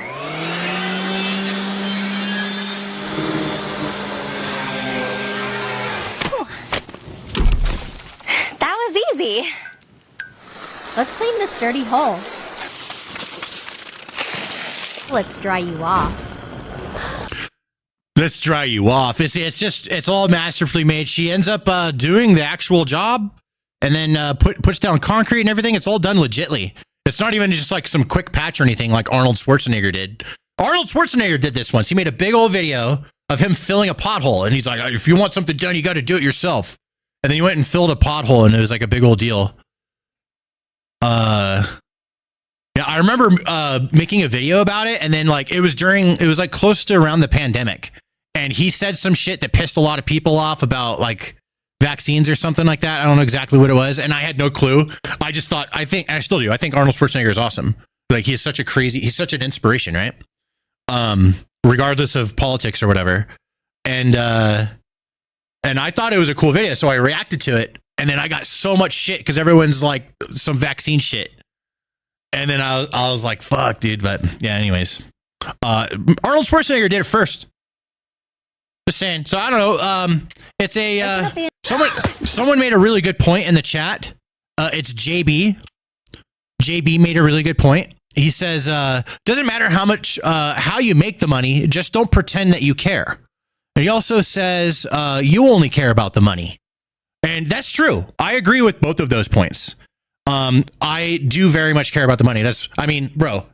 That was easy. Let's clean this dirty hole. Let's dry you off. Let's dry you off. It's all masterfully made. She ends up doing the actual job, and then puts down concrete and everything. It's all done legitly. It's not even just like some quick patch or anything like Arnold Schwarzenegger did. Arnold Schwarzenegger did this once. He made a big old video of him filling a pothole, and he's like, if you want something done, you got to do it yourself. And then he went and filled a pothole, and it was like a big old deal. Yeah, I remember making a video about it, and then like it was like close to around the pandemic, and he said some shit that pissed a lot of people off about like vaccines or something like that. I don't know exactly what it was, and I had no clue. I just thought, I still do. I think Arnold Schwarzenegger is awesome. Like he's such an inspiration, right? Regardless of politics or whatever. And I thought it was a cool video, so I reacted to it, and then I got so much shit because everyone's like some vaccine shit. And then I was like, fuck, dude. But yeah, anyways. Arnold Schwarzenegger did it first. Just saying. So I don't know. It's a someone made a really good point in the chat. It's JB. JB made a really good point. He says, doesn't matter how you make the money, just don't pretend that you care. And he also says, you only care about the money. And that's true. I agree with both of those points. I do very much care about the money. Bro,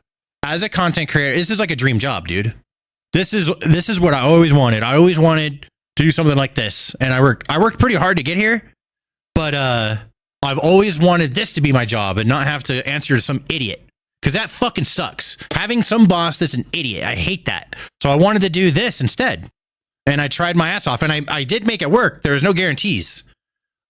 as a content creator, this is like a dream job, dude. This is what I always wanted. I always wanted to do something like this. And I worked pretty hard to get here, but I've always wanted this to be my job and not have to answer to some idiot. Because that fucking sucks. Having some boss that's an idiot. I hate that. So I wanted to do this instead. And I tried my ass off, and I did make it work. There was no guarantees.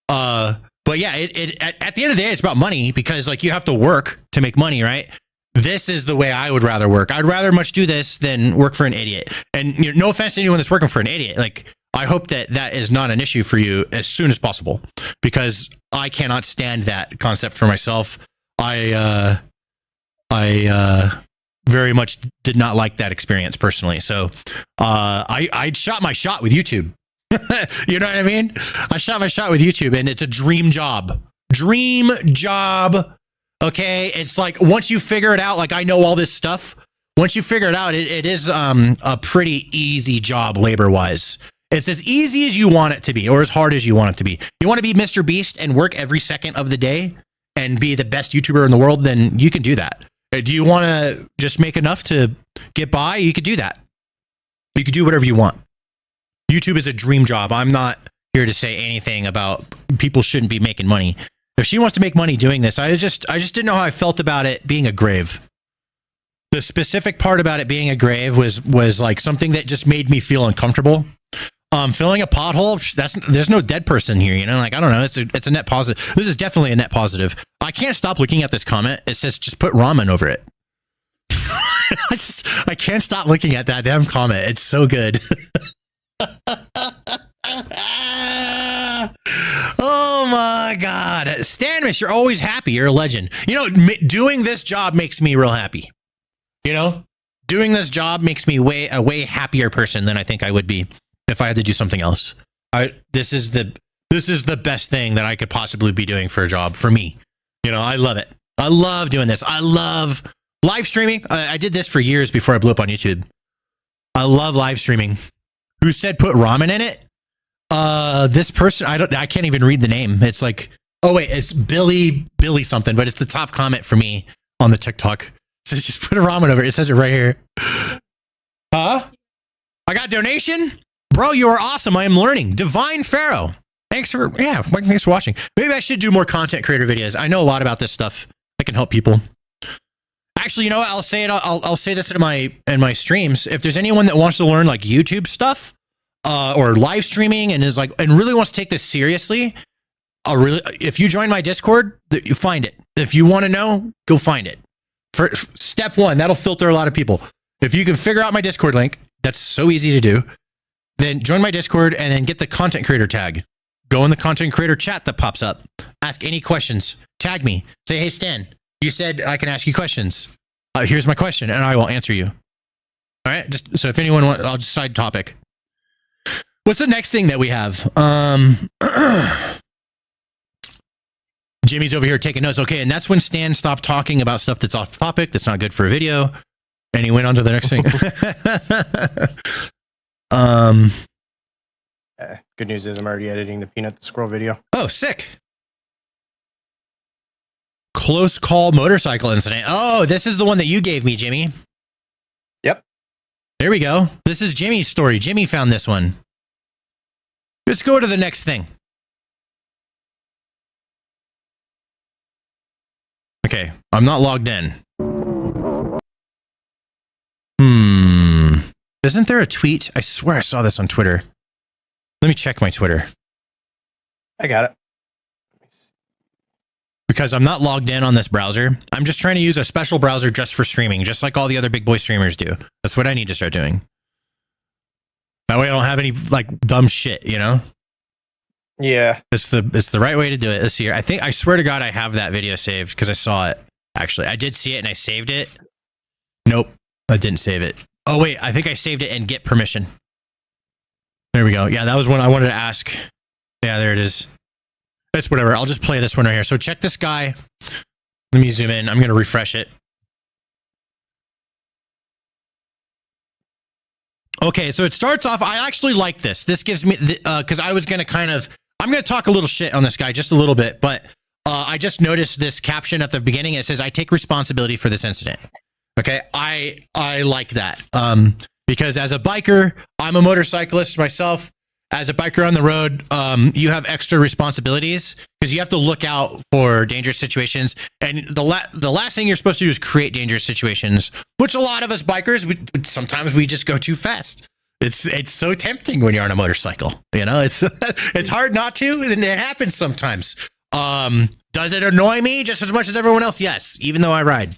But yeah, at the end of the day, it's about money, because like you have to work to make money, right? This is the way I would rather work. I'd rather much do this than work for an idiot. And no offense to anyone that's working for an idiot. Like, I hope that is not an issue for you as soon as possible, because I cannot stand that concept for myself. I very much did not like that experience personally. So I shot my shot with YouTube. You know what I mean? I shot my shot with YouTube, and it's a dream job. Dream job. Okay. It's like, once you figure it out, like I know all this stuff. Once you figure it out, it is a pretty easy job labor wise. It's as easy as you want it to be, or as hard as you want it to be. You want to be Mr. Beast and work every second of the day and be the best YouTuber in the world, then you can do that. Do you want to just make enough to get by? You could do that. You could do whatever you want. YouTube is a dream job. I'm not here to say anything about people shouldn't be making money. If she wants to make money doing this, I just didn't know how I felt about it being a grave. The specific part about it being a grave was like something that just made me feel uncomfortable. Filling a pothole, there's no dead person here, you know? Like, I don't know. It's a net positive. This is definitely a net positive. I can't stop looking at this comment. It says just put ramen over it. I can't stop looking at that damn comment. It's so good. Oh my God. Stanmish, you're always happy. You're a legend. You know, doing this job makes me real happy. You know, doing this job makes me a way happier person than I think I would be if I had to do something else. This is the best thing that I could possibly be doing for a job for me. You know, I love it. I love doing this. I love live streaming. I did this for years before I blew up on YouTube. I love live streaming. Who said put ramen in it? This person, I can't even read the name. It's like, oh wait, it's Billy something, but it's the top comment for me on the TikTok. It says just put a ramen over it. It says it right here. Huh? I got donation? Bro, you are awesome. I am learning. Divine Pharaoh. Thanks for watching. Maybe I should do more content creator videos. I know a lot about this stuff. I can help people. Actually, you know what? I'll say it. I'll say this in my streams. If there's anyone that wants to learn like YouTube stuff, or live streaming and really wants to take this seriously, if you join my Discord, you find it. If you want to know, go find it. For step one, that'll filter a lot of people. If you can figure out my Discord link, that's so easy to do. Then join my Discord and then get the content creator tag. Go in the content creator chat that pops up. Ask any questions. Tag me. Say, hey, Stan, you said I can ask you questions. Here's my question, and I will answer you. All right? Just so if anyone wants, I'll just side topic. What's the next thing that we have? Jimmy's over here taking notes. Okay, and that's when Stan stopped talking about stuff that's off topic, that's not good for a video, and he went on to the next thing. Good news is I'm already editing the Peanut the Squirrel video. Oh, sick. Close call motorcycle incident. Oh, this is the one that you gave me, Jimmy. Yep. There we go. This is Jimmy's story. Jimmy found this one. Let's go to the next thing. Okay, I'm not logged in. Isn't there a tweet? I swear I saw this on Twitter. Let me check my Twitter. I got it. Because I'm not logged in on this browser. I'm just trying to use a special browser just for streaming, just like all the other big boy streamers do. That's what I need to start doing. That way I don't have any like dumb shit, you know? Yeah. It's the right way to do it this year. I swear to God I have that video saved because I saw it. Actually, I did see it and I saved it. Nope, I didn't save it. Oh wait, I think I saved it and get permission. There we go. Yeah, that was one I wanted to ask. Yeah, there it is. It's whatever. I'll just play this one right here. So check this guy. Let me zoom in. I'm going to refresh it. Okay, so it starts off. I actually like this. This gives me, because I was going to I'm going to talk a little shit on this guy, just a little bit, but I just noticed this caption at the beginning. It says, "I take responsibility for this incident." Okay, I like that. Because as a biker, I'm a motorcyclist myself. As a biker on the road, you have extra responsibilities because you have to look out for dangerous situations. And the last thing you're supposed to do is create dangerous situations, which a lot of us bikers, sometimes we just go too fast. It's so tempting when you're on a motorcycle. You know, it's hard not to, and it happens sometimes. Does it annoy me just as much as everyone else? Yes, even though I ride.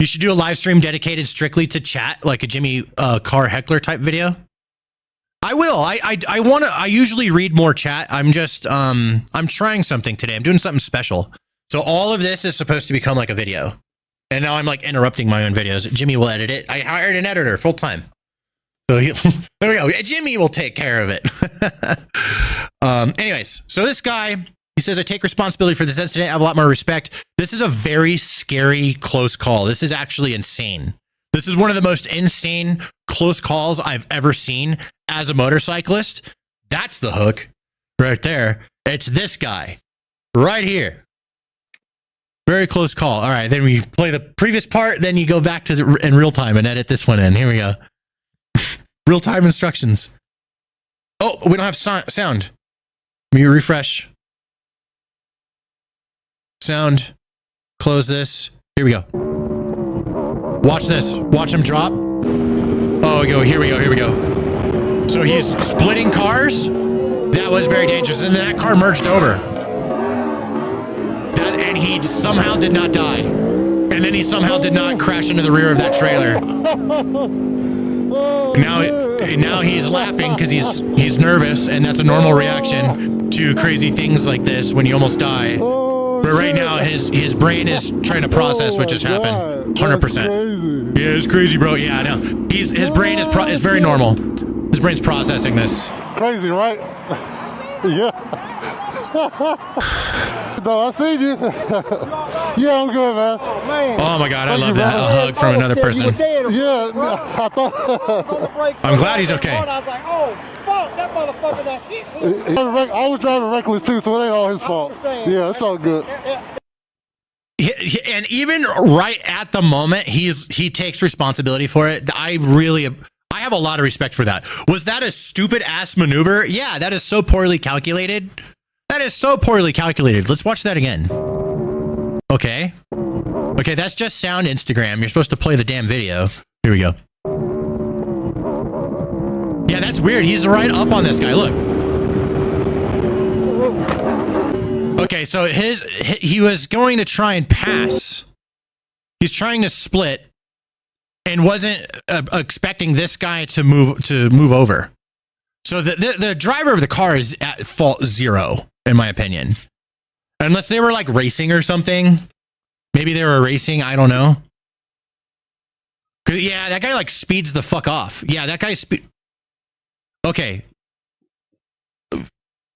You should do a live stream dedicated strictly to chat, like a Jimmy car heckler type video. I will. I usually read more chat. I'm just I'm trying something today. I'm doing something special. So all of this is supposed to become like a video. And now I'm like interrupting my own videos. Jimmy will edit it. I hired an editor full time. So there we go. Jimmy will take care of it. Anyways, so this guy, he says, "I take responsibility for this incident. I have a lot more respect." This is a very scary close call. This is actually insane. This is one of the most insane close calls I've ever seen as a motorcyclist. That's the hook right there. It's this guy right here. Very close call. All right, then we play the previous part. Then you go back to in real time and edit this one in. Here we go. Real time instructions. Oh, we don't have sound. Let me refresh. Sound. Close this. Here we go. Watch this. Watch him drop. Oh, here we go. So he's splitting cars. That was very dangerous. And then that car merged over. And he somehow did not die. And then he somehow did not crash into the rear of that trailer. Now he's laughing because he's nervous, and that's a normal reaction to crazy things like this when you almost die. But right now, his brain is trying to process what just happened. 100%. Yeah, it's crazy, bro. Yeah, I know. His brain is very normal. His brain's processing this. Crazy, right? Yeah. No, I seen you. Yeah, I'm good, man. Oh, man. Oh my God, I love that. A hug from another person. Yeah, I thought. I'm glad he's okay. I was like, oh, fuck, that motherfucker that hit me. I was driving reckless too, so it ain't all his fault. Yeah, it's all good. And even right at the moment, he takes responsibility for it. I have a lot of respect for that. Was that a stupid ass maneuver? Yeah, that is so poorly calculated. That is so poorly calculated. Let's watch that again. Okay. Okay, that's just sound Instagram. You're supposed to play the damn video. Here we go. Yeah, that's weird. He's right up on this guy. Look. Okay, so he was going to try and pass. He's trying to split and wasn't expecting this guy to move over. So the driver of the car is at fault 0, in my opinion. Unless they were like racing or something. Maybe they were racing, I don't know. Yeah, that guy like speeds the fuck off. Yeah, that guy Okay.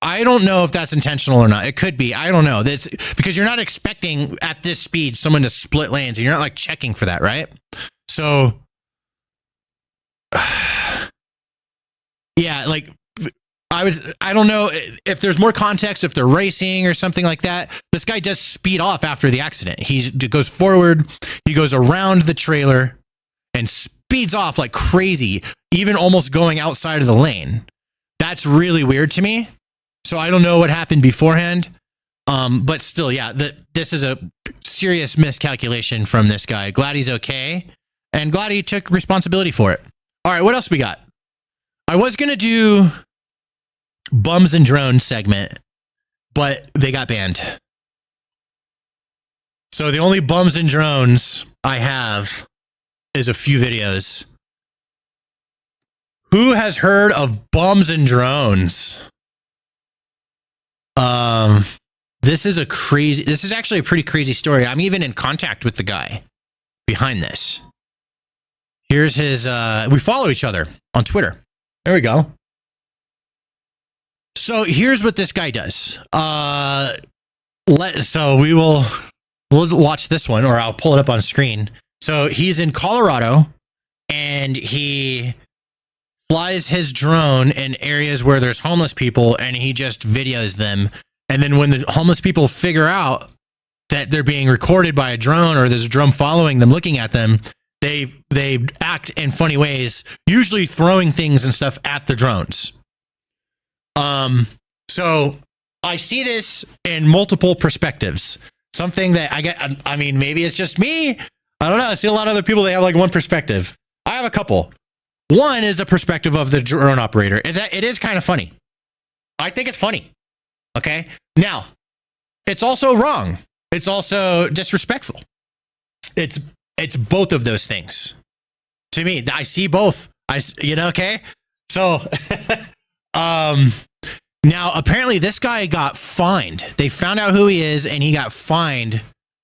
I don't know if that's intentional or not. It could be. I don't know. That's because you're not expecting at this speed someone to split lanes, and you're not like checking for that, right? So yeah, like I don't know if there's more context, if they're racing or something like that. This guy does speed off after the accident. He goes forward, he goes around the trailer and speeds off like crazy, even almost going outside of the lane. That's really weird to me. So I don't know what happened beforehand. But still, yeah, this is a serious miscalculation from this guy. Glad he's okay, and glad he took responsibility for it. All right, what else we got? I was going to do bums and drones segment, but they got banned. So the only bums and drones I have is a few videos. Who has heard of bums and drones? This is actually a pretty crazy story. I'm even in contact with the guy behind this. Here's his, we follow each other on Twitter. There we go. So here's what this guy does. We'll watch this one, or I'll pull it up on screen. So he's in Colorado and he flies his drone in areas where there's homeless people and he just videos them. And then when the homeless people figure out that they're being recorded by a drone or there's a drone following them, looking at them, they act in funny ways, usually throwing things and stuff at the drones. So I see this in multiple perspectives. Something that I mean, maybe it's just me. I don't know. I see a lot of other people, they have like one perspective. I have a couple. One is the perspective of the drone operator. Is that it is kind of funny. I think it's funny. Okay. Now, it's also wrong. It's also disrespectful. It's both of those things. To me, I see both. Okay? So, now apparently this guy got fined. They found out who he is and he got fined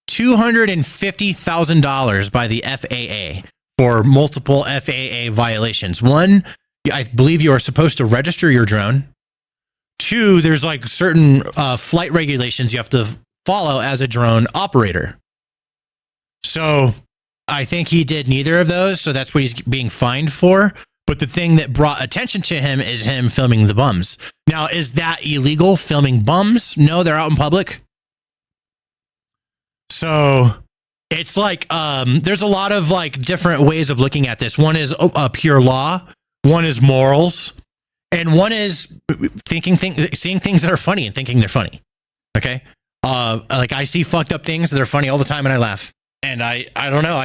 $250,000 by the FAA for multiple FAA violations. One, I believe you are supposed to register your drone. Two, there's like certain flight regulations you have to follow as a drone operator. So I think he did neither of those. So that's what he's being fined for. But the thing that brought attention to him is him filming the bums. Now, is that illegal, filming bums? No, they're out in public. So it's like, there's a lot of like different ways of looking at this. One is pure law. One is morals. And one is seeing things that are funny and thinking they're funny. Okay. Like I see fucked up things that are funny all the time and I laugh. And I don't know.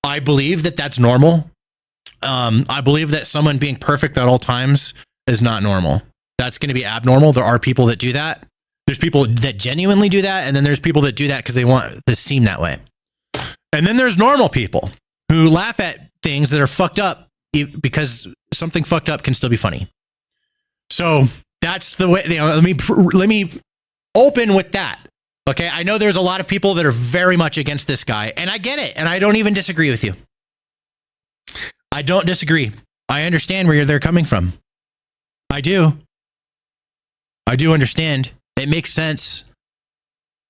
I believe that that's normal. I believe that someone being perfect at all times is not normal. That's going to be abnormal. There are people that do that. There's people that genuinely do that. And then there's people that do that because they want to seem that way. And then there's normal people who laugh at things that are fucked up because something fucked up can still be funny. So that's the way, let me open with that. Okay. I know there's a lot of people that are very much against this guy and I get it. And I don't even disagree with you. I don't disagree. I understand where they're coming from. I do understand. It makes sense.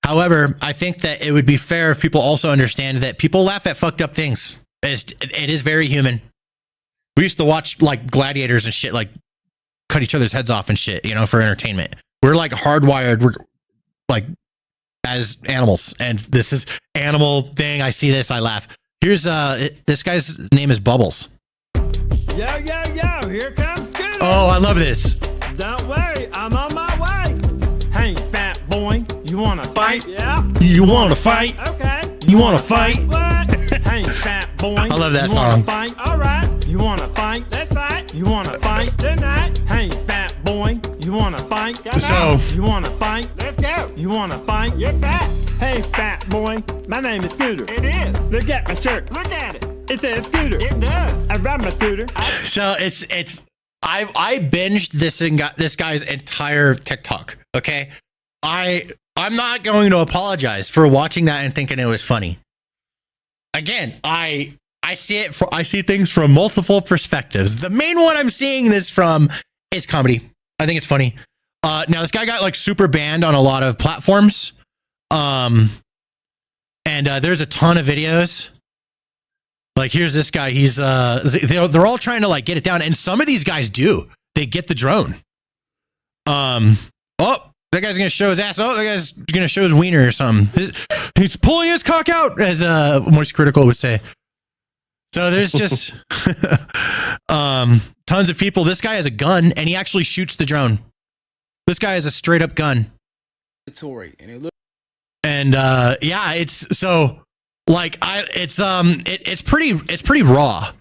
However, I think that it would be fair if people also understand that people laugh at fucked up things. It is very human. We used to watch like gladiators and shit, like cut each other's heads off and shit, for entertainment. We're like hardwired. We're like as animals. And this is animal thing. I see this, I laugh. Here's this guy's name is Bubbles. Yo, here comes Scooter. Oh, I love this. Don't worry, I'm on my way. Hey, fat boy, you wanna fight? Yeah. You wanna fight? Okay. You wanna fight? What? Hey, fat boy. I love that you song. Wanna fight? All right. You wanna fight? Let's fight. You wanna fight? Tonight. Hey, fat boy, you wanna fight? You wanna fight? Let's go. You wanna fight? You're fat. Hey, fat boy, my name is Scooter. It is. Look at my shirt. Look at it. It says Scooter. It does. I ride my scooter. So I binged this guy's entire TikTok. Okay, I'm not going to apologize for watching that and thinking it was funny. Again, I see things from multiple perspectives. The main one I'm seeing this from is comedy. I think it's funny. Now this guy got like super banned on a lot of platforms. And there's a ton of videos. Like here's this guy. He's they're all trying to like get it down, and some of these guys do. They get the drone. Oh, that guy's gonna show his ass. Oh, that guy's gonna show his wiener or something. He's pulling his cock out, as Moist Critical would say. So there's just tons of people. This guy has a gun, and he actually shoots the drone. This guy has a straight up gun. And yeah, it's so like it's pretty raw.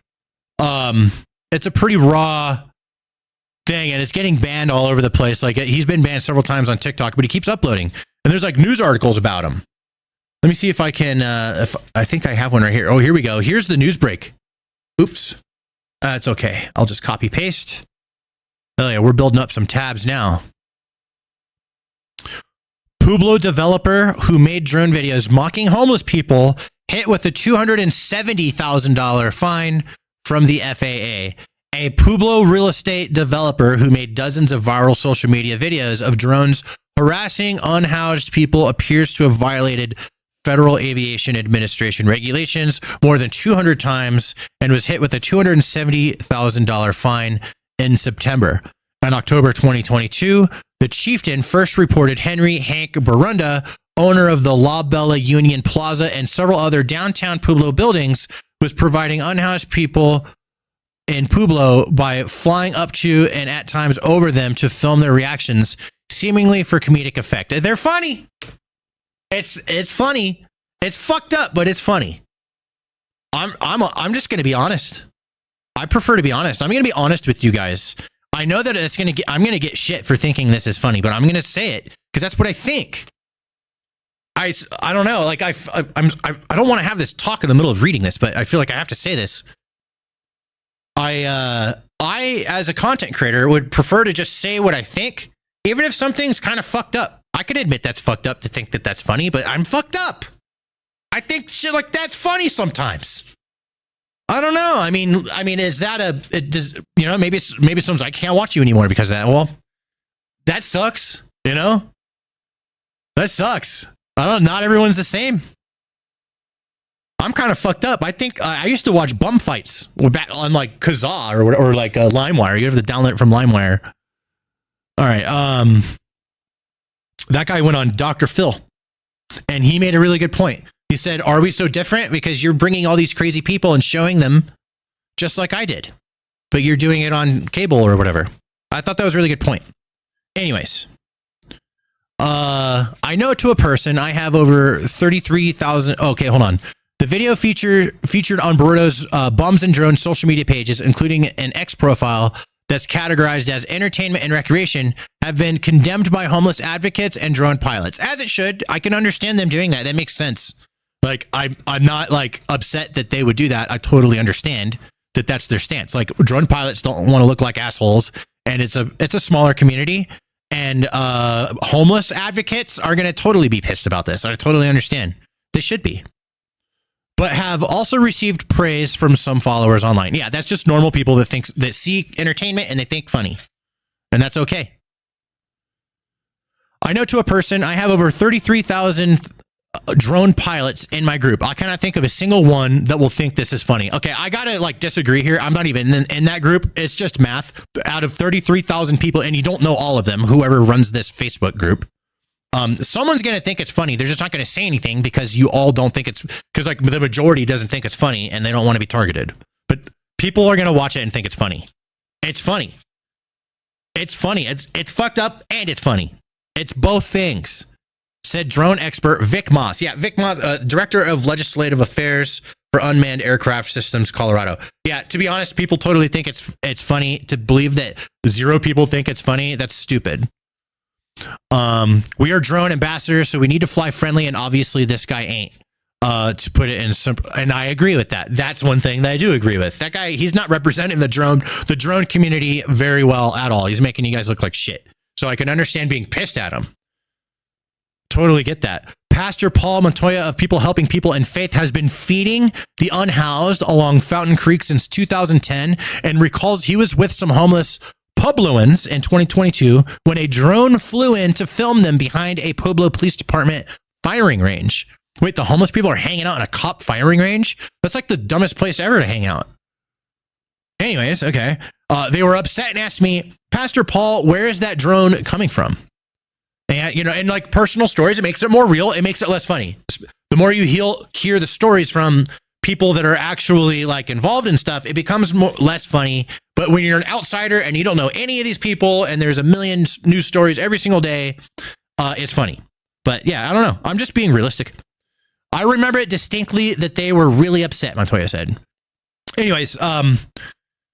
It's a pretty raw thing, and it's getting banned all over the place. Like he's been banned several times on TikTok, but he keeps uploading. And there's like news articles about him. Let me see if I can. If I think I have one right here. Oh, here we go. Here's the news break. Oops, it's okay. I'll just copy paste. Oh yeah, we're building up some tabs now. Pueblo developer who made drone videos mocking homeless people hit with a $270,000 fine from the FAA. A Pueblo real estate developer who made dozens of viral social media videos of drones harassing unhoused people appears to have violated Federal Aviation Administration regulations more than 200 times and was hit with a $270,000 fine in September. In October 2022, the chieftain first reported Henry Hank Barunda, owner of the La Bella Union Plaza and several other downtown Pueblo buildings, was providing unhoused people in Pueblo by flying up to and at times over them to film their reactions, seemingly for comedic effect. They're funny. It's funny. It's fucked up, but it's funny. I'm just going to be honest. I prefer to be honest. I'm going to be honest with you guys. I know that I'm going to get shit for thinking this is funny, but I'm going to say it because that's what I think. I don't know. Like I don't want to have this talk in the middle of reading this, but I feel like I have to say this. I as a content creator would prefer to just say what I think, even if something's kind of fucked up. I can admit that's fucked up to think that that's funny, but I'm fucked up. I think shit like that's funny sometimes. I don't know. I mean, is that maybe someone's like, I can't watch you anymore because of that. Well, that sucks. That sucks. Not everyone's the same. I'm kind of fucked up. I think I used to watch bum fights back on like Kazaa or like LimeWire. You have to download it from LimeWire. All right. That guy went on Dr. Phil, and he made a really good point. He said, "Are we so different because you're bringing all these crazy people and showing them just like I did, but you're doing it on cable or whatever?" I thought that was a really good point. Anyways, I know to a person I have over 33,000. Okay, hold on. The video featured on Burrito's Bums and Drones social media pages, including an X profile that's categorized as entertainment and recreation, have been condemned by homeless advocates and drone pilots. As it should. I can understand them doing that. That makes sense. Like, I'm not like upset that they would do that. I totally understand that that's their stance. Like, drone pilots don't want to look like assholes, and it's a smaller community, and homeless advocates are going to totally be pissed about this. I totally understand. They should be. But have also received praise from some followers online. Yeah, that's just normal people that see entertainment and they think funny. And that's okay. I know to a person, I have over 33,000 drone pilots in my group. I cannot think of a single one that will think this is funny. Okay, I gotta like disagree here. I'm not even in that group. It's just math. Out of 33,000 people, and you don't know all of them, whoever runs this Facebook group, someone's gonna think it's funny. They're just not gonna say anything because you all don't think it's, because like the majority doesn't think it's funny and they don't want to be targeted. But people are gonna watch it and think it's funny. It's funny. It's funny. It's fucked up and it's funny. It's both things, said drone expert Vic Moss. Yeah, Vic Moss, Director of Legislative Affairs for Unmanned Aircraft Systems, Colorado. Yeah, to be honest, people totally think it's funny. To believe that 0 people think it's funny, that's stupid. We are drone ambassadors, so we need to fly friendly, and obviously this guy ain't. To put it in simple, and I agree with that. That's one thing that I do agree with. That guy, he's not representing the drone community very well at all. He's making you guys look like shit. So I can understand being pissed at him. Totally get that. Pastor Paul Montoya of People Helping People in Faith has been feeding the unhoused along Fountain Creek since 2010 and recalls he was with some homeless Puebloans in 2022 when a drone flew in to film them behind a Pueblo Police Department firing range. Wait, the homeless people are hanging out in a cop firing range? That's like the dumbest place ever to hang out. Anyways, okay. They were upset and asked me, Pastor Paul, where is that drone coming from? And, you know, and like personal stories, it makes it more real. It makes it less funny. The more you hear the stories from people that are actually like involved in stuff, it becomes less funny. But when you're an outsider and you don't know any of these people and there's a million news stories every single day, it's funny. But yeah, I don't know. I'm just being realistic. I remember it distinctly that they were really upset, Montoya said. Anyways,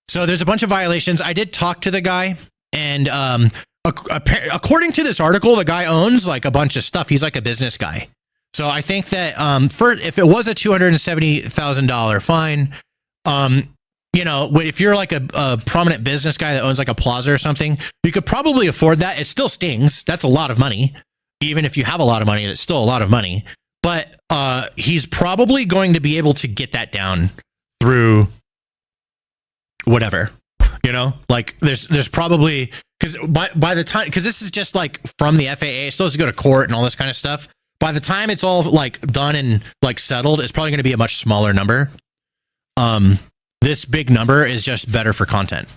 so there's a bunch of violations. I did talk to the guy, and according to this article, the guy owns like a bunch of stuff. He's like a business guy. So I think that if it was a $270,000 fine, you know, if you're like a prominent business guy that owns like a plaza or something, you could probably afford that. It still stings. That's a lot of money. Even if you have a lot of money, it's still a lot of money. But he's probably going to be able to get that down through whatever, you know, like there's probably, because by the time, because this is just like from the FAA, it still has to go to court and all this kind of stuff. By the time it's all like done and like settled, it's probably going to be a much smaller number. This big number is just better for content.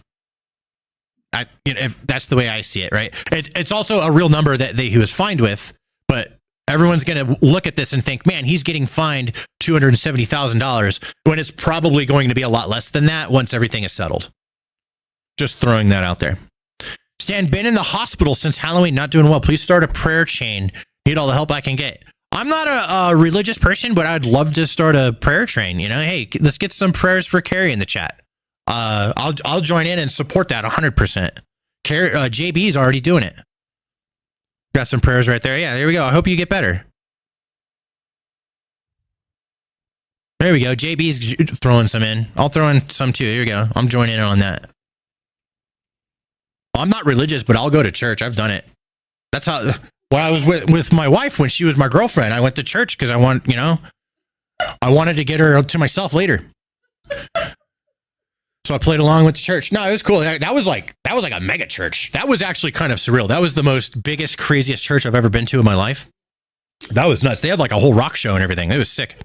If that's the way I see it, right? It's also a real number that he was fined with, but everyone's going to look at this and think, man, he's getting fined $270,000 when it's probably going to be a lot less than that once everything is settled. Just throwing that out there. Stan, been in the hospital since Halloween, not doing well. Please start a prayer chain. Need all the help I can get. I'm not a religious person, but I'd love to start a prayer train. You know, hey, let's get some prayers for Carrie in the chat. I'll join in and support that 100%. JB's already doing it. Got some prayers right there. Yeah, there we go. I hope you get better. There we go. JB's throwing some in. I'll throw in some too. Here we go. I'm joining in on that. I'm not religious, but I'll go to church. I've done it. That's how, when I was with my wife, when she was my girlfriend, I went to church because I wanted to get her to myself later. So I played along with the church. No, it was cool. That was like a mega church. That was actually kind of surreal. That was the most biggest, craziest church I've ever been to in my life. That was nuts. They had like a whole rock show and everything. It was sick.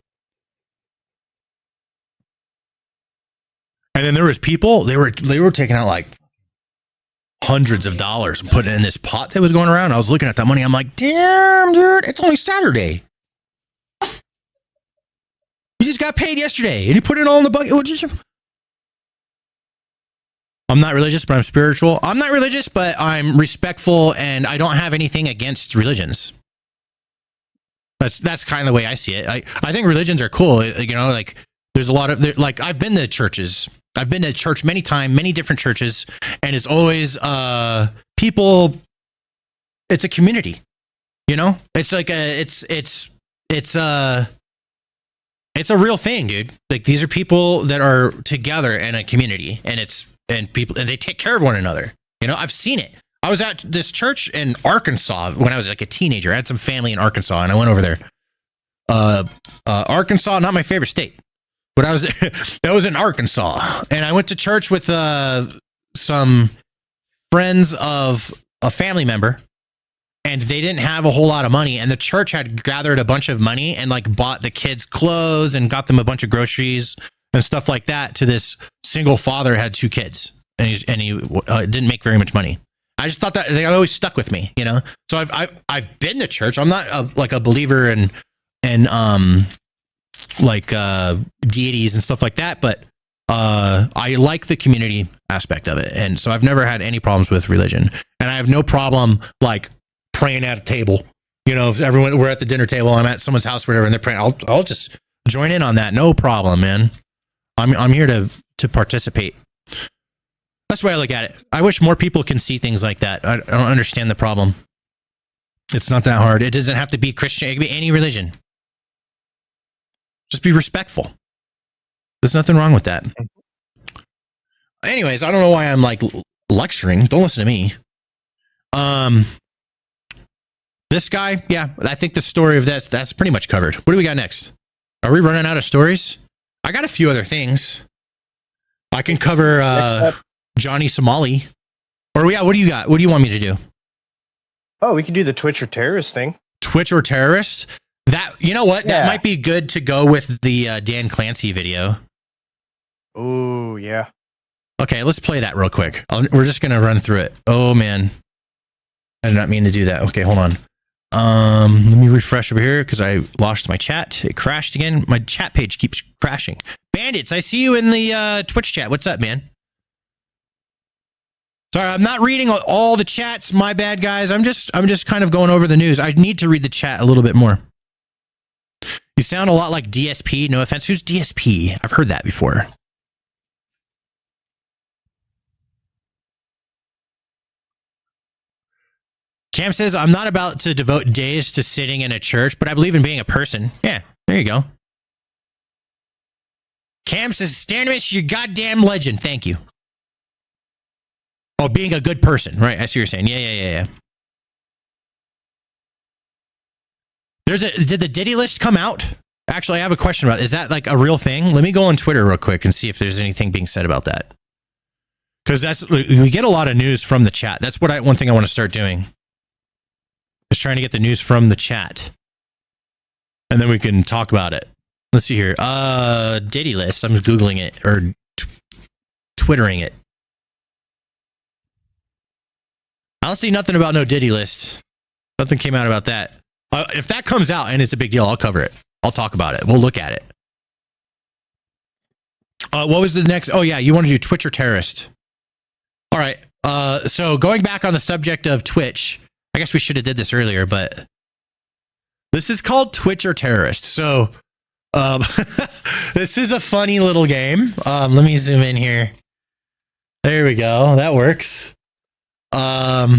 And then there was people, they were taking out like hundreds of dollars and putting it in this pot that was going around. I was looking at that money. I'm like, damn, dude, it's only Saturday. You just got paid yesterday and you put it all in the bucket. I'm not religious, but I'm spiritual. I'm not religious, but I'm respectful, and I don't have anything against religions. That's kind of the way I see it. I think religions are cool. You know, like there's a lot of like I've been to churches. I've been to church many times, many different churches, and it's always people. It's a community. You know, it's like it's a real thing, dude. Like these are people that are together in a community, and people, and they take care of one another. You know, I've seen it. I was at this church in Arkansas when I was like a teenager. I had some family in Arkansas, and I went over there. Arkansas, not my favorite state, but that was in Arkansas, and I went to church with some friends of a family member, and they didn't have a whole lot of money, and the church had gathered a bunch of money and like bought the kids clothes and got them a bunch of groceries and stuff like that to this single father had 2 kids, and he didn't make very much money. I just thought that they always stuck with me, you know. So I've been to church. I'm not a believer in deities and stuff like that, but I like the community aspect of it, and so I've never had any problems with religion, and I have no problem like praying at a table. You know, if we're at the dinner table, I'm at someone's house, whatever, and they're praying, I'll just join in on that, no problem, man. I'm here to participate. That's the way I look at it. I wish more people can see things like that. I don't understand the problem. It's not that hard. It doesn't have to be Christian. It can be any religion. Just be respectful. There's nothing wrong with that. Anyways, I don't know why I'm like lecturing. Don't listen to me. This guy, yeah, I think the story of that's pretty much covered. What do we got next? Are we running out of stories? I got a few other things. I can cover Johnny Somali. Or yeah, what do you got? What do you want me to do? Oh, we could do the Twitch or terrorist thing. Twitch or terrorist? That, you know what? That might be good to go with the Dan Clancy video. Oh, yeah. Okay, let's play that real quick. We're just gonna run through it. Oh man, I did not mean to do that. Okay, hold on. Let me refresh over here because I lost my chat. It crashed again. My chat page keeps crashing. Bandits, I see you in the Twitch chat. What's up, man? Sorry, I'm not reading all the chats. My bad, guys. I'm just kind of going over the news. I need to read the chat a little bit more. You sound a lot like DSP. No offense. Who's DSP? I've heard that before. Cam says, I'm not about to devote days to sitting in a church, but I believe in being a person. Yeah, there you go. Cam says, Stanimus, you goddamn legend. Thank you. Oh, being a good person. Right, I see what you're saying. Yeah. Did the Diddy list come out? Actually, I have a question about it. Is that like a real thing? Let me go on Twitter real quick and see if there's anything being said about that. Because we get a lot of news from the chat. That's one thing I want to start doing. Is trying to get the news from the chat. And then we can talk about it. Let's see here. Diddy list. I'm just Googling it or Twittering it. I don't see nothing about no Diddy list. Nothing came out about that. If that comes out and it's a big deal, I'll cover it. I'll talk about it. We'll look at it. What was the next? Oh, yeah. You want to do Twitch or terrorist? All right. So going back on the subject of Twitch, I guess we should have did this earlier, but this is called Twitch or terrorist. So this is a funny little game. Let me zoom in here. There we go. That works. So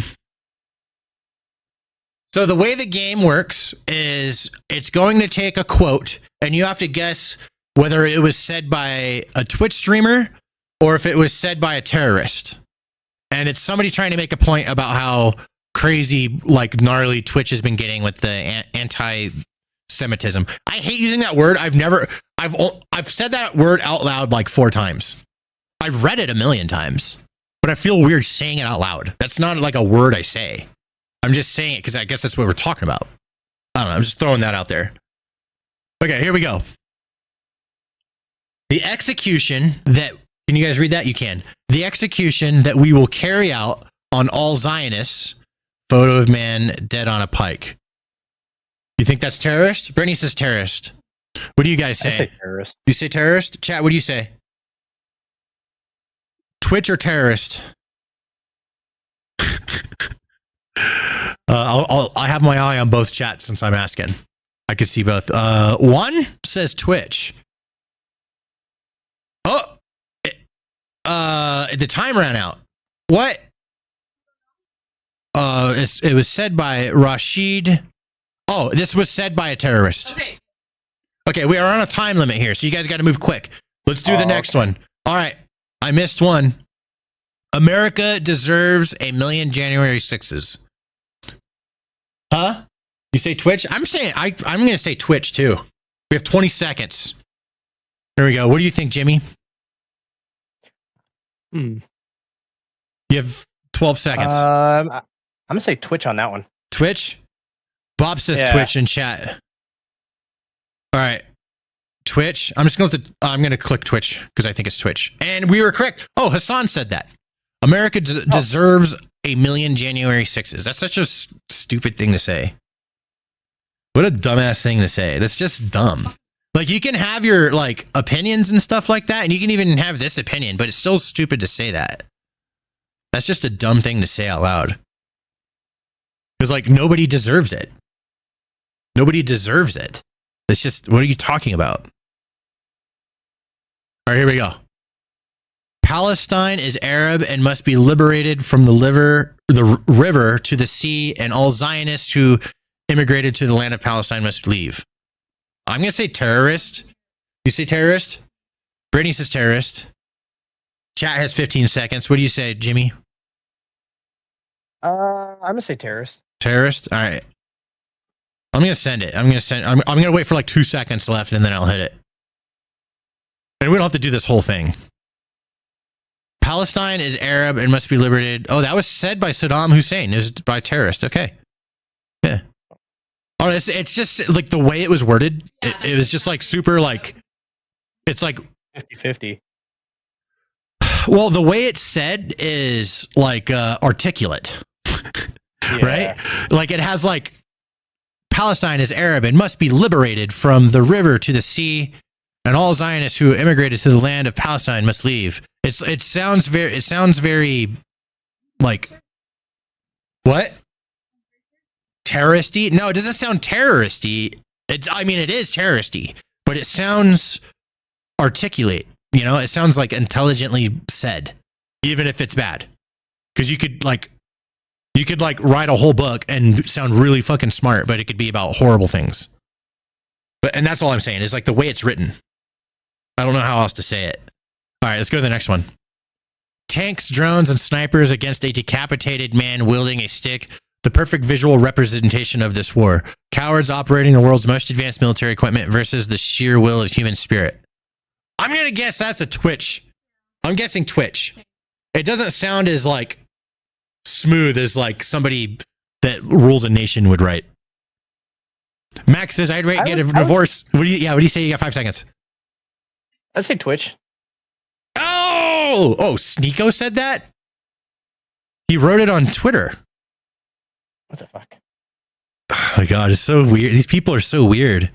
the way the game works is it's going to take a quote and you have to guess whether it was said by a Twitch streamer or if it was said by a terrorist. And it's somebody trying to make a point about how crazy, like gnarly Twitch has been getting with the anti-Semitism. I hate using that word. I've said that word out loud like 4 times. I've read it a million times, but I feel weird saying it out loud. That's not like a word I say. I'm just saying it because I guess that's what we're talking about. I don't know. I'm just throwing that out there. Okay, here we go. The execution that... Can you guys read that? You can. The execution that we will carry out on all Zionists. Photo of man dead on a pike. You think that's terrorist? Brittany says terrorist. What do you guys say? I say terrorist. You say terrorist? Chat, what do you say? Twitch or terrorist? I have my eye on both chats since I'm asking. I can see both. One says Twitch. Oh, the time ran out. What? It was said by Rashid. Oh, this was said by a terrorist. Okay, we are on a time limit here, so you guys got to move quick. Let's do the next one. All right, I missed one. America deserves 1 million January 6s. Huh? You say Twitch? I'm going to say Twitch too. We have 20 seconds. There we go. What do you think, Jimmy? You have 12 seconds. I'm going to say Twitch on that one. Twitch? Bob says Twitch in chat. All right. Twitch. I'm going to click Twitch because I think it's Twitch. And we were correct. Oh, Hassan said that. America deserves 1 million January 6s. That's such a stupid thing to say. What a dumbass thing to say. That's just dumb. Like, you can have your, like, opinions and stuff like that, and you can even have this opinion, but it's still stupid to say that. That's just a dumb thing to say out loud. Because, like, nobody deserves it. Nobody deserves it. It's just, what are you talking about? All right, here we go. Palestine is Arab and must be liberated from the river to the sea, and all Zionists who immigrated to the land of Palestine must leave. I'm going to say terrorist. You say terrorist? Brittany says terrorist. Chat has 15 seconds. What do you say, Jimmy? I'm going to say terrorist. Terrorist? All right. I'm going to send it. I'm going to wait for like 2 seconds left, and then I'll hit it. And we don't have to do this whole thing. Palestine is Arab and must be liberated. Oh, that was said by Saddam Hussein. It was by terrorist. Okay. Yeah. Oh, it's just like the way it was worded. It was just like super like, it's like 50-50. Well, the way it's said is like articulate, right? Like it has like Palestine is Arab and must be liberated from the river to the sea, and all Zionists who immigrated to the land of Palestine must leave. It sounds very like what? Terroristy? No, it doesn't sound terroristy. It is terroristy, but it sounds articulate. You know, it sounds like intelligently said, even if it's bad. Because you could write a whole book and sound really fucking smart, but it could be about horrible things. And that's all I'm saying is like the way it's written. I don't know how else to say it. All right, let's go to the next one. Tanks, drones, and snipers against a decapitated man wielding a stick. The perfect visual representation of this war. Cowards operating the world's most advanced military equipment versus the sheer will of human spirit. I'm going to guess that's a Twitch. I'm guessing Twitch. It doesn't sound as like smooth as like somebody that rules a nation would write. Max says, I'd get a divorce. What do you say? You got 5 seconds. I'd say Twitch. Oh, Sneeko said that? He wrote it on Twitter. What the fuck? Oh my God, it's so weird. These people are so weird.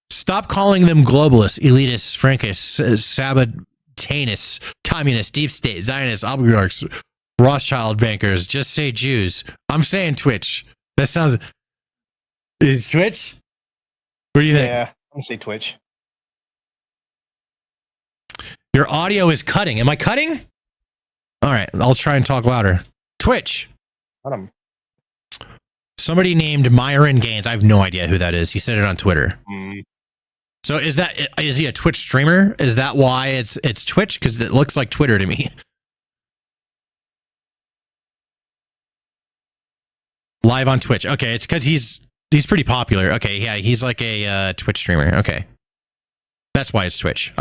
Stop calling them globalists, elitists, Frankists, Sabbatanists, communists, deep state, Zionists, oligarchs, Rothschild bankers. Just say Jews. I'm saying Twitch. That sounds... Is Twitch? What do you think? Yeah, I'm going to say Twitch. Your audio is cutting. Am I cutting? All right, I'll try and talk louder. Twitch. Somebody named Myron Gaines. I have no idea who that is. He said it on Twitter. So is he a Twitch streamer? Is that why it's Twitch? Because it looks like Twitter to me. Live on Twitch. Okay, it's because he's pretty popular. Okay, yeah, he's like a Twitch streamer. Okay, that's why it's Twitch.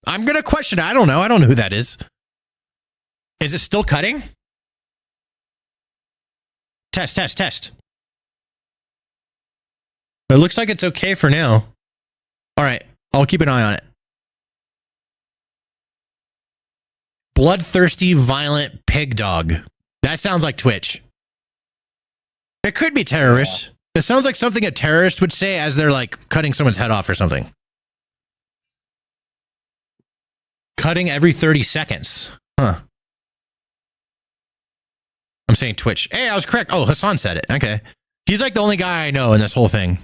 I'm gonna question it. I don't know who that is. Is it still cutting? Test. It looks like it's okay for now. All right, I'll keep an eye on it. Bloodthirsty, violent pig dog. That sounds like Twitch. It could be terrorist. Yeah. It sounds like something a terrorist would say as they're like cutting someone's head off or something. Cutting every 30 seconds. Huh. I'm saying Twitch. Hey, I was correct. Oh, Hassan said it. Okay. He's like the only guy I know in this whole thing.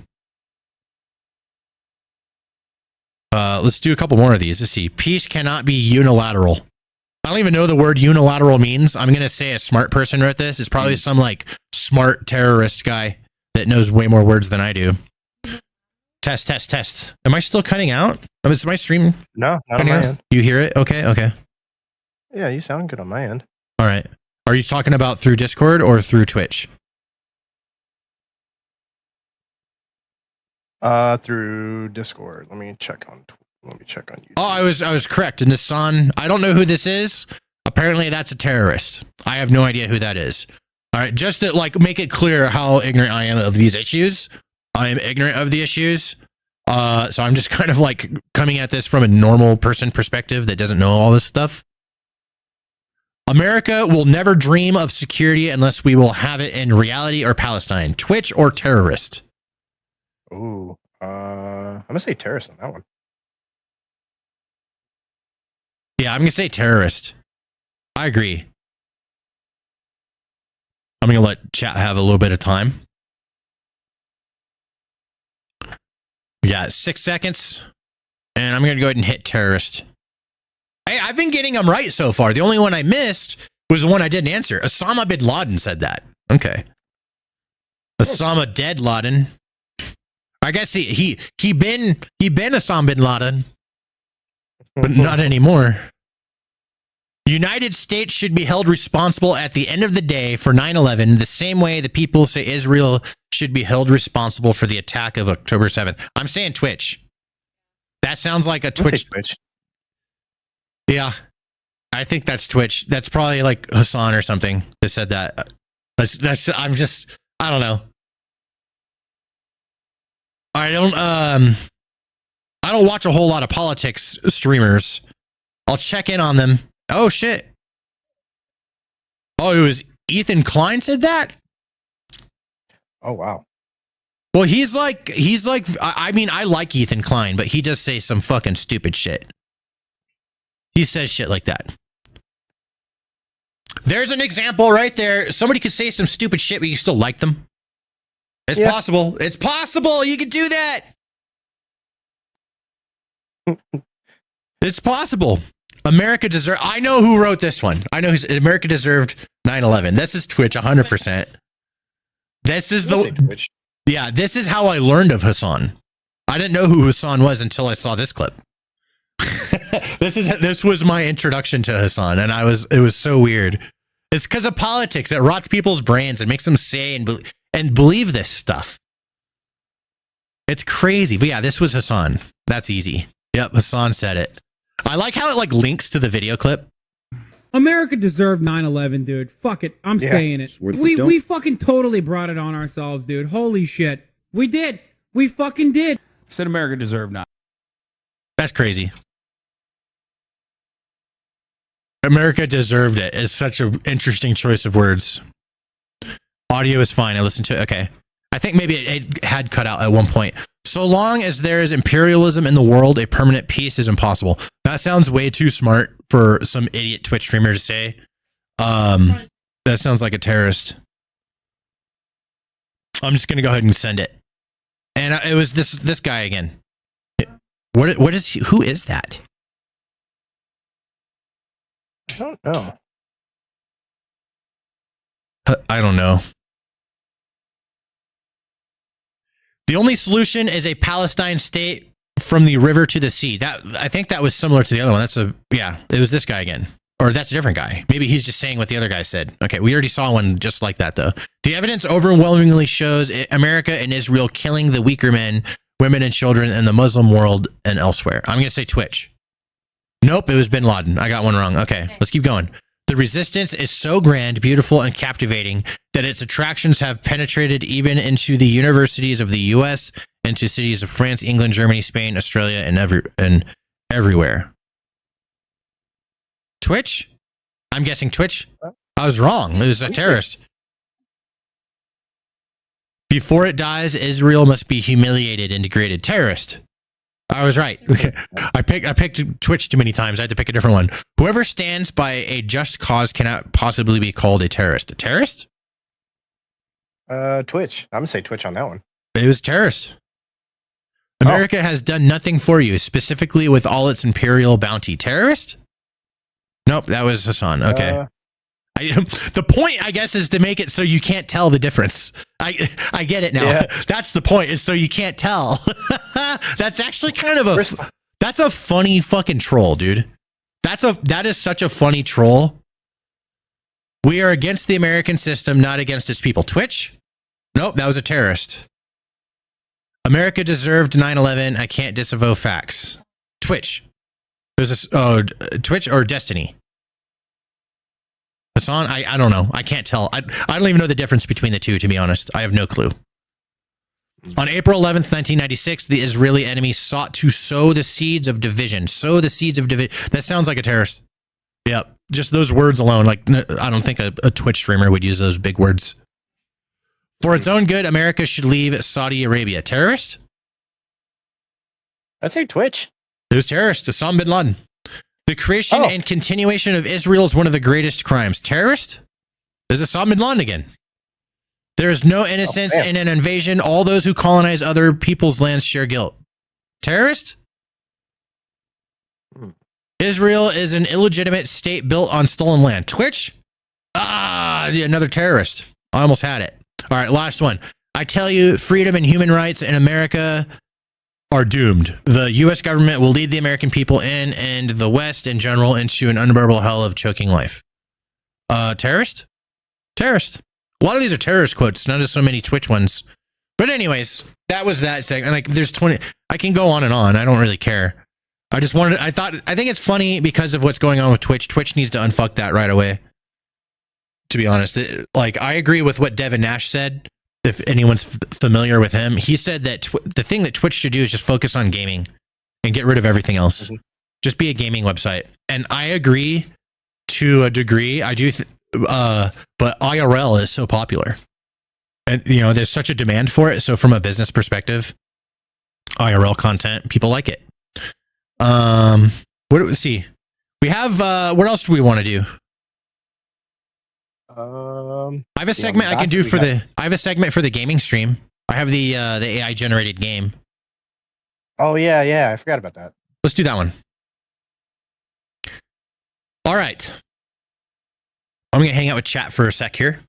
Let's do a couple more of these. Let's see. Peace cannot be unilateral. I don't even know the word unilateral means. I'm going to say a smart person wrote this. It's probably some like smart terrorist guy that knows way more words than I do. Test. Am I still cutting out? Is my stream? No, not on my end. You hear it? Okay. Yeah, you sound good on my end. All right. Are you talking about through Discord or through Twitch? Through Discord. Let me check on YouTube. Oh, I was correct. And Nissan, I don't know who this is. Apparently that's a terrorist. I have no idea who that is. All right, just to like make it clear how ignorant I am of these issues. I am ignorant of the issues. So I'm just kind of like coming at this from a normal person perspective that doesn't know all this stuff. America will never dream of security unless we will have it in reality or Palestine. Twitch or terrorist? Ooh, I'm gonna say terrorist on that one. Yeah, I'm gonna say terrorist. I agree. I'm gonna let chat have a little bit of time. We got 6 seconds, and I'm gonna go ahead and hit terrorist. Hey, I've been getting them right so far. The only one I missed was the one I didn't answer. Osama bin Laden said that. Okay. Osama dead Laden. I guess he been Osama bin Laden, but not anymore. United States should be held responsible at the end of the day for 9/11, the same way the people say Israel should be held responsible for the attack of October 7th. I'm saying Twitch. That sounds like a Twitch. Yeah, I think that's Twitch. That's probably like Hassan or something that said that. I don't know. I don't watch a whole lot of politics streamers. I'll check in on them Oh shit. Oh, it was Ethan Klein said that? Oh wow. Well, he's like, I mean, I like Ethan Klein, but he does say some fucking stupid shit. He says shit like that. There's an example right there. Somebody could say some stupid shit, but you still like them. It's possible. It's possible. You could do that. It's possible. America deserved. I know who wrote this one. I know who's America deserved 9/11. This is Twitch 100%. This is the. Yeah, this is how I learned of Hassan. I didn't know who Hassan was until I saw this clip. This was my introduction to Hassan, and it was so weird. It's because of politics. It rots people's brains and makes them say and believe this stuff. It's crazy. But yeah, this was Hassan. That's easy. Yep, Hassan said it. I like how it like links to the video clip. America deserved 9/11, dude. Fuck it. I'm saying it. We fucking totally brought it on ourselves, dude. Holy shit. We did. We fucking did. Said America deserved 9. That's crazy. America deserved it is such an interesting choice of words. Audio is fine. I listened to it. Okay. I think maybe it had cut out at one point. So long as there is imperialism in the world, a permanent peace is impossible. That sounds way too smart for some idiot Twitch streamer to say. That sounds like a terrorist. I'm just going to go ahead and send it. And it was this guy again. What is he? Who is that? I don't know. I don't know. The only solution is a Palestine state from the river to the sea. I think that was similar to the other one. It was this guy again. Or that's a different guy. Maybe he's just saying what the other guy said. Okay, we already saw one just like that, though. The evidence overwhelmingly shows America and Israel killing the weaker men, women, and children in the Muslim world and elsewhere. I'm going to say Twitch. Nope, it was Bin Laden. I got one wrong. Okay, let's keep going. The resistance is so grand, beautiful, and captivating that its attractions have penetrated even into the universities of the U.S., into cities of France, England, Germany, Spain, Australia, and everywhere. Twitch? I'm guessing Twitch? I was wrong. It was a terrorist. Before it dies, Israel must be humiliated and degraded. Terrorist. I was right. I picked Twitch too many times. I had to pick a different one. Whoever stands by a just cause cannot possibly be called a terrorist. A terrorist? Twitch. I'm gonna say Twitch on that one. It was terrorist. America has done nothing for you, specifically with all its imperial bounty. Terrorist? Nope, that was Hassan. Okay. The point, I guess, is to make it so you can't tell the difference. I get it now. Yeah. That's the point, is so you can't tell. That's actually kind of that's a funny fucking troll, dude. That is such a funny troll. We are against the American system, not against its people. Twitch? Nope, that was a terrorist. America deserved 9/11. I can't disavow facts. Twitch. There's this Twitch or Destiny. Hassan, I don't know. I can't tell. I don't even know the difference between the two, to be honest. I have no clue. On April 11th, 1996, the Israeli enemy sought to sow the seeds of division. Sow the seeds of division. That sounds like a terrorist. Yep. Just those words alone. Like, I don't think a Twitch streamer would use those big words. For its own good, America should leave Saudi Arabia. Terrorist? I'd say Twitch. It was terrorist. Osama bin Laden. The creation and continuation of Israel is one of the greatest crimes. Terrorist? There's Osama bin Laden again. There is no innocence in an invasion. All those who colonize other people's lands share guilt. Terrorist? Israel is an illegitimate state built on stolen land. Twitch? Another terrorist. I almost had it. All right, last one. I tell you, freedom and human rights in America are doomed. The U.S. government will lead the American people and the West in general into an unbearable hell of choking life. Terrorist? Terrorist. A lot of these are terrorist quotes, not just so many Twitch ones. But anyways, that was that segment. Like, there's 20. I can go on and on. I don't really care. I think it's funny because of what's going on with Twitch. Twitch needs to unfuck that right away. To be honest, I agree with what Devin Nash said. If anyone's familiar with him, he said that the thing that Twitch should do is just focus on gaming and get rid of everything else. Just be a gaming website. And I agree to a degree. I do, but IRL is so popular, and there's such a demand for it. So from a business perspective, IRL content, people like it. What do we see? We have what else do we want to do? I have a segment I can do for the. I have a segment for the gaming stream. I have the AI generated game. Oh yeah, I forgot about that. Let's do that one. All right. I'm gonna hang out with chat for a sec here.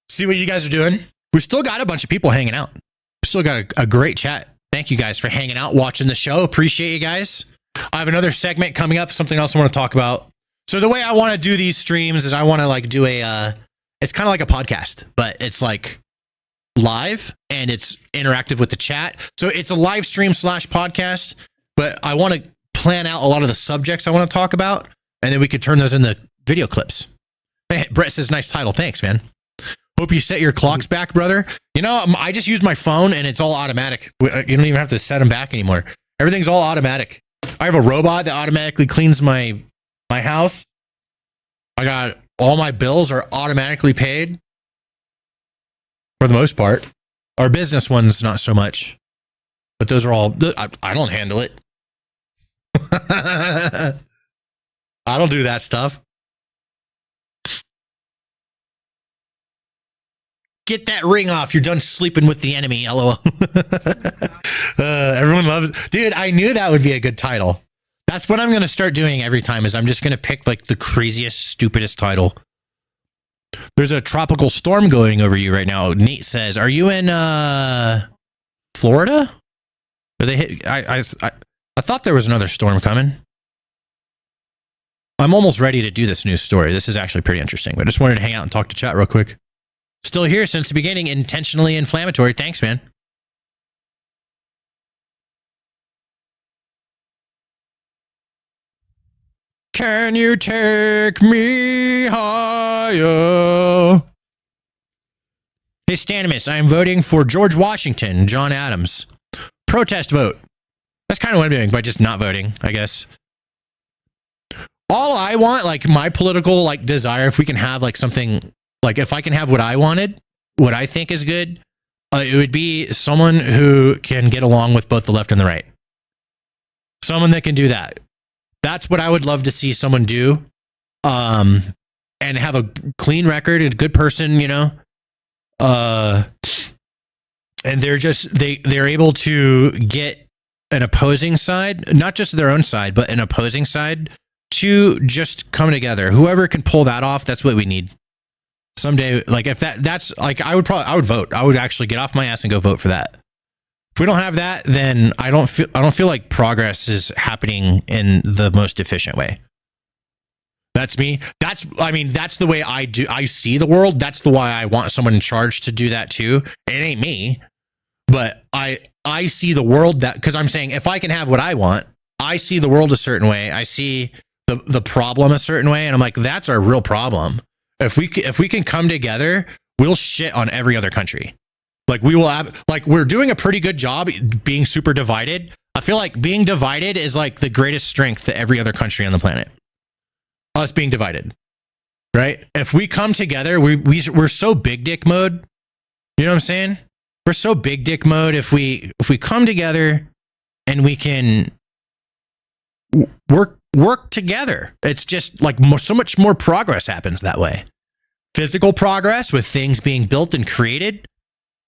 See what you guys are doing. We still got a bunch of people hanging out. We still got a great chat. Thank you guys for hanging out, watching the show. Appreciate you guys. I have another segment coming up. Something else I want to talk about. So the way I want to do these streams is I want to like do a. It's kind of like a podcast, but it's like live and it's interactive with the chat. So it's a live stream / podcast, but I want to plan out a lot of the subjects I want to talk about, and then we could turn those into video clips. Hey, Brett says, nice title. Thanks, man. Hope you set your clocks back, brother. I just use my phone and it's all automatic. You don't even have to set them back anymore. Everything's all automatic. I have a robot that automatically cleans my house. I got all my bills are automatically paid for the most part. Our business ones, not so much. But those are all, I don't handle it. I don't do that stuff. Get that ring off. You're done sleeping with the enemy. LOL. Everyone loves. Dude, I knew that would be a good title. That's what I'm going to start doing every time is I'm just going to pick like the craziest, stupidest title. There's a tropical storm going over you right now. Nate says, are you in Florida? Are they hit? I thought there was another storm coming. I'm almost ready to do this news story. This is actually pretty interesting, but I just wanted to hang out and talk to chat real quick. Still here since the beginning, intentionally inflammatory. Thanks, man. Can you take me higher? Hey, Stanimus, I am voting for George Washington, John Adams. Protest vote. That's kind of what I'm doing by just not voting, I guess. All I want, like my political like desire, if we can have like something, like if I can have what I wanted, what I think is good, it would be someone who can get along with both the left and the right. Someone that can do that. That's what I would love to see someone do. And have a clean record, a good person, and they're able to get an opposing side, not just their own side, but an opposing side to just come together. Whoever can pull that off, that's what we need. Someday, like if that's like, I would vote. I would actually get off my ass and go vote for that. If we don't have that, then I don't feel like progress is happening in the most efficient way. That's me. That's the way I see the world. That's the why I want someone in charge to do that too. It ain't me, but I see the world that, because I'm saying if I can have what I want, I see the world a certain way. I see the problem a certain way, and I'm like, that's our real problem. If we can come together, we'll shit on every other country. Like we will have, like we're doing a pretty good job being super divided. I feel like being divided is like the greatest strength to every other country on the planet. Us being divided, right? If we come together, we're so big dick mode. You know what I'm saying? We're so big dick mode. If we come together and we can work together, it's just like so much more progress happens that way. Physical progress with things being built and created,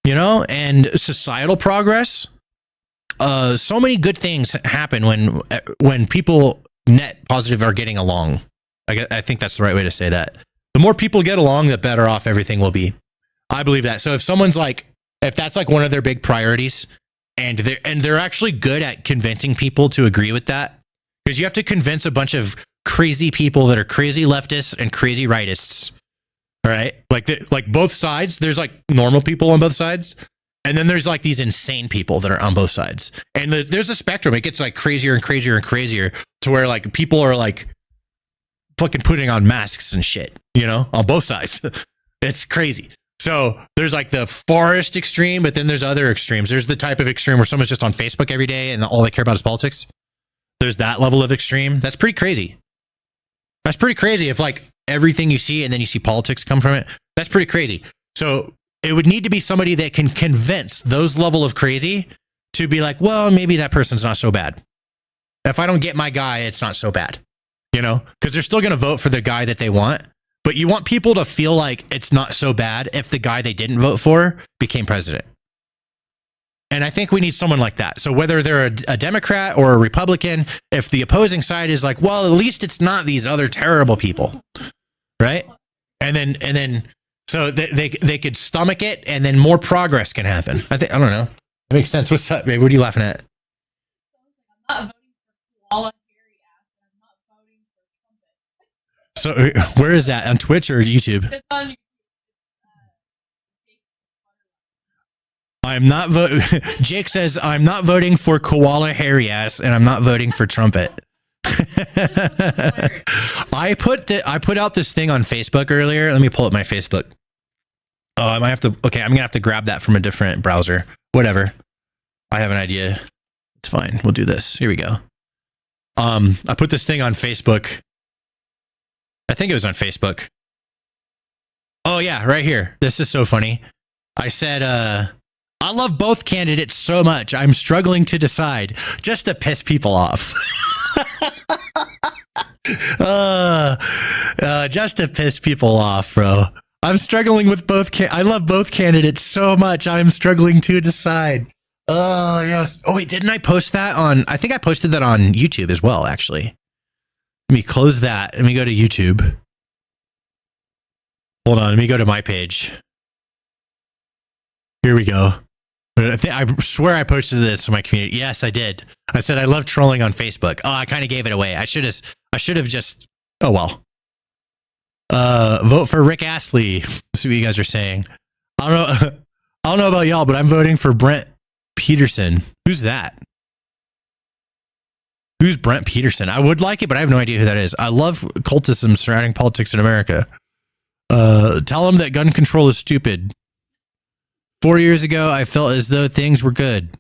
and societal progress. So many good things happen when people net positive are getting along. I think that's the right way to say that. The more people get along, the better off everything will be. I believe that. So if someone's like, if that's like one of their big priorities, and they're actually good at convincing people to agree with that, because you have to convince a bunch of crazy people that are crazy leftists and crazy rightists. All right, like both sides. There's like normal people on both sides, and then there's like these insane people that are on both sides. And there's a spectrum. It gets like crazier and crazier and crazier to where like people are like fucking putting on masks and shit, on both sides. It's crazy. So there's like the farthest extreme, but then there's other extremes. There's the type of extreme where someone's just on Facebook every day and all they care about is politics. There's that level of extreme. That's pretty crazy. That's pretty crazy. If like everything you see and then you see politics come from it, that's pretty crazy. So it would need to be somebody that can convince those level of crazy to be like, well, maybe that person's not so bad. If I don't get my guy, it's not so bad, you know, because they're still going to vote for the guy that they want. But you want people to feel like it's not so bad if the guy they didn't vote for became president. And I think we need someone like that. So whether they're a Democrat or a Republican, if the opposing side is like, well, at least it's not these other terrible people, right? And then so they could stomach it, and then more progress can happen. I don't know. That makes sense. What's up, babe? What are you laughing at? So where is that, on Twitch or YouTube? I'm not voting. Jake says I'm not voting for koala hairy ass, and I'm not voting for trumpet. I put out this thing on Facebook earlier. Let me pull up my Facebook. Oh, I might have to. Okay, I'm gonna have to grab that from a different browser. Whatever. I have an idea. It's fine. We'll do this. Here we go. I put this thing on Facebook. I think it was on Facebook. Oh yeah, right here. This is so funny. I said, I love both candidates so much, I'm struggling to decide, just to piss people off. Just to piss people off, bro. I'm struggling with both. I love both candidates so much, I'm struggling to decide. Oh, yes. Oh, wait, didn't I post that on... I think I posted that on YouTube as well, actually. Let me close that. Let me go to YouTube. Hold on, let me go to my page. Here we go. I swear I posted this in my community. Yes, I did. I said I love trolling on Facebook. Oh, I kind of gave it away. I should have just... Oh, well. Vote for Rick Astley. See what you guys are saying. I don't know about y'all, but I'm voting for Brent Peterson. Who's that? Who's Brent Peterson? I would like it, but I have no idea who that is. I love cultism surrounding politics in America. Tell them that gun control is stupid. 4 years ago, I felt as though things were good.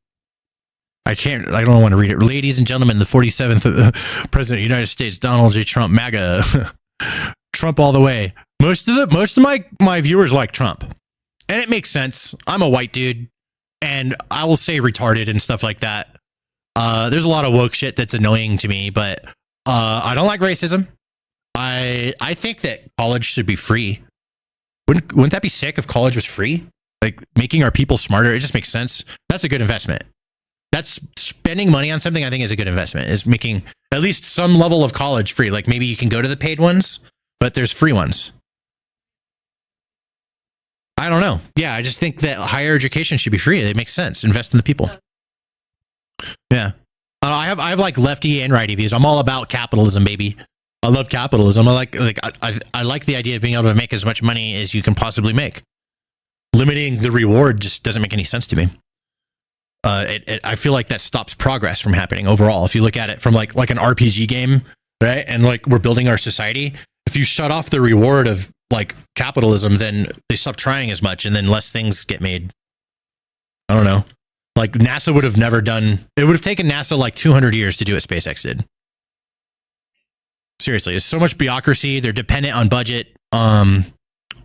I don't want to read it. Ladies and gentlemen, the 47th President of the United States, Donald J. Trump, MAGA. Trump all the way. Most of my viewers like Trump. And it makes sense. I'm a white dude, and I will say retarded and stuff like that. There's a lot of woke shit that's annoying to me, but I don't like racism. I think that college should be free. Wouldn't that be sick if college was free? Like making our people smarter, it just makes sense. That's a good investment. That's spending money on something I think is a good investment, is making at least some level of college free. Like maybe you can go to the paid ones, but there's free ones. I don't know. Yeah, I just think that higher education should be free. It makes sense. Invest in the people. Yeah. I have like lefty and righty views. I'm all about capitalism, baby. I love capitalism. I like the idea of being able to make as much money as you can possibly make. Limiting the reward just doesn't make any sense to me. I feel like that stops progress from happening overall. If you look at it from like an RPG game, right? And like we're building our society. If you shut off the reward of like capitalism, then they stop trying as much and then less things get made. I don't know. Like NASA would have never done, it would have taken NASA like 200 years to do what SpaceX did. Seriously, it's so much bureaucracy. They're dependent on budget.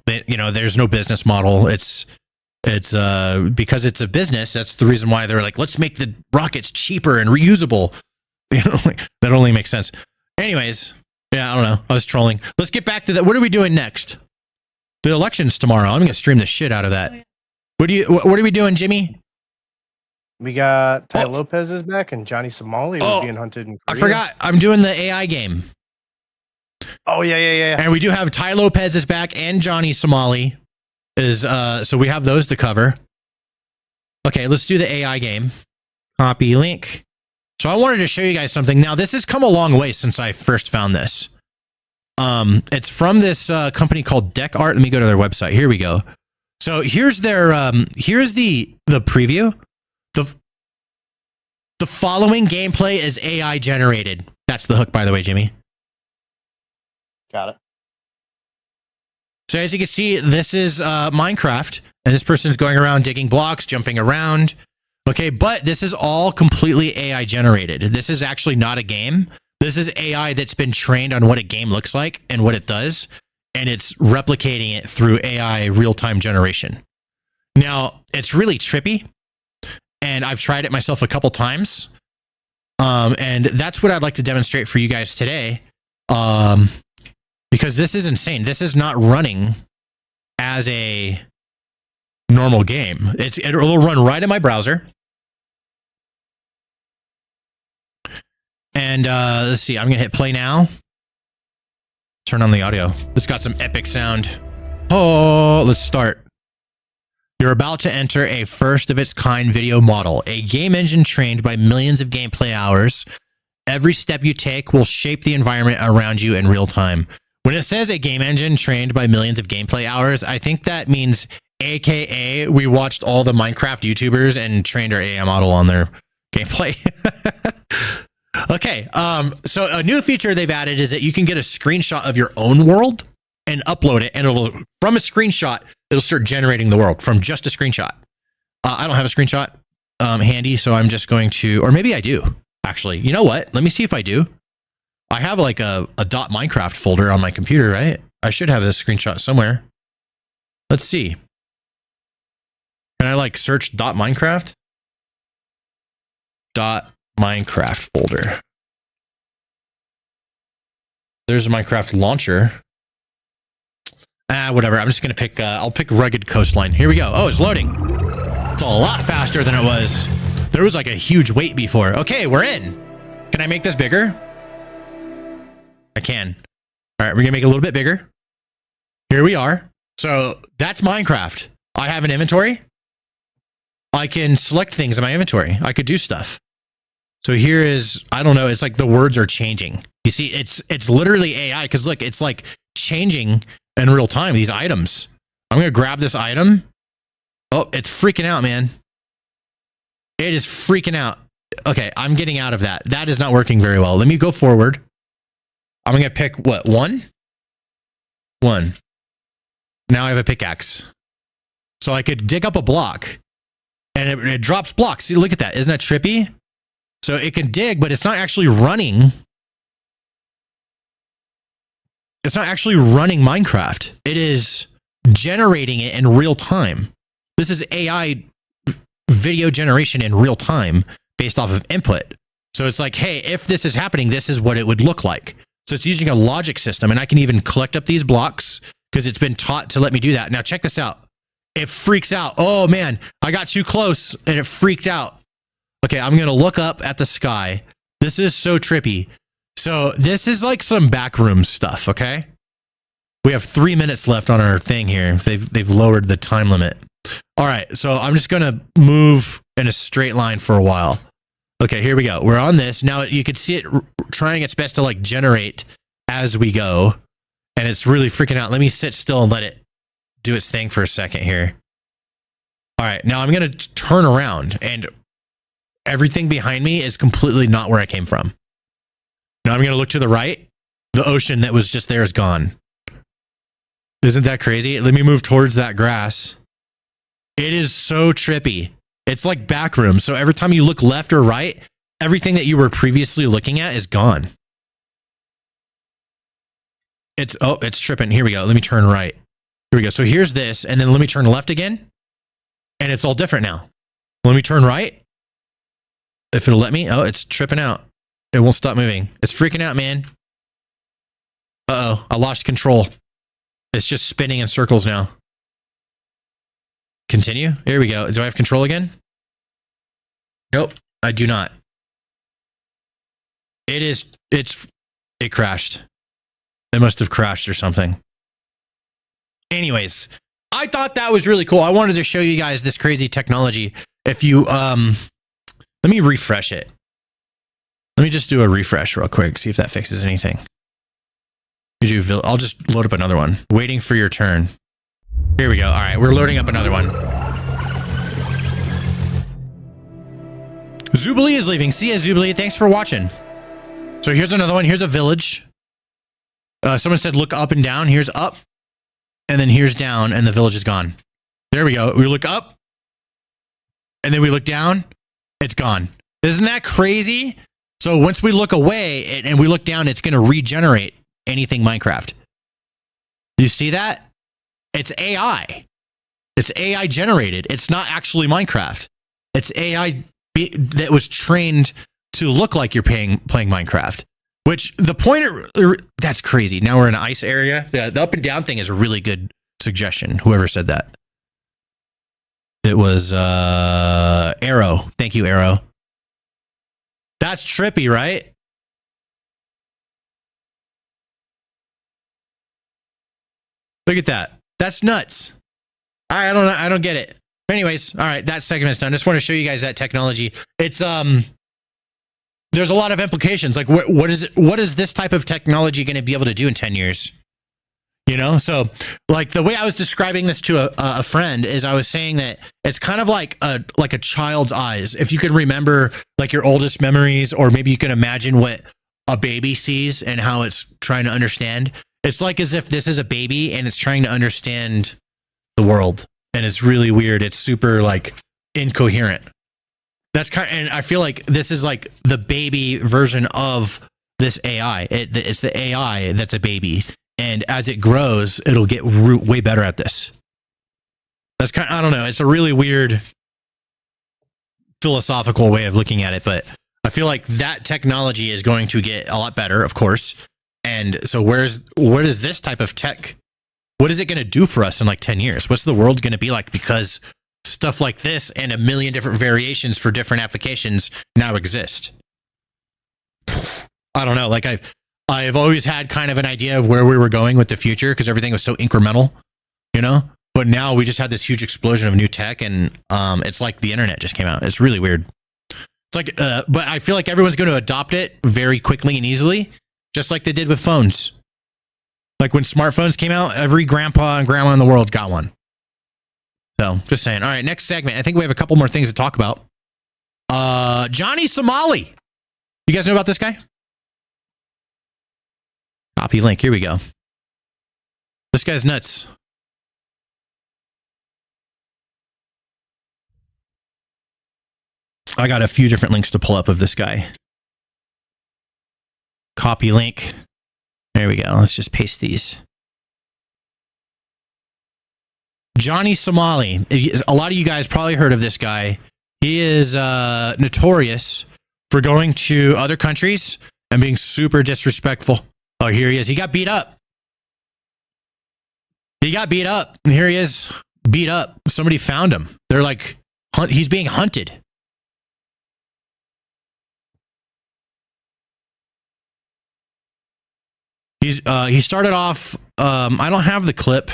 There's no business model. It's because it's a business. That's the reason why they're like, let's make the rockets cheaper and reusable. That only makes sense. Anyways, yeah, I don't know. I was trolling. Let's get back to that. What are we doing next? The election's tomorrow. I'm gonna stream the shit out of that. What are we doing, Jimmy? We got Ty Lopez is back and Johnny Somali was being hunted in Korea. I forgot. I'm doing the AI game. Oh yeah. And we do have Ty Lopez is back and Johnny Somali is so we have those to cover. Okay, let's do the AI game. Copy link. So I wanted to show you guys something. Now this has come a long way since I first found this. It's from this company called Deck Art. Let me go to their website. Here we go. So here's their here's the preview. The following gameplay is AI generated. That's the hook, by the way, Jimmy. Got it. So as you can see, this is Minecraft, and this person's going around digging blocks, jumping around. Okay, but this is all completely AI generated. This is actually not a game. This is AI that's been trained on what a game looks like and what it does, and it's replicating it through AI real-time generation. Now, it's really trippy, and I've tried it myself a couple times, and that's what I'd like to demonstrate for you guys today, because this is insane. This is not running as a normal game. It'll run right in my browser. And let's see, I'm going to hit play now. Turn on the audio. This got some epic sound. Oh, let's start. You're about to enter a first-of-its-kind video model, a game engine trained by millions of gameplay hours. Every step you take will shape the environment around you in real time. When it says a game engine trained by millions of gameplay hours, I think that means AKA we watched all the Minecraft YouTubers and trained our AI model on their gameplay. Okay, so a new feature they've added is that you can get a screenshot of your own world and upload it, and it'll, from a screenshot, it'll start generating the world from just a screenshot. I don't have a screenshot handy, so I'm just going to, or maybe I do, actually. You know what? Let me see if I do. I have like a .minecraft folder on my computer, right? I should have this screenshot somewhere. Let's see. Can I like search .minecraft? .minecraft folder. There's a Minecraft launcher. Whatever. I'm just going to pick, I'll pick rugged coastline. Here we go. Oh, it's loading. It's a lot faster than it was. There was like a huge wait before. Okay, we're in. Can I make this bigger? I can. All right, we're going to make it a little bit bigger. Here we are. So that's Minecraft. I have an inventory. I can select things in my inventory. I could do stuff. So here is, I don't know, it's like the words are changing. You see, it's literally AI, because look, it's like changing in real time, these items. I'm going to grab this item. Oh, it's freaking out, man. It is freaking out. Okay, I'm getting out of that. That is not working very well. Let me go forward. I'm going to pick, what, one? One. Now I have a pickaxe. So I could dig up a block, and it drops blocks. See, look at that. Isn't that trippy? So it can dig, but it's not actually running. It's not actually running Minecraft. It is generating it in real time. This is AI video generation in real time based off of input. So it's like, hey, if this is happening, this is what it would look like. So it's using a logic system, and I can even collect up these blocks because it's been taught to let me do that. Now check this out. It freaks out. Oh man, I got too close and it freaked out. Okay, I'm going to look up at the sky. This is so trippy. So this is like some backroom stuff, okay? We have 3 minutes left on our thing here. They've lowered the time limit. All right, so I'm just going to move in a straight line for a while. Okay, here we go. We're on this. Now you can see it trying its best to like generate as we go. And it's really freaking out. Let me sit still and let it do its thing for a second here. All right, now I'm going to turn around, and everything behind me is completely not where I came from. Now I'm going to look to the right. The ocean that was just there is gone. Isn't that crazy? Let me move towards that grass. It is so trippy. It's like backroom. So every time you look left or right, everything that you were previously looking at is gone. It's tripping. Here we go. Let me turn right. Here we go. So here's this, and then let me turn left again. And it's all different now. Let me turn right. If it'll let me. Oh, it's tripping out. It won't stop moving. It's freaking out, man. Uh-oh. I lost control. It's just spinning in circles now. Continue. Here we go. Do I have control again? Nope. I do not. It crashed. It must have crashed or something. Anyways, I thought that was really cool. I wanted to show you guys this crazy technology. If you, let me refresh it. Let me just do a refresh real quick. See if that fixes anything. I'll just load up another one. Waiting for your turn. Here we go. All right, we're loading up another one. Zubilee is leaving. See ya, Zubilee. Thanks for watching. So here's another one. Here's a village. Someone said look up and down. Here's up. And then here's down, and the village is gone. There we go. We look up. And then we look down. It's gone. Isn't that crazy? So once we look away and we look down, it's going to regenerate anything Minecraft. You see that? It's AI. It's AI generated. It's not actually Minecraft. It's AI that was trained to look like you're playing Minecraft. Which the point, that's crazy. Now we're in an ice area. The up and down thing is a really good suggestion. Whoever said that. It was Arrow. Thank you, Arrow. That's trippy, right? Look at that. That's nuts. I don't get it. Anyways, all right, that segment's done. Just want to show you guys that technology. It's there's a lot of implications. Like what is this type of technology going to be able to do in 10 years? You know, so like the way I was describing this to a friend is I was saying that it's kind of like a child's eyes. If you can remember like your oldest memories, or maybe you can imagine what a baby sees and how it's trying to understand. It's like as if this is a baby and it's trying to understand the world, and it's really weird. It's super like incoherent. And I feel like this is like the baby version of this AI. It's the AI that's a baby. And as it grows, it'll get way better at this. That's I don't know. It's a really weird philosophical way of looking at it, but I feel like that technology is going to get a lot better, of course. And so what is this type of tech? What is it going to do for us in like 10 years? What's the world going to be like? Because stuff like this and a million different variations for different applications now exist. I don't know. Like I've always had kind of an idea of where we were going with the future because everything was so incremental, you know? But now we just had this huge explosion of new tech, and it's like the internet just came out. It's really weird. It's like, but I feel like everyone's going to adopt it very quickly and easily, just like they did with phones. Like when smartphones came out, every grandpa and grandma in the world got one. So just saying. All right, next segment. I think we have a couple more things to talk about. Johnny Somali. You guys know about this guy? Copy link. Here we go. This guy's nuts. I got a few different links to pull up of this guy. Copy link. There we go. Let's just paste these. Johnny Somali. A lot of you guys probably heard of this guy. He is notorious for going to other countries and being super disrespectful. Oh, here he is. He got beat up. He got beat up. And here he is, beat up. Somebody found him. They're like, he's being hunted. He started off, I don't have the clip.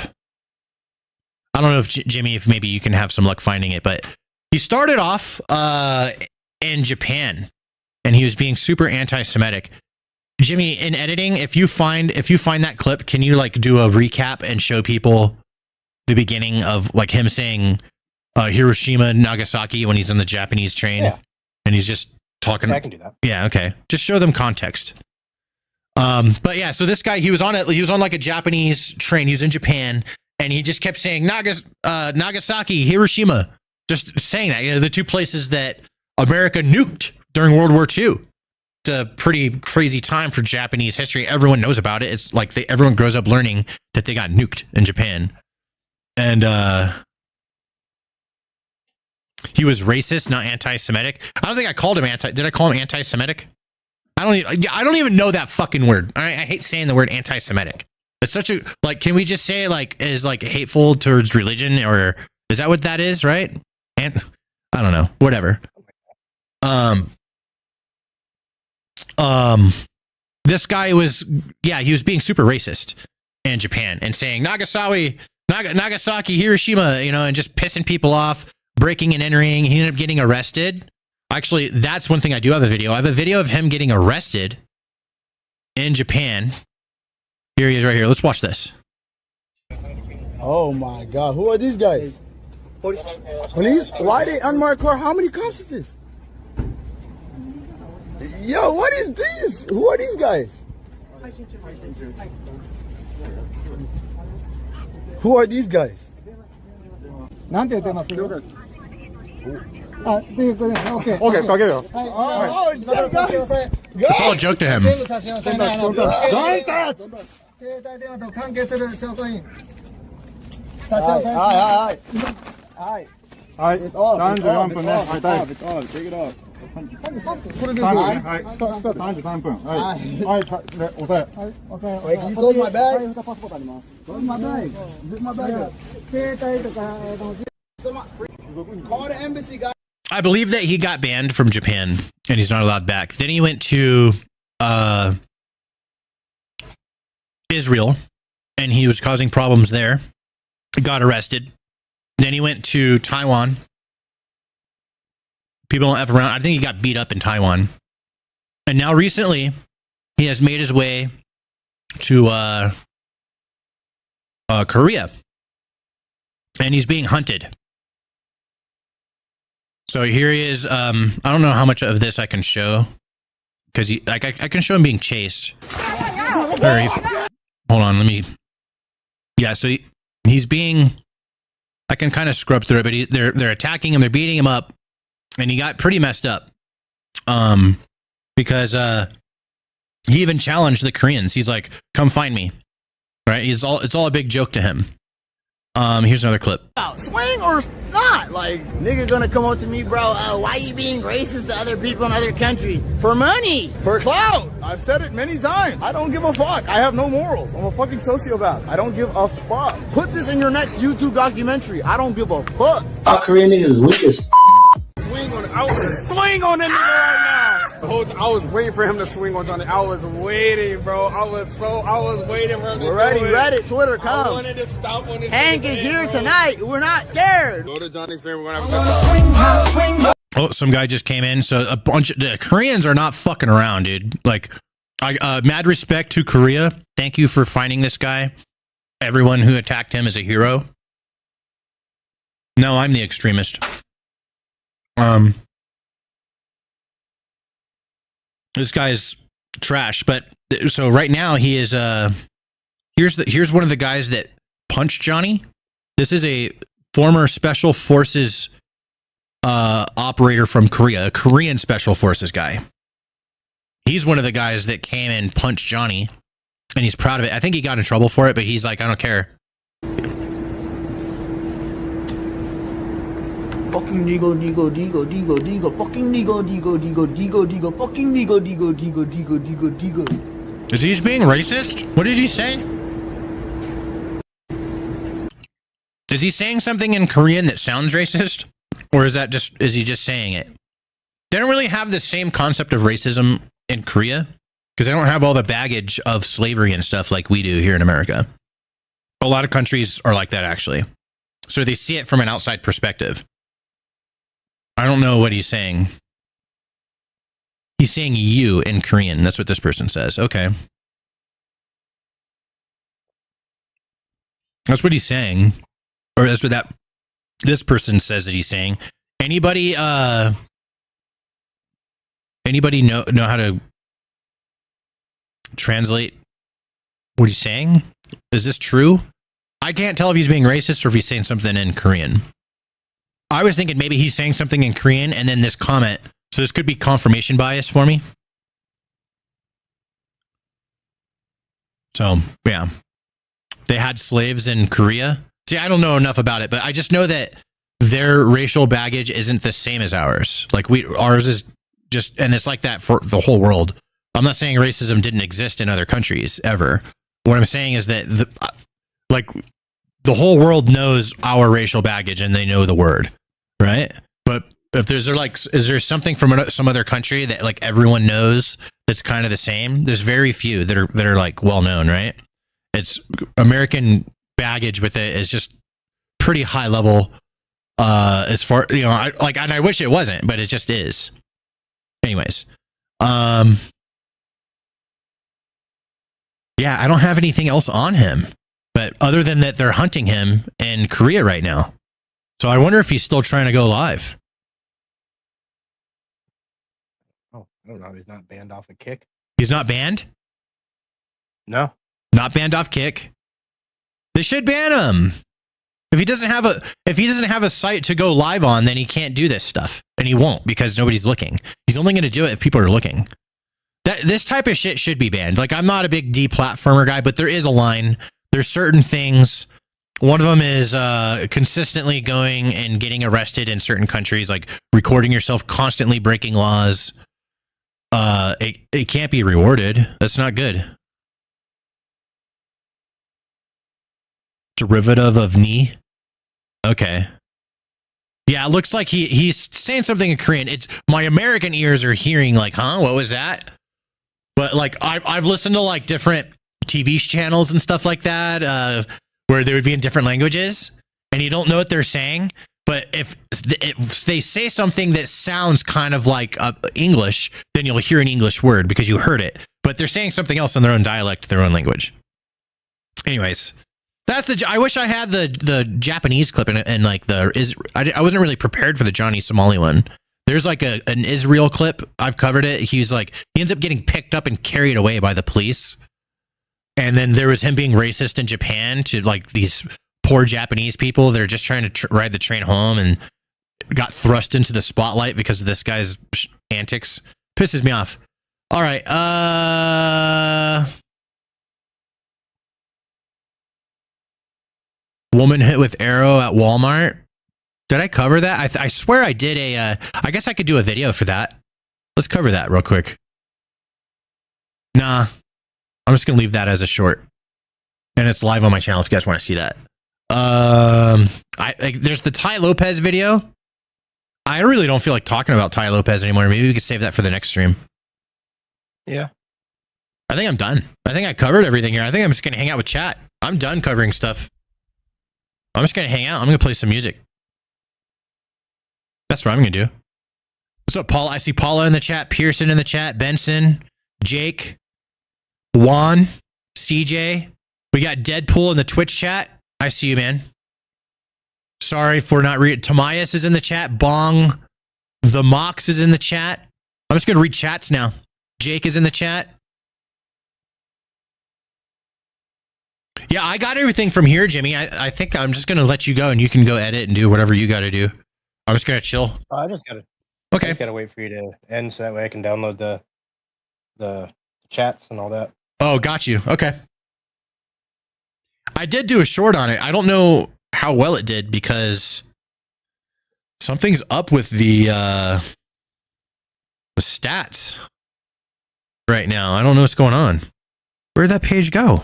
I don't know if Jimmy, if maybe you can have some luck finding it, but he started off in Japan, and he was being super anti-Semitic. Jimmy, in editing, if you find that clip, can you like do a recap and show people the beginning of like him saying Hiroshima, Nagasaki when he's on the Japanese train, and he's just talking? I can do that. Yeah, okay. Just show them context. But yeah, so this guy, he was on like a Japanese train. He was in Japan, and he just kept saying Nagasaki, Hiroshima, just saying that. You know, the two places that America nuked during World War II. It's a pretty crazy time for Japanese history. Everyone knows about it. It's like everyone grows up learning that they got nuked in Japan. And he was racist, not anti-Semitic. I don't think I called him did I call him anti-Semitic? I don't even know that fucking word. I hate saying the word anti-Semitic. It's such a, like, can we just say like is like hateful towards religion, or is that what that is, right? And I don't know, whatever. This guy was, he was being super racist in Japan and saying Nagasaki, Hiroshima, you know, and just pissing people off, breaking and entering. He ended up getting arrested. Actually, that's one thing I do have a video. I have a video of him getting arrested in Japan. Here he is right here. Let's watch this. Oh my God. Who are these guys? Police? Why they unmarked car? How many cops is this? Yo, what is this? Who are these guys? Who are these guys? Okay. Okay, かけるよ。Oh, It's all a joke to him. It's off. 34分ね。はい、It's off. Take it off. 33分。はい。はい、押せ。Wait, can you close my bag? Close my bag. Zip my bag. 携帯とか、call the embassy, guys. I believe that he got banned from Japan and he's not allowed back. Then he went to Israel and he was causing problems there. Got arrested. Then he went to Taiwan. People don't F around. I think he got beat up in Taiwan. And now recently, he has made his way to Korea. And he's being hunted. So here he is. I don't know how much of this I can show. Because I can show him being chased. Hold on, let me... Yeah, so he's being... I can kind of scrub through it, but they're attacking him, they're beating him up, and he got pretty messed up. Because he even challenged the Koreans. He's like, "Come find me," right? It's all a big joke to him. Here's another clip. Swing or not? Like, nigga gonna come up to me, bro, why you being racist to other people in other countries? For money. For clout. I've said it many times. I don't give a fuck. I have no morals. I'm a fucking sociopath. I don't give a fuck. Put this in your next YouTube documentary. I don't give a fuck. Our Korean niggas is weak as I was gonna swing on that nigga right now. I was waiting for him to swing on Johnny. I was waiting, bro. I was waiting for him to We're ready, do it. Reddit, Twitter, come. I wanted to stop on this. Hank is here tonight. We're not scared. Go to Johnny's stream. We're gonna have Oh, some guy just came in. So a bunch of the Koreans are not fucking around, dude. Like, mad respect to Korea. Thank you for finding this guy. Everyone who attacked him is a hero. No, I'm the extremist. This guy's trash, but so right now he is here's one of the guys that punched Johnny. This is a former special forces operator from Korea, a Korean special forces guy. He's one of the guys that came and punched Johnny, and he's proud of it. I think he got in trouble for it, but he's like, I don't care. Fucking digo, fucking digo, fucking digo. Is he just being racist? What did he say? Is he saying something in Korean that sounds racist? Or is he just saying it? They don't really have the same concept of racism in Korea because they don't have all the baggage of slavery and stuff like we do here in America. A lot of countries are like that, actually. So they see it from an outside perspective. I don't know what he's saying. He's saying you in Korean. That's what this person says. Okay. That's what he's saying. Or that's what this person says that he's saying. Anybody know how to translate what he's saying? Is this true? I can't tell if he's being racist or if he's saying something in Korean. I was thinking maybe he's saying something in Korean and then this comment. So this could be confirmation bias for me. So, yeah. They had slaves in Korea. See, I don't know enough about it, but I just know that their racial baggage isn't the same as ours. Like ours is just, and it's like that for the whole world. I'm not saying racism didn't exist in other countries ever. What I'm saying is that the whole world knows our racial baggage and they know the word, right? But if is there something from some other country that like everyone knows that's kind of the same? There's very few that are like well known, right? It's American baggage with it is just pretty high level. As far and I wish it wasn't, but it just is. Anyways, yeah, I don't have anything else on him, but other than that, they're hunting him in Korea right now. So I wonder if he's still trying to go live. Oh, I don't know. He's not banned off a Kick. He's not banned? No. Not banned off Kick. They should ban him. If he doesn't have a site to go live on, then he can't do this stuff. And he won't because nobody's looking. He's only going to do it if people are looking. This type of shit should be banned. Like, I'm not a big deplatformer guy, but there is a line. There's certain things. One of them is consistently going and getting arrested in certain countries, like recording yourself constantly breaking laws. It can't be rewarded. That's not good. Derivative of knee. Okay. Yeah, it looks like he's saying something in Korean. It's my American ears are hearing like, huh? What was that? But like I've listened to like different TV channels and stuff like that, where they would be in different languages, and you don't know what they're saying. But if they say something that sounds kind of like English, then you'll hear an English word because you heard it. But they're saying something else in their own dialect, their own language. Anyways, I wish I had the Japanese clip and like I wasn't really prepared for the Johnny Somali one. There's like an Israel clip. I've covered it. He ends up getting picked up and carried away by the police. And then there was him being racist in Japan to like these poor Japanese people. They're just trying to ride the train home and got thrust into the spotlight because of this guy's antics. Pisses me off. All right. Woman hit with arrow at Walmart. Did I cover that? I swear I did I guess I could do a video for that. Let's cover that real quick. Nah. I'm just going to leave that as a short. And it's live on my channel if you guys want to see that. There's the Ty Lopez video. I really don't feel like talking about Ty Lopez anymore. Maybe we could save that for the next stream. Yeah. I think I'm done. I think I covered everything here. I think I'm just going to hang out with chat. I'm done covering stuff. I'm just going to hang out. I'm going to play some music. That's what I'm going to do. What's up, Paul? I see Paula in the chat, Pearson in the chat, Benson, Jake, Juan, CJ. We got Deadpool in the Twitch chat. I see you, man. Sorry for not reading. Tomias is in the chat. Bong. The Mox is in the chat. I'm just going to read chats now. Jake is in the chat. Yeah, I got everything from here, Jimmy. I think I'm just going to let you go and you can go edit and do whatever you got to do. I'm just going to chill. I just gotta wait for you to end so that way I can download the chats and all that. Oh, got you. Okay. I did do a short on it. I don't know how well it did because something's up with the stats right now. I don't know what's going on. Where'd that page go?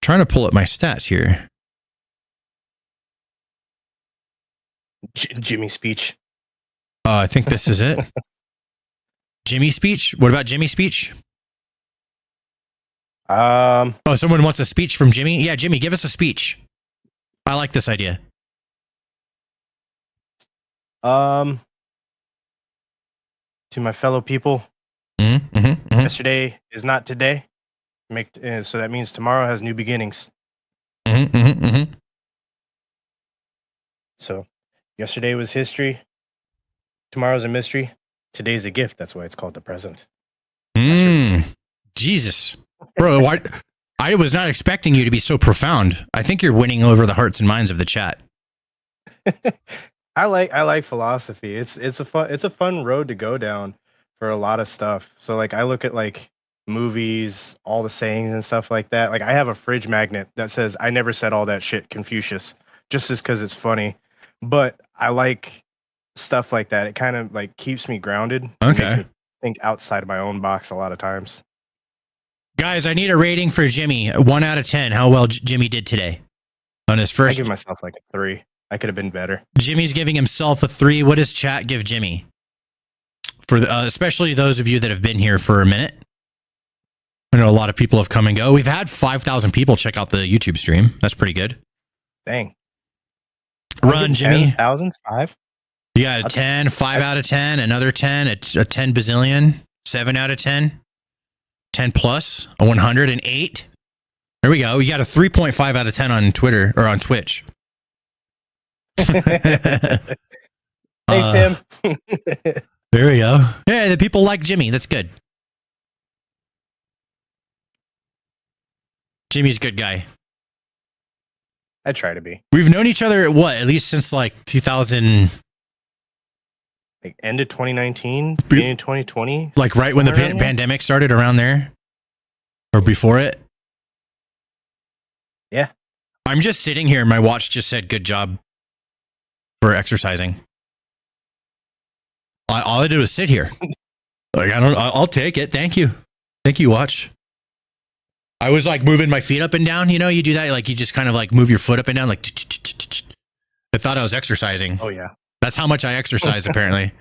Trying to pull up my stats here. Jimmy speech. I think this is it. Jimmy speech? What about Jimmy speech? Oh, someone wants a speech from Jimmy? Yeah, Jimmy, give us a speech. I like this idea. To my fellow people, yesterday is not today. So that means tomorrow has new beginnings. So yesterday was history. Tomorrow's a mystery. Today's a gift. That's why it's called the present. Jesus. Bro, I was not expecting you to be so profound. I think you're winning over the hearts and minds of the chat. I like philosophy. It's a fun road to go down for a lot of stuff. So like I look at like movies, all the sayings and stuff like that. Like I have a fridge magnet that says I never said all that shit, Confucius, just as because it's funny. But I like stuff like that. It kind of like keeps me grounded. Okay. Makes me think outside of my own box a lot of times. Guys, I need a rating for Jimmy. 1 out of 10. How well Jimmy did today on his first. I give myself like a 3. I could have been better. Jimmy's giving himself a 3. What does chat give Jimmy? For especially those of you that have been here for a minute. I know a lot of people have come and go. We've had 5,000 people check out the YouTube stream. That's pretty good. Dang. Run, Jimmy. 10,000? 5? You got a 10, 5 out of 10, another 10, a 10 bazillion, 7 out of 10, 10 plus, a 108. There we go. You got a 3.5 out of 10 on Twitter or on Twitch. Thanks, Tim. There we go. Yeah, the people like Jimmy. That's good. Jimmy's a good guy. I try to be. We've known each other, at least since like 2000. Like end of 2019, beginning of 2020. Like right when the pandemic started, around there, or before it. Yeah. I'm just sitting here and my watch just said good job for exercising. All I did was sit here. Like, I'll take it. Thank you. Thank you, watch. I was like moving my feet up and down. You know, you do that. Like you just kind of like move your foot up and down. Like I thought I was exercising. Oh yeah. That's how much I exercise apparently.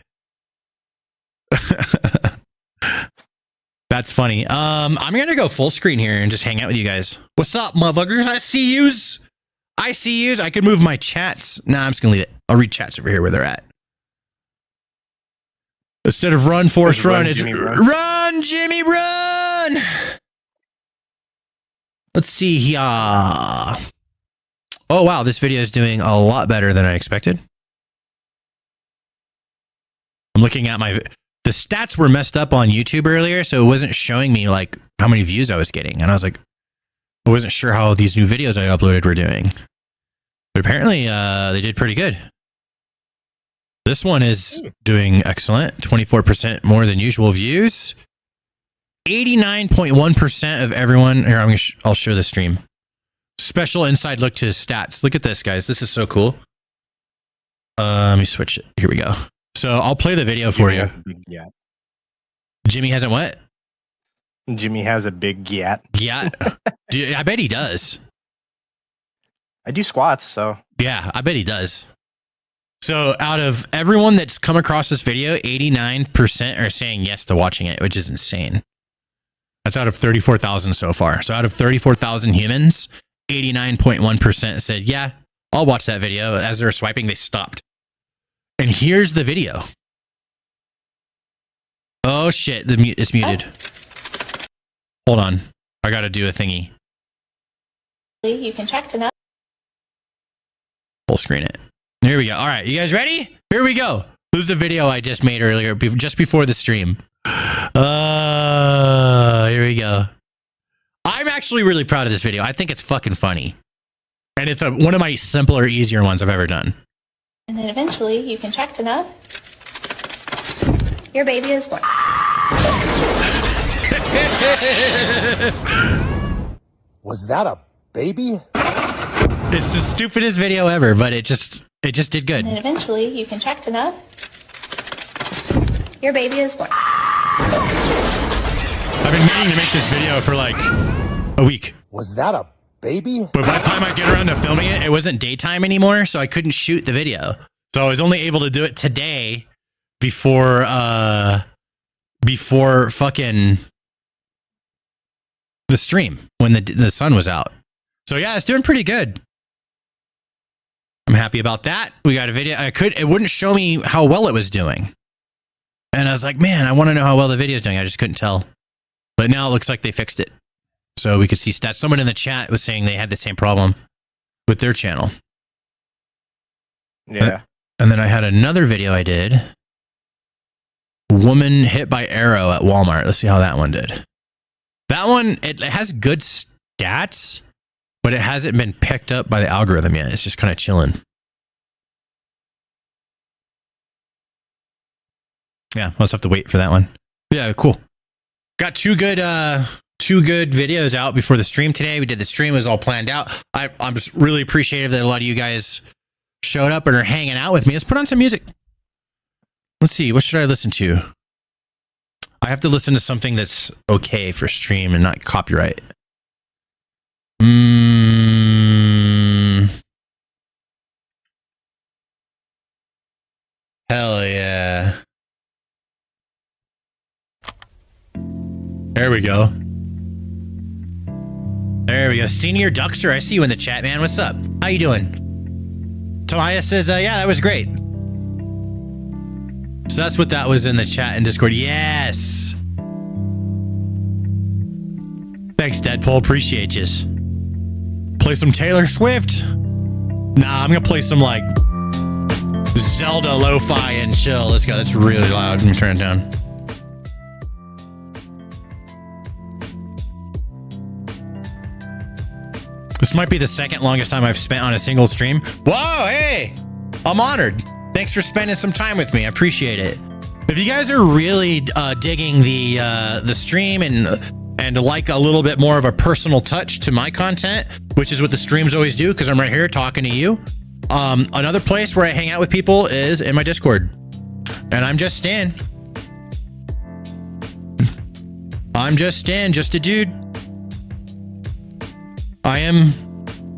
That's funny. I'm going to go full screen here and just hang out with you guys. What's up, motherfuckers? I see yous. I could move my chats. Nah, I'm just going to leave it. I'll read chats over here where they're at. Instead of run, Forrest, run, it's run, Jimmy, run. Let's see here. Oh, wow. This video is doing a lot better than I expected. I'm looking at the stats were messed up on YouTube earlier, so it wasn't showing me like how many views I was getting. And I was like, I wasn't sure how these new videos I uploaded were doing. But apparently they did pretty good. This one is doing excellent. 24% more than usual views. 89.1% of everyone. Here, I'll show the stream. Special inside look to his stats. Look at this, guys. This is so cool. Let me switch it. Here we go. So I'll play the video for you. Jimmy hasn't what? Jimmy has a big gat. Yeah. I bet he does. I do squats, so. Yeah, I bet he does. So out of everyone that's come across this video, 89% are saying yes to watching it, which is insane. That's out of 34,000 so far. So out of 34,000 humans, 89.1% said, yeah, I'll watch that video. As they're swiping, they stopped. And here's the video. Oh shit, it's muted. Hold on. I gotta do a thingy. You can check to know. Full screen it. Here we go. All right, you guys ready? Here we go. This is the video I just made earlier, just before the stream. Here we go. I'm actually really proud of this video. I think it's fucking funny. And it's one of my simpler, easier ones I've ever done. And then eventually you can check to know your baby is born. Was that a baby? It's the stupidest video ever, but it just did good. And then eventually you can check to know your baby is born. I've been meaning to make this video for like a week. Was that a baby? But by the time I get around to filming it, it wasn't daytime anymore, so I couldn't shoot the video. So I was only able to do it today before fucking the stream when the sun was out. So yeah, it's doing pretty good. I'm happy about that. We got a video. It wouldn't show me how well it was doing. And I was like, man, I want to know how well the video is doing. I just couldn't tell. But now it looks like they fixed it. So we could see stats. Someone in the chat was saying they had the same problem with their channel. Yeah. And then I had another video I did. Woman hit by arrow at Walmart. Let's see how that one did. That one, it has good stats, but it hasn't been picked up by the algorithm yet. It's just kind of chilling. Yeah, we'll just have to wait for that one. Yeah, cool. Got two good videos out before the stream today. We did the stream, it was all planned out. I'm just really appreciative that a lot of you guys showed up and are hanging out with me. Let's put on some music. Let's see, what should I listen to? I have to listen to something that's okay for stream and not copyright. Hell yeah. There we go. There we go. Senior Duckster, I see you in the chat, man. What's up? How you doing? Tobias says, yeah, that was great. So that's what that was in the chat and Discord. Yes. Thanks, Deadpool. Appreciate you. Play some Taylor Swift? Nah, I'm going to play some, like, Zelda lo-fi and chill. Let's go. That's really loud. Let me turn it down. This might be the second longest time I've spent on a single stream. Whoa, hey! I'm honored. Thanks for spending some time with me. I appreciate it. If you guys are really digging the stream and like a little bit more of a personal touch to my content, which is what the streams always do, because I'm right here talking to you. Another place where I hang out with people is in my Discord, and I'm just Stan. I'm just Stan, just a dude. I am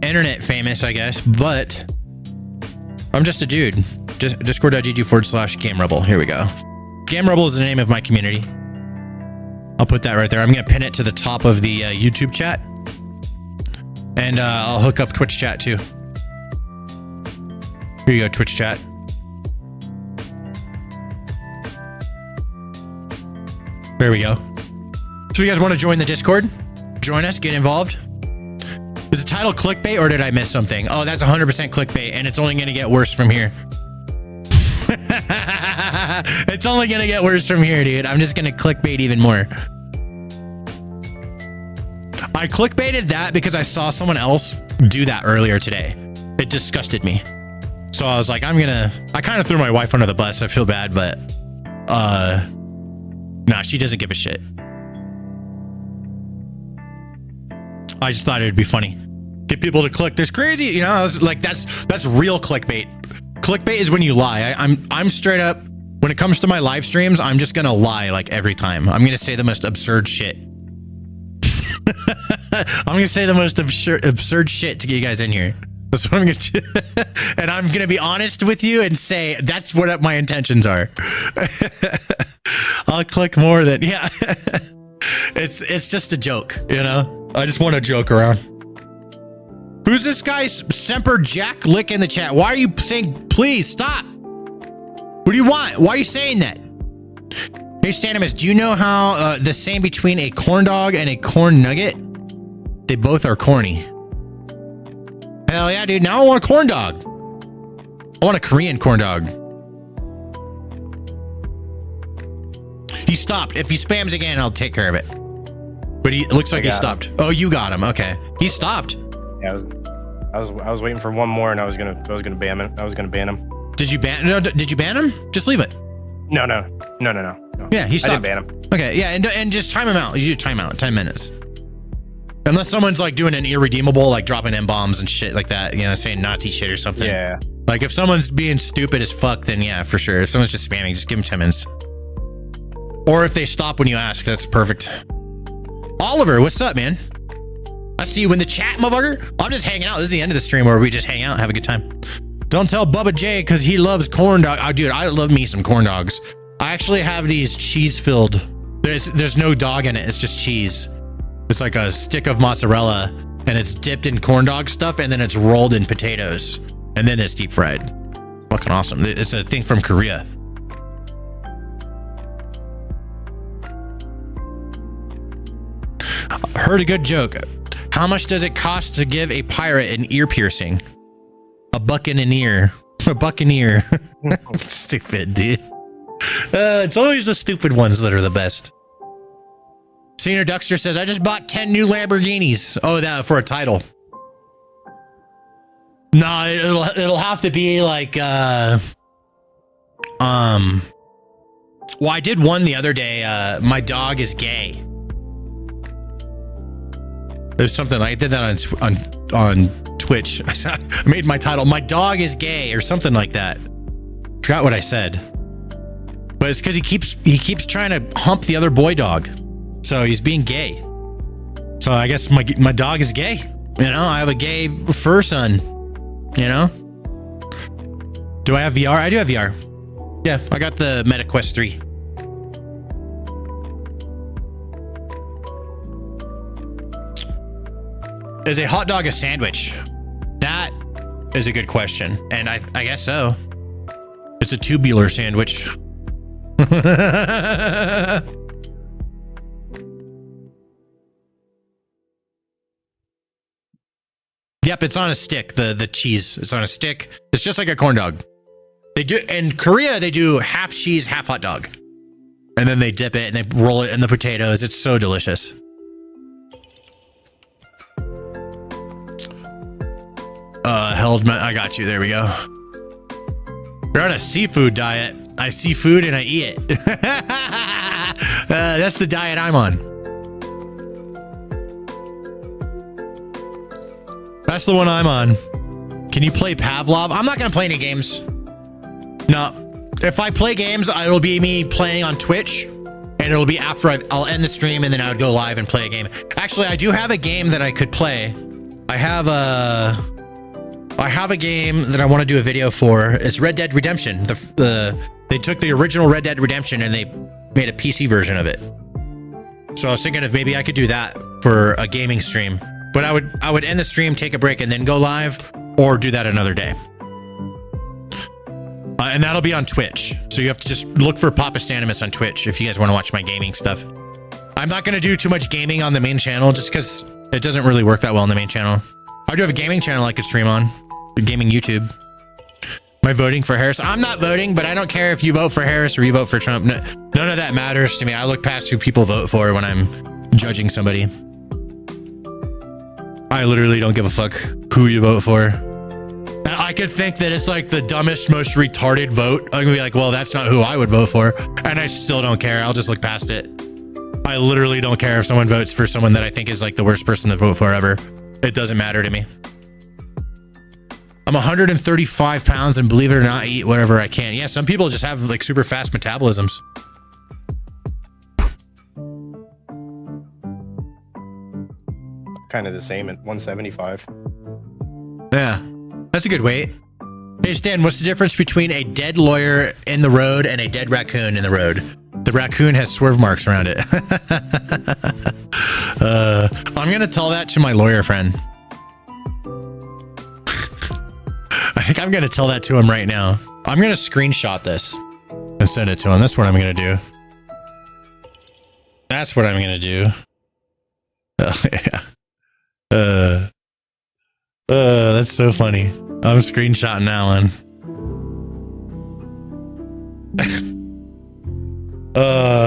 internet famous, I guess, but I'm just a dude. Discord.gg/Game Rebel. Here we go. Game Rebel is the name of my community. I'll put that right there. I'm going to pin it to the top of the YouTube chat. And I'll hook up Twitch chat too. Here you go, Twitch chat. There we go. So if you guys want to join the Discord, join us, get involved. Is the title clickbait or did I miss something? Oh, that's 100% clickbait, and it's only going to get worse from here. It's only going to get worse from here, dude. I'm just going to clickbait even more. I clickbaited that because I saw someone else do that earlier today. It disgusted me. So I was like, I kind of threw my wife under the bus. I feel bad, but nah, she doesn't give a shit. I just thought it'd be funny. Get people to click. There's crazy, you know, I was like, that's real clickbait. Clickbait is when you lie. I'm straight up, when it comes to my live streams, I'm just gonna lie like every time. I'm gonna say the most absurd shit. I'm gonna say the most absurd shit to get you guys in here. That's what I'm gonna do. And I'm gonna be honest with you and say that's what my intentions are. I'll click more than, yeah. It's just a joke, you know? I just want to joke around. Who's this guy? Semper Jack Lick in the chat. Why are you saying, please stop? What do you want? Why are you saying that? Hey, Stanimus, do you know how the same between a corn dog and a corn nugget? They both are corny. Hell yeah, dude. Now I want a corn dog. I want a Korean corn dog. He stopped. If he spams again, I'll take care of it. But it looks like he stopped. Oh, you got him. Okay. He stopped. Yeah, I was waiting for one more, and I was gonna ban him. I was gonna ban him. Did you ban? No, did you ban him? Just leave it. No. Yeah, he stopped. I didn't ban him. Okay, yeah, and just time him out. You do time out, 10 minutes. Unless someone's like doing an irredeemable, like dropping M-bombs and shit like that, you know, saying Nazi shit or something. Yeah. Like if someone's being stupid as fuck, then yeah, for sure. If someone's just spamming, just give them 10 minutes. Or if they stop when you ask, that's perfect. Oliver, what's up, man? I see you in the chat, motherfucker. I'm just hanging out. This is the end of the stream where we just hang out and have a good time. Don't tell Bubba J because he loves corn dog. Oh, dude, I love me some corn dogs. I actually have these cheese-filled. There's no dog in it. It's just cheese. It's like a stick of mozzarella, and it's dipped in corn dog stuff, and then it's rolled in potatoes, and then it's deep fried. Fucking awesome. It's a thing from Korea. Heard a good joke. How much does it cost to give a pirate an ear piercing? A buccaneer. A buccaneer. Stupid, dude. It's always the stupid ones that are the best. Senior Duckster says, I just bought 10 new Lamborghinis. Oh, that for a title. No, it'll have to be like well, I did one the other day. My dog is gay. There's something I did that on Twitch. I made my title "My Dog is Gay" or something like that. Forgot what I said, but it's because he keeps trying to hump the other boy dog, so he's being gay. So I guess my dog is gay. You know, I have a gay fur son. You know. Do I have VR? I do have VR. Yeah, I got the MetaQuest 3. Is a hot dog a sandwich? That is a good question. And I guess so. It's a tubular sandwich. Yep, it's on a stick. The cheese. It's on a stick. It's just like a corn dog. They do in Korea, they do half cheese, half hot dog. And then they dip it and they roll it in the potatoes. It's so delicious. I got you. There we go. We're on a seafood diet. I see food and I eat it. That's the diet I'm on. That's the one I'm on. Can you play Pavlov? I'm not going to play any games. No. If I play games, it'll be me playing on Twitch. And it'll be after I'll end the stream and then I would go live and play a game. Actually, I do have a game that I could play. I have a game that I want to do a video for. It's Red Dead Redemption. They took the original Red Dead Redemption and they made a PC version of it. So I was thinking if maybe I could do that for a gaming stream. But I would end the stream, take a break, and then go live, or do that another day. And that'll be on Twitch. So you have to just look for Papa Stanimus on Twitch if you guys want to watch my gaming stuff. I'm not going to do too much gaming on the main channel just because it doesn't really work that well on the main channel. I do have a gaming channel I could stream on. Gaming YouTube. Am I voting for Harris? I'm not voting, but I don't care if you vote for Harris or you vote for Trump. None of that matters to me. I look past who people vote for when I'm judging somebody. I literally don't give a fuck who you vote for. I could think that it's like the dumbest, most retarded vote. I'm gonna be like, well, that's not who I would vote for. And I still don't care. I'll just look past it. I literally don't care if someone votes for someone that I think is like the worst person to vote for ever. It doesn't matter to me. I'm 135 pounds and believe it or not, I eat whatever I can. Yeah, some people just have like super fast metabolisms. Kind of the same at 175. Yeah, that's a good weight. Hey Stan, what's the difference between a dead lawyer in the road and a dead raccoon in the road? The raccoon has swerve marks around it. I'm gonna tell that to my lawyer friend. I think I'm gonna tell that to him right now. I'm gonna screenshot this and send it to him. That's what I'm gonna do. That's what I'm gonna do. Oh, yeah. That's so funny. I'm screenshotting that one.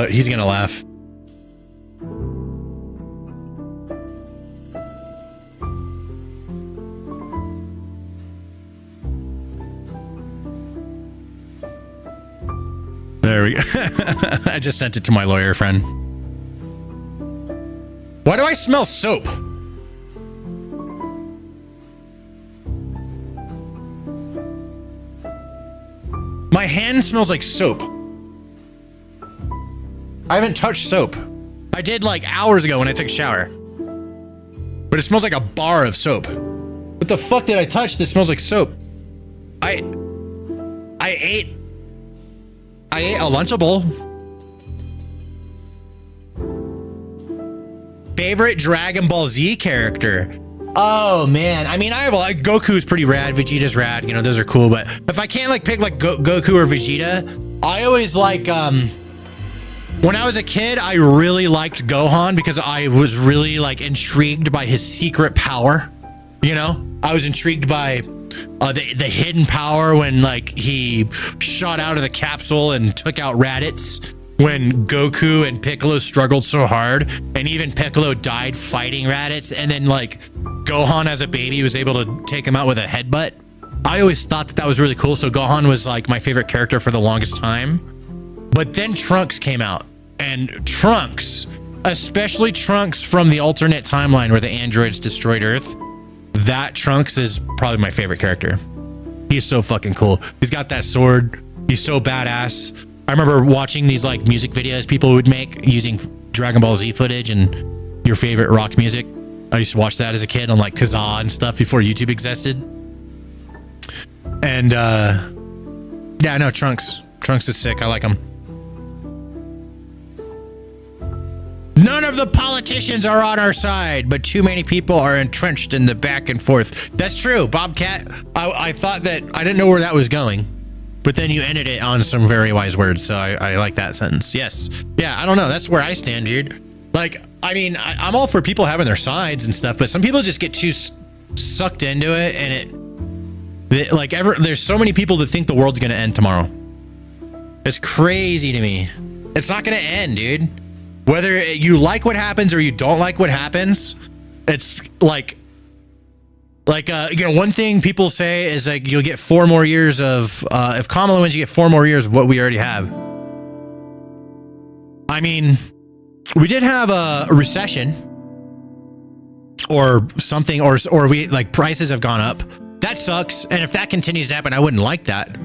He's gonna laugh. There we go. I just sent it to my lawyer friend. Why do I smell soap? My hand smells like soap. I haven't touched soap. I did like hours ago when I took a shower. But it smells like a bar of soap. What the fuck did I touch that smells like soap? I ate a Lunchable. Favorite Dragon Ball Z character? Oh man, I mean, I have like Goku's pretty rad, Vegeta's rad, you know, those are cool. But if I can't like pick like Goku or Vegeta, I always like when I was a kid, I really liked Gohan because I was really like intrigued by his secret power. You know, I was intrigued by the hidden power when like he shot out of the capsule and took out Raditz. When Goku and Piccolo struggled so hard, and even Piccolo died fighting Raditz, and then like Gohan as a baby was able to take him out with a headbutt. I always thought that was really cool. So Gohan was like my favorite character for the longest time. But then Trunks came out, and Trunks, especially Trunks from the alternate timeline where the androids destroyed Earth, that Trunks is probably my favorite character. He's so fucking cool. He's got that sword. He's so badass. I remember watching these like music videos people would make using Dragon Ball Z footage and your favorite rock music. I used to watch that as a kid on like Kazaa and stuff before YouTube existed. And yeah, no, Trunks is sick. I like him. None of the politicians are on our side, but too many people are entrenched in the back and forth. That's true, Bobcat. I thought that I didn't know where that was going. But then you ended it on some very wise words, so I like that sentence. Yes. Yeah, I don't know. That's where I stand, dude. Like, I mean, I'm all for people having their sides and stuff, but some people just get too sucked into it, and there's so many people that think the world's going to end tomorrow. It's crazy to me. It's not going to end, dude. Whether you like what happens or you don't like what happens, it's like, Like, one thing people say is like you'll get 4 more years of if Kamala wins, you get 4 more years of what we already have. I mean, we did have a recession or something, or we like prices have gone up. That sucks. And if that continues to happen, I wouldn't like that.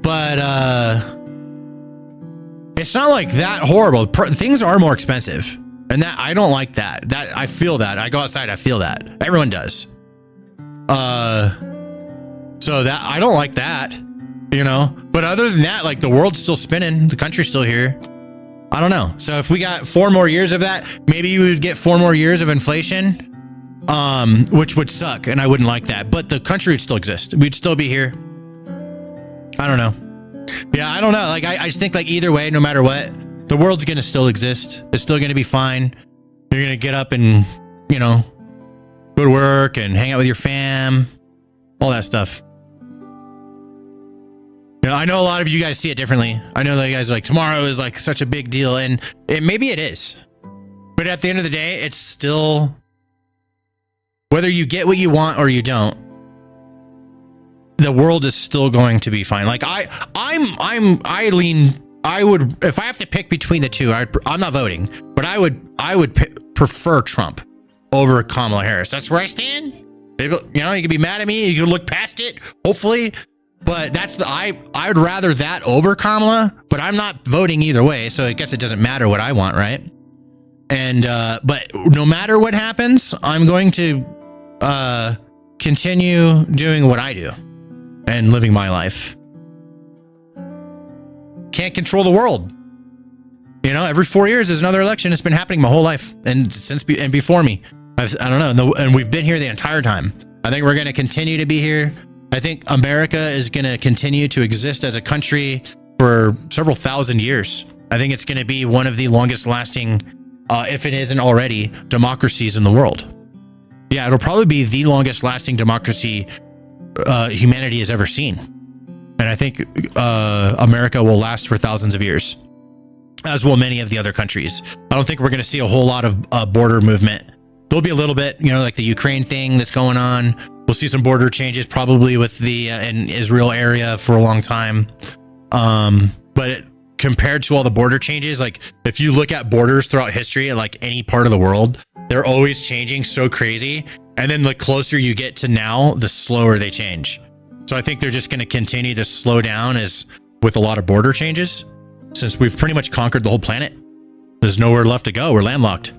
But it's not like that horrible. Things are more expensive, and that I don't like that. That I feel that. I go outside, I feel that. Everyone does. So that I don't like that, But other than that, like the world's still spinning, the country's still here. I don't know. So if we got 4 more years of that, maybe you would get 4 more years of inflation, which would suck, and I wouldn't like that. But the country would still exist. We'd still be here. I don't know. Yeah, I don't know. Like I just think like either way, no matter what, the world's gonna still exist. It's still gonna be fine. You're gonna get up and go to work and hang out with your fam, all that stuff. I know a lot of you guys see it differently. I know that you guys are like, tomorrow is like such a big deal, and maybe it is. But at the end of the day, it's still, whether you get what you want or you don't, the world is still going to be fine. Like I would, if I have to pick between the two, I'm not voting, but I would prefer Trump over Kamala Harris. That's where I stand. You can be mad at me. You can look past it, hopefully. But I would rather that over Kamala, but I'm not voting either way. So I guess it doesn't matter what I want, right? And, but no matter what happens, I'm going to, continue doing what I do and living my life. Can't control the world. Every 4 years there's another election. It's been happening my whole life and before me. I don't know. And we've been here the entire time. I think we're going to continue to be here. I think America is going to continue to exist as a country for several thousand years. I think it's going to be one of the longest lasting, if it isn't already, democracies in the world. Yeah, it'll probably be the longest lasting democracy humanity has ever seen. And I think America will last for thousands of years, as will many of the other countries. I don't think we're going to see a whole lot of border movement. There'll be a little bit, like the Ukraine thing that's going on. We'll see some border changes probably with the in Israel area for a long time. But compared to all the border changes, like if you look at borders throughout history, like any part of the world, they're always changing so crazy. And then the closer you get to now, the slower they change. So I think they're just going to continue to slow down as with a lot of border changes, since we've pretty much conquered the whole planet. There's nowhere left to go. We're landlocked.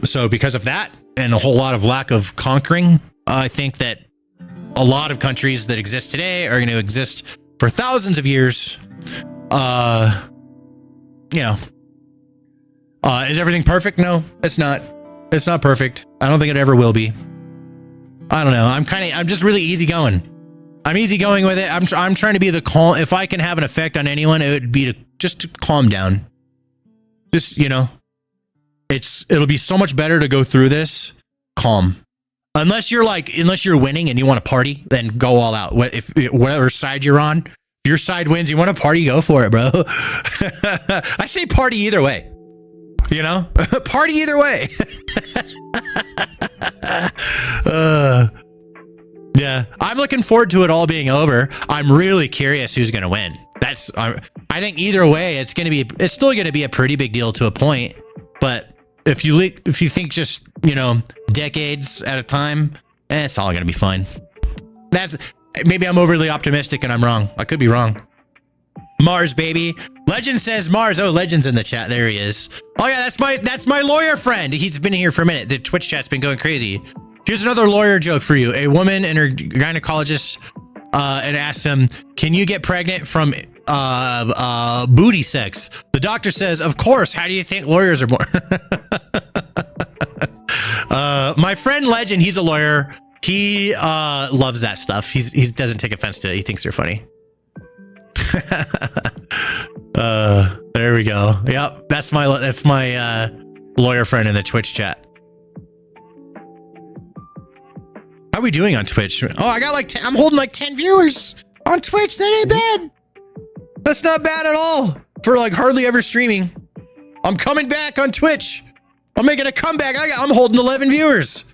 So because of that and a whole lot of lack of conquering, I think that a lot of countries that exist today are going to exist for thousands of years. Is everything perfect? No, it's not. It's not perfect. I don't think it ever will be. I don't know. I'm just really easygoing. I'm easygoing with it. I'm trying to be the calm. If I can have an effect on anyone, it would be to calm down. Just, it'll be so much better to go through this calm. Unless you're winning and you want to party, then go all out. If whatever side you're on, if your side wins, you want to party, go for it, bro. I say party either way. Party either way. Yeah, I'm looking forward to it all being over. I'm really curious who's going to win. I think either way, it's still going to be a pretty big deal to a point. But if you think just, decades at a time, it's all going to be fine. Maybe I'm overly optimistic and I'm wrong. I could be wrong. Mars, baby. Legend says Mars. Oh, Legend's in the chat. There he is. Oh yeah, that's my lawyer friend. He's been here for a minute. The Twitch chat's been going crazy. Here's another lawyer joke for you. A woman and her gynecologist and asks him, "Can you get pregnant from booty sex?" The doctor says, "Of course. How do you think lawyers are born?" My friend Legend, he's a lawyer. He loves that stuff. He doesn't take offense to it. He thinks they're funny. There we go. Yep, that's my lawyer friend in the Twitch chat. How are we doing on Twitch? Oh, I got I'm holding 10 viewers on Twitch. That ain't bad. That's not bad at all for hardly ever streaming. I'm coming back on Twitch. I'm making a comeback. I'm holding 11 viewers.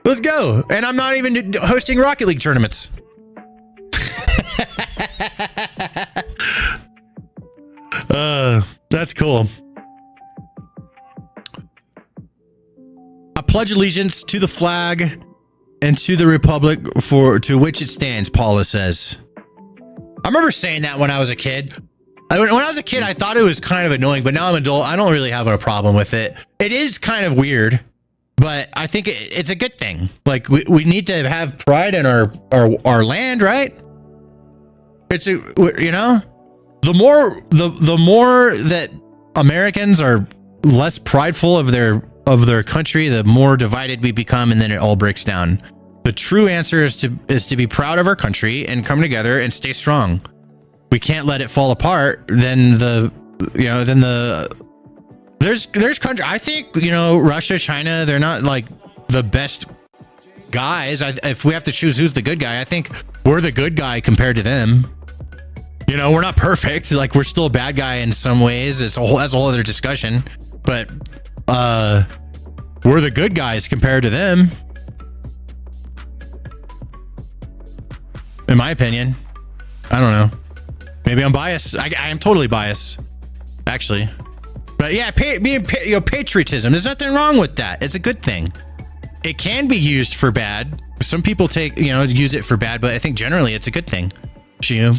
Let's go. And I'm not even hosting Rocket League tournaments. That's cool. I pledge allegiance to the flag and to the republic to which it stands, Paula says. I remember saying that when I was a kid. When I was a kid, I thought it was kind of annoying, but now I'm an adult. I don't really have a problem with it. It is kind of weird, but I think it's a good thing. Like we need to have pride in our land, right? It's the more that Americans are less prideful of their country, the more divided we become, and then it all breaks down. The true answer is to be proud of our country and come together and stay strong. We can't let it fall apart. There's country. I think, Russia, China, they're not like the best guys. If we have to choose who's the good guy, I think we're the good guy compared to them. We're not perfect. Like, we're still a bad guy in some ways. That's a whole other discussion. But we're the good guys compared to them, in my opinion. I don't know. Maybe I'm biased. I am totally biased, actually. But yeah, patriotism. There's nothing wrong with that. It's a good thing. It can be used for bad. Some people use it for bad, but I think generally it's a good thing.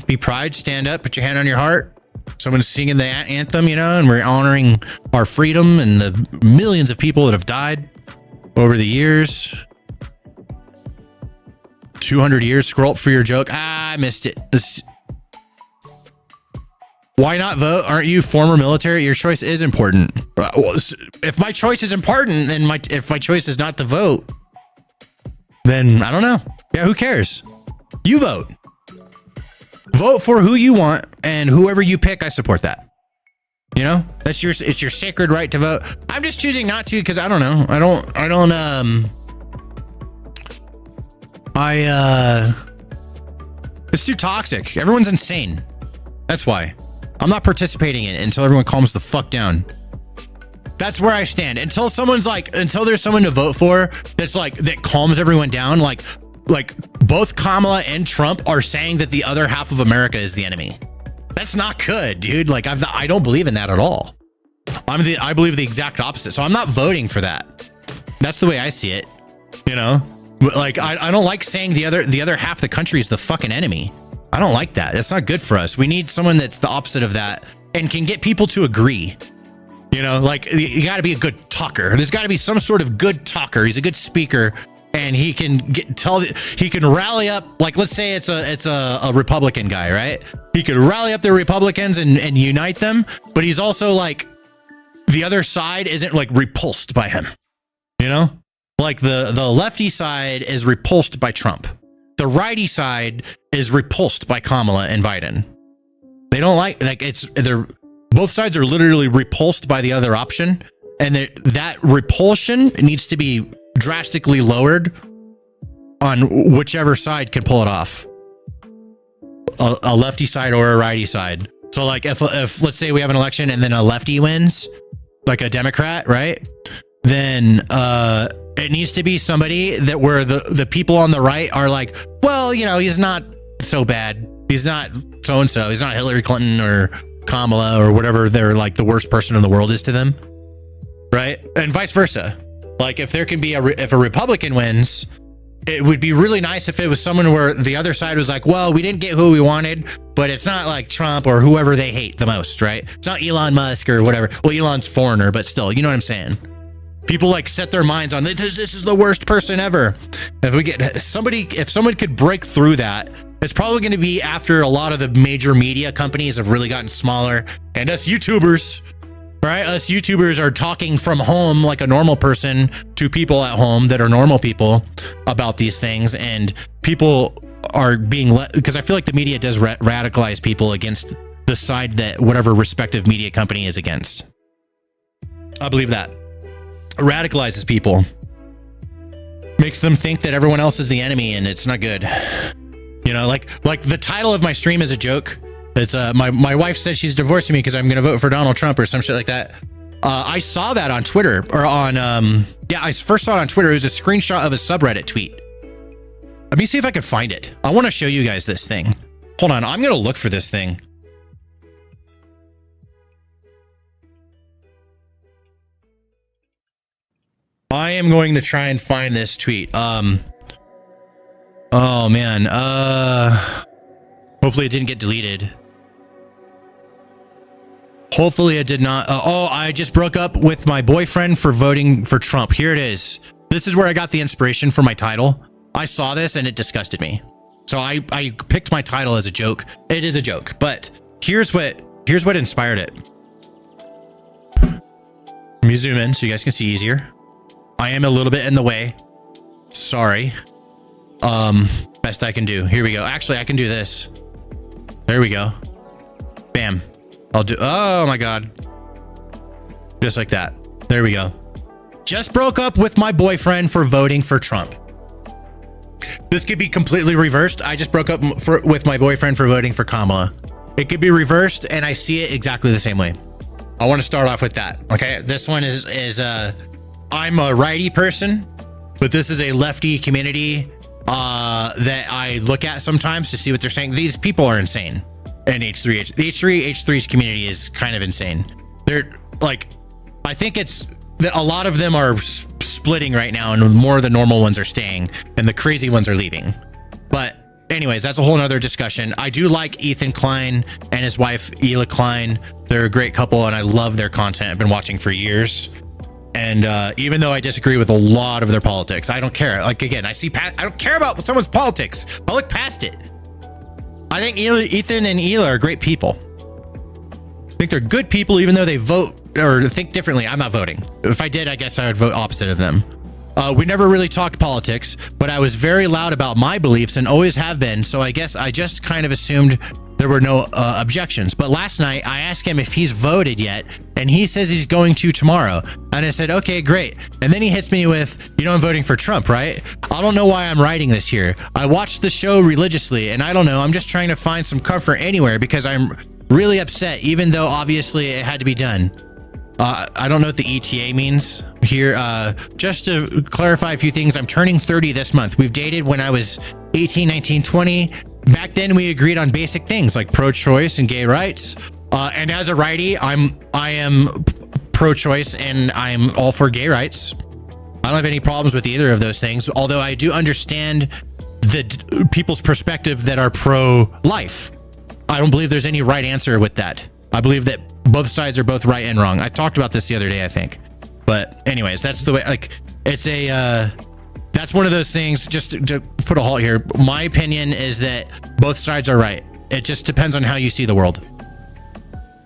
Be proud, stand up, put your hand on your heart. Someone's singing the anthem, and we're honoring our freedom and the millions of people that have died over the years. 200 years. Scroll up for your joke. I missed it. Why not vote? Aren't you former military? Your choice is important. If my choice is important, then if my choice is not to vote, then I don't know. Yeah, who cares? You vote. Vote for who you want, and whoever you pick, I support that. It's your sacred right to vote. I'm just choosing not to because I don't know. It's too toxic. Everyone's insane. That's why. I'm not participating in it until everyone calms the fuck down. That's where I stand. Until there's someone to vote for that calms everyone down. Like both Kamala and Trump are saying that the other half of America is the enemy. That's not good, dude. Like, I don't believe in that at all. I believe the exact opposite. So I'm not voting for that. That's the way I see it. Like, I don't like saying the other half of the country is the fucking enemy. I don't like that. That's not good for us. We need someone that's the opposite of that and can get people to agree. You got to be a good talker. There's got to be some sort of good talker. He's a good speaker, and he can he can rally up. Like, let's say it's a Republican guy, right? He could rally up the Republicans and unite them, but he's also like, the other side isn't like repulsed by him. Like the lefty side is repulsed by Trump. The righty side is repulsed by Kamala and Biden. They don't they're both sides are literally repulsed by the other option, and that repulsion needs to be drastically lowered on whichever side can pull it off. A lefty side or a righty side. So like if let's say we have an election and then a lefty wins, like a Democrat, right? Then it needs to be somebody that where the people on the right are like, well, he's not so bad. He's not so-and-so. He's not Hillary Clinton or Kamala or whatever they're like the worst person in the world is to them. Right? And vice versa. Like if there can be if a Republican wins, it would be really nice if it was someone where the other side was like, well, we didn't get who we wanted, but it's not like Trump or whoever they hate the most, right? It's not Elon Musk or whatever. Well, Elon's foreigner, but still, you know what I'm saying? People like set their minds on this is the worst person ever. If someone could break through that, it's probably going to be after a lot of the major media companies have really gotten smaller, and us YouTubers, right? Us YouTubers are talking from home like a normal person to people at home that are normal people about these things, and people are being because I feel like the media does radicalize people against the side that whatever respective media company is against. I believe that. Radicalizes people, makes them think that everyone else is the enemy, and it's not good. Like the title of my stream is a joke. It's my wife said she's divorcing me because I'm gonna vote for Donald Trump or some shit like that. I saw that on Twitter or on Yeah, I first saw it on Twitter. It was a screenshot of a subreddit tweet. Let me see if I can find it. I want to show you guys this thing. Hold on, I'm going to look for this thing. I am going to try and find this tweet. Oh man. Hopefully it didn't get deleted. Hopefully it did not. I just broke up with my boyfriend for voting for Trump. Here it is. This is where I got the inspiration for my title. I saw this and it disgusted me. So I picked my title as a joke. It is a joke, but here's what inspired it. Let me zoom in so you guys can see easier. I am a little bit in the way. Sorry. Best I can do. Here we go. Actually, I can do this. There we go. Bam. I'll do. Oh my God. Just like that. There we go. Just broke up with my boyfriend for voting for Trump. This could be completely reversed. I just broke up with my boyfriend for voting for Kamala. It could be reversed, and I see it exactly the same way. I want to start off with that. Okay, this one is I'm a righty person, but this is a lefty community that I look at sometimes to see what they're saying. These people are insane. And H3's community is kind of insane. They're like, I think it's that a lot of them are splitting right now, and more of the normal ones are staying, and the crazy ones are leaving. But anyways, that's a whole nother discussion. I do like Ethan Klein and his wife Ela Klein. They're a great couple, and I love their content. I've been watching for years. And even though I disagree with a lot of their politics, I don't care. Like, again, I don't care about someone's politics. I'll look past it. I think Ethan and Ela are great people. I think they're good people, even though they vote or think differently. I'm not voting. If I did, I guess I would vote opposite of them. We never really talked politics, but I was very loud about my beliefs and always have been. So I guess I just kind of assumed there were no objections. But last night I asked him if he's voted yet, and he says he's going to tomorrow. And I said, okay, great. And then he hits me with, you know, I'm voting for Trump, right? I don't know why I'm writing this here. I watched the show religiously, and I don't know. I'm just trying to find some comfort anywhere because I'm really upset, even though obviously it had to be done. I don't know what the ETA means here. Just to clarify a few things, I'm turning 30 this month. We've dated when I was 18, 19, 20. Back then, we agreed on basic things like pro-choice and gay rights. And as a righty, I am pro-choice and I'm all for gay rights. I don't have any problems with either of those things, although I do understand the people's perspective that are pro-life. I don't believe there's any right answer with that. I believe that both sides are both right and wrong. I talked about this the other day, I think. But anyways, that's the way, like, it's a, that's one of those things, just to put a halt here. My opinion is that both sides are right. It just depends on how you see the world.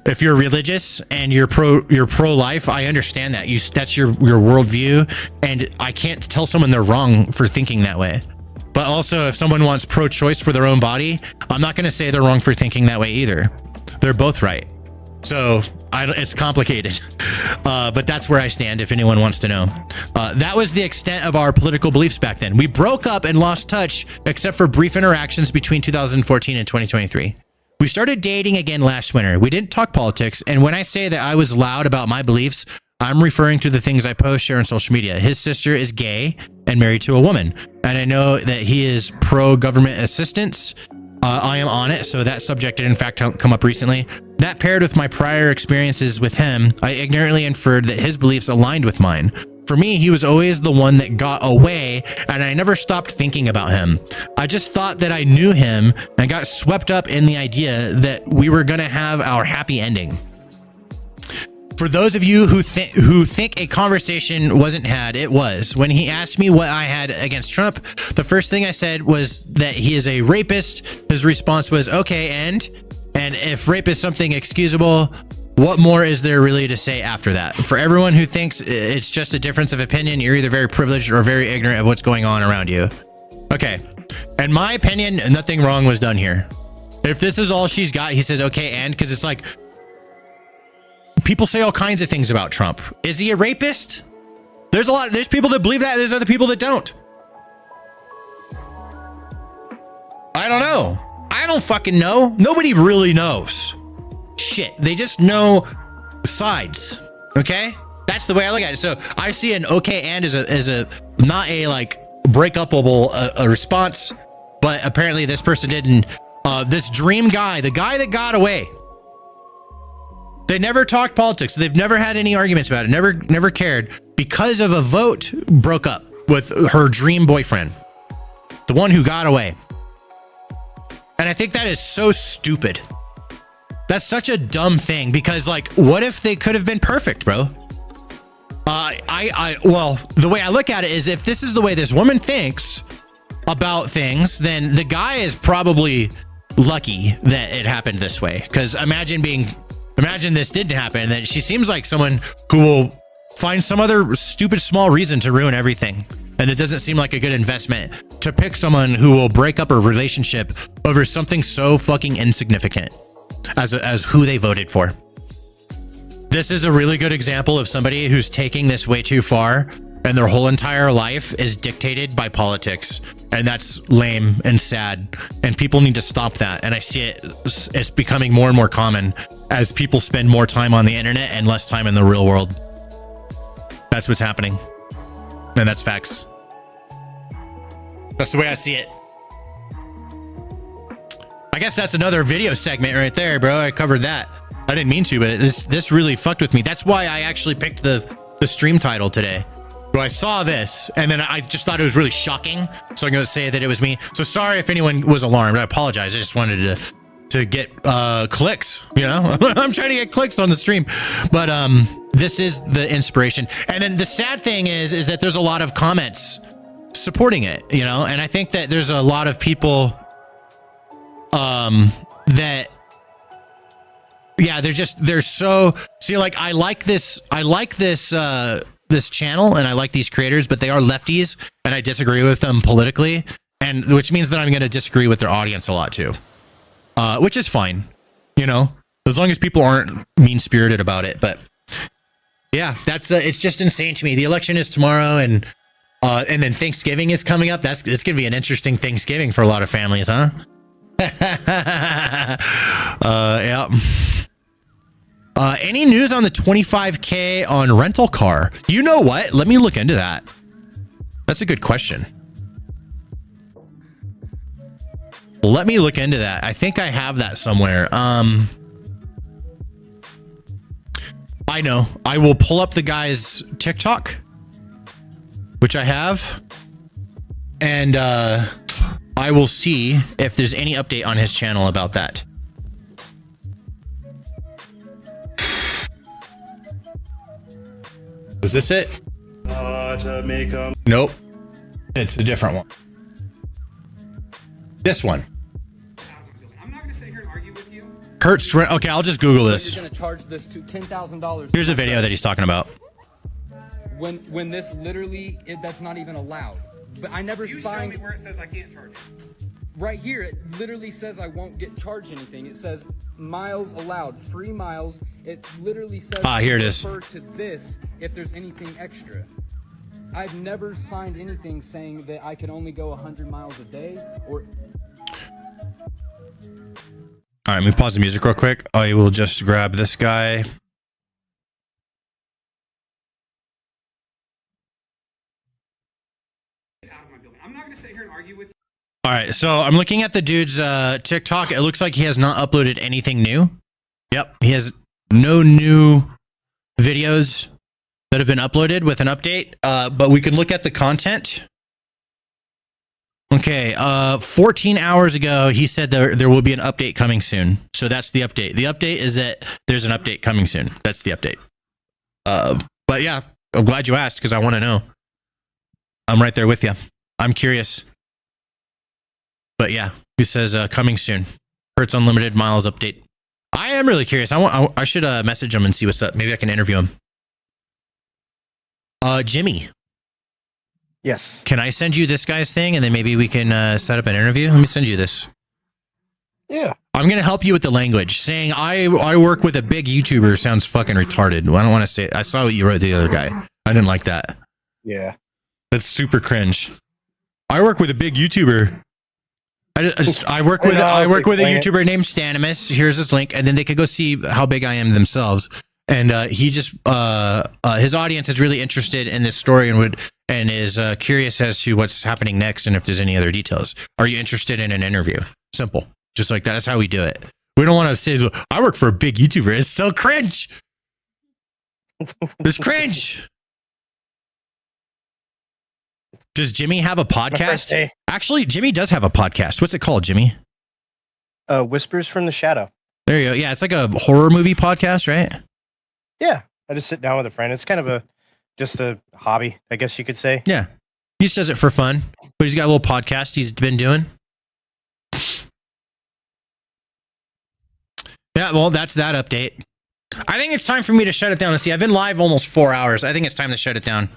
If you're religious and you're pro-life, I understand that. That's your worldview, and I can't tell someone they're wrong for thinking that way. But also, if someone wants pro-choice for their own body, I'm not going to say they're wrong for thinking that way either. They're both right. So it's complicated, but that's where I stand if anyone wants to know. That was the extent of our political beliefs back then. We broke up and lost touch except for brief interactions between 2014 and 2023. We started dating again last winter. We didn't talk politics, and when I say that I was loud about my beliefs, I'm referring to the things I post, share on social media. His sister is gay and married to a woman, and I know that he is pro-government assistance. I am on it, so that subject did in fact come up recently. That paired with my prior experiences with him, I ignorantly inferred that his beliefs aligned with mine. For me, he was always the one that got away, and I never stopped thinking about him. I just thought that I knew him and got swept up in the idea that we were going to have our happy ending. For those of you who think a conversation wasn't had, it was. When he asked me what I had against Trump, the first thing I said was that he is a rapist. His response was, okay, and if rape is something excusable, what more is there really to say after that? For everyone who thinks it's just a difference of opinion, you're either very privileged or very ignorant of what's going on around you. Okay. In my opinion, nothing wrong was done here. If this is all she's got, he says, okay, and because it's like, people say all kinds of things about Trump. Is he a rapist? There's people that believe that. There's other people that don't. I don't know. I don't fucking know. Nobody really knows. Shit. They just know sides. Okay? That's the way I look at it. So I see an okay and as a not a like breakupable a response, but apparently this person didn't. This dream guy, the guy that got away. They never talked politics. They've never had any arguments about it. Never cared. Because of a vote, broke up with her dream boyfriend, the one who got away. And I think that is so stupid. That's such a dumb thing because, like, what if they could have been perfect, bro? Well, the way I look at it is if this is the way this woman thinks about things, then the guy is probably lucky that it happened this way. Because imagine this didn't happen. That she seems like someone who will find some other stupid small reason to ruin everything. And it doesn't seem like a good investment to pick someone who will break up a relationship over something so fucking insignificant as who they voted for. This is a really good example of somebody who's taking this way too far and their whole entire life is dictated by politics. And that's lame and sad. And people need to stop that. And I see it's becoming more and more common as people spend more time on the internet and less time in the real world. That's what's happening. And that's facts. That's the way I see it. I guess that's another video segment right there, bro. I covered that. I didn't mean to, but this really fucked with me. That's why I actually picked the stream title today. So I saw this, and then I just thought it was really shocking. So I'm going to say that it was me. So sorry if anyone was alarmed. I apologize. I just wanted to get clicks, you know? I'm trying to get clicks on the stream. But this is the inspiration. And then the sad thing is that there's a lot of comments supporting it, you know? And I think that there's a lot of people that, yeah, they're so, see, like, I like this this channel and I like these creators, but they are lefties and I disagree with them politically, and which means that I'm going to disagree with their audience a lot too, which is fine, you know, as long as people aren't mean-spirited about it. But yeah, that's it's just insane to me. The election is tomorrow, and then Thanksgiving is coming up. It's going to be an interesting Thanksgiving for a lot of families, huh? Yeah. Any news on the $25K on rental car? You know what? Let me look into that. That's a good question. Let me look into that. I think I have that somewhere. I know. I will pull up the guy's TikTok, which I have, and I will see if there's any update on his channel about that. Is this it? Nope. It's a different one. This one. I'm not gonna sit here and argue with you. Kurt's rent. Okay, I'll just Google this. You're gonna charge this to $10,000. Here's a video that he's talking about. When this literally, that's not even allowed. But I never signed. Show me where it says I can't charge it. Right here, it literally says I won't get charged anything. It says miles allowed, free miles. It literally says here it is. Refer to this if there's anything extra. I've never signed anything saying that I can only go 100 miles a day or. All right, let me pause the music real quick. I will just grab this guy. I'm not going to sit here and argue with you. All right, so I'm looking at the dude's TikTok. It looks like he has not uploaded anything new. Yep, he has no new videos that have been uploaded with an update, but we can look at the content. Okay, 14 hours ago, he said there will be an update coming soon. So that's the update. The update is that there's an update coming soon. That's the update. But yeah, I'm glad you asked because I want to know. I'm right there with you. I'm curious. But yeah, he says coming soon. Hertz Unlimited Miles update. I am really curious. I should message him and see what's up. Maybe I can interview him. Jimmy. Yes. Can I send you this guy's thing and then maybe we can set up an interview? Let me send you this. Yeah. I'm going to help you with the language. Saying I work with a big YouTuber sounds fucking retarded. I don't want to say it. I saw what you wrote to the other guy. I didn't like that. Yeah. That's super cringe. I work with a big YouTuber. I work with a YouTuber named Stanimus. Here's his link, and then they could go see how big I am themselves. And he just his audience is really interested in this story and is curious as to what's happening next and if there's any other details. Are you interested in an interview? Simple, just like that. That's how we do it. We don't want to say I work for a big YouTuber. It's so cringe. It's cringe. Does Jimmy have a podcast? Actually, Jimmy does have a podcast. What's it called, Jimmy? Whispers from the Shadow. There you go. Yeah, it's like a horror movie podcast, right? Yeah, I just sit down with a friend. It's kind of just a hobby, I guess you could say. Yeah, he just does it for fun, but he's got a little podcast he's been doing. Yeah, well, that's that update. I think it's time for me to shut it down. Let's see, I've been live almost 4 hours. I think it's time to shut it down.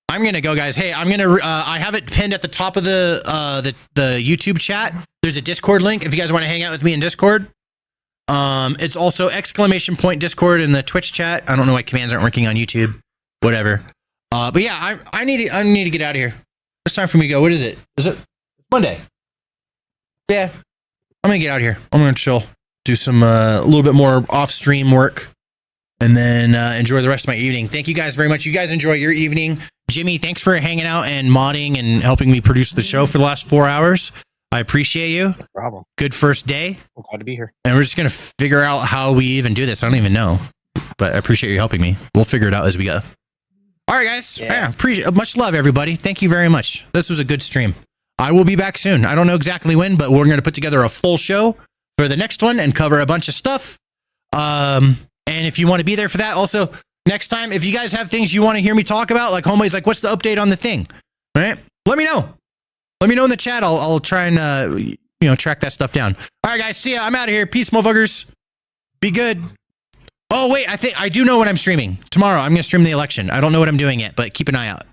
I'm gonna go, guys. Hey, I'm gonna. I have it pinned at the top of the YouTube chat. There's a Discord link if you guys want to hang out with me in Discord. It's also ! Discord in the Twitch chat. I don't know why commands aren't working on YouTube. Whatever. But yeah, I need to get out of here. It's time for me to go. What is it? Is it Monday? Yeah, I'm gonna get out of here. I'm gonna chill, do some a little bit more off-stream work, and then enjoy the rest of my evening. Thank you guys very much. You guys enjoy your evening. Jimmy, thanks for hanging out and modding and helping me produce the show for the last 4 hours. I appreciate you. No problem. Good first day. I'm glad to be here. And we're just going to figure out how we even do this. I don't even know, but I appreciate you helping me. We'll figure it out as we go. All right, guys. Yeah, appreciate. Much love, everybody. Thank you very much. This was a good stream. I will be back soon. I don't know exactly when, but we're going to put together a full show for the next one and cover a bunch of stuff. And if you want to be there for that, also next time, if you guys have things you want to hear me talk about, like Homeboy's like, what's the update on the thing? All right, let me know. Let me know in the chat. I'll try and track that stuff down. All right, guys. See ya. I'm out of here. Peace, motherfuckers. Be good. Oh wait, I do know what I'm streaming tomorrow. I'm going to stream the election. I don't know what I'm doing yet, but keep an eye out.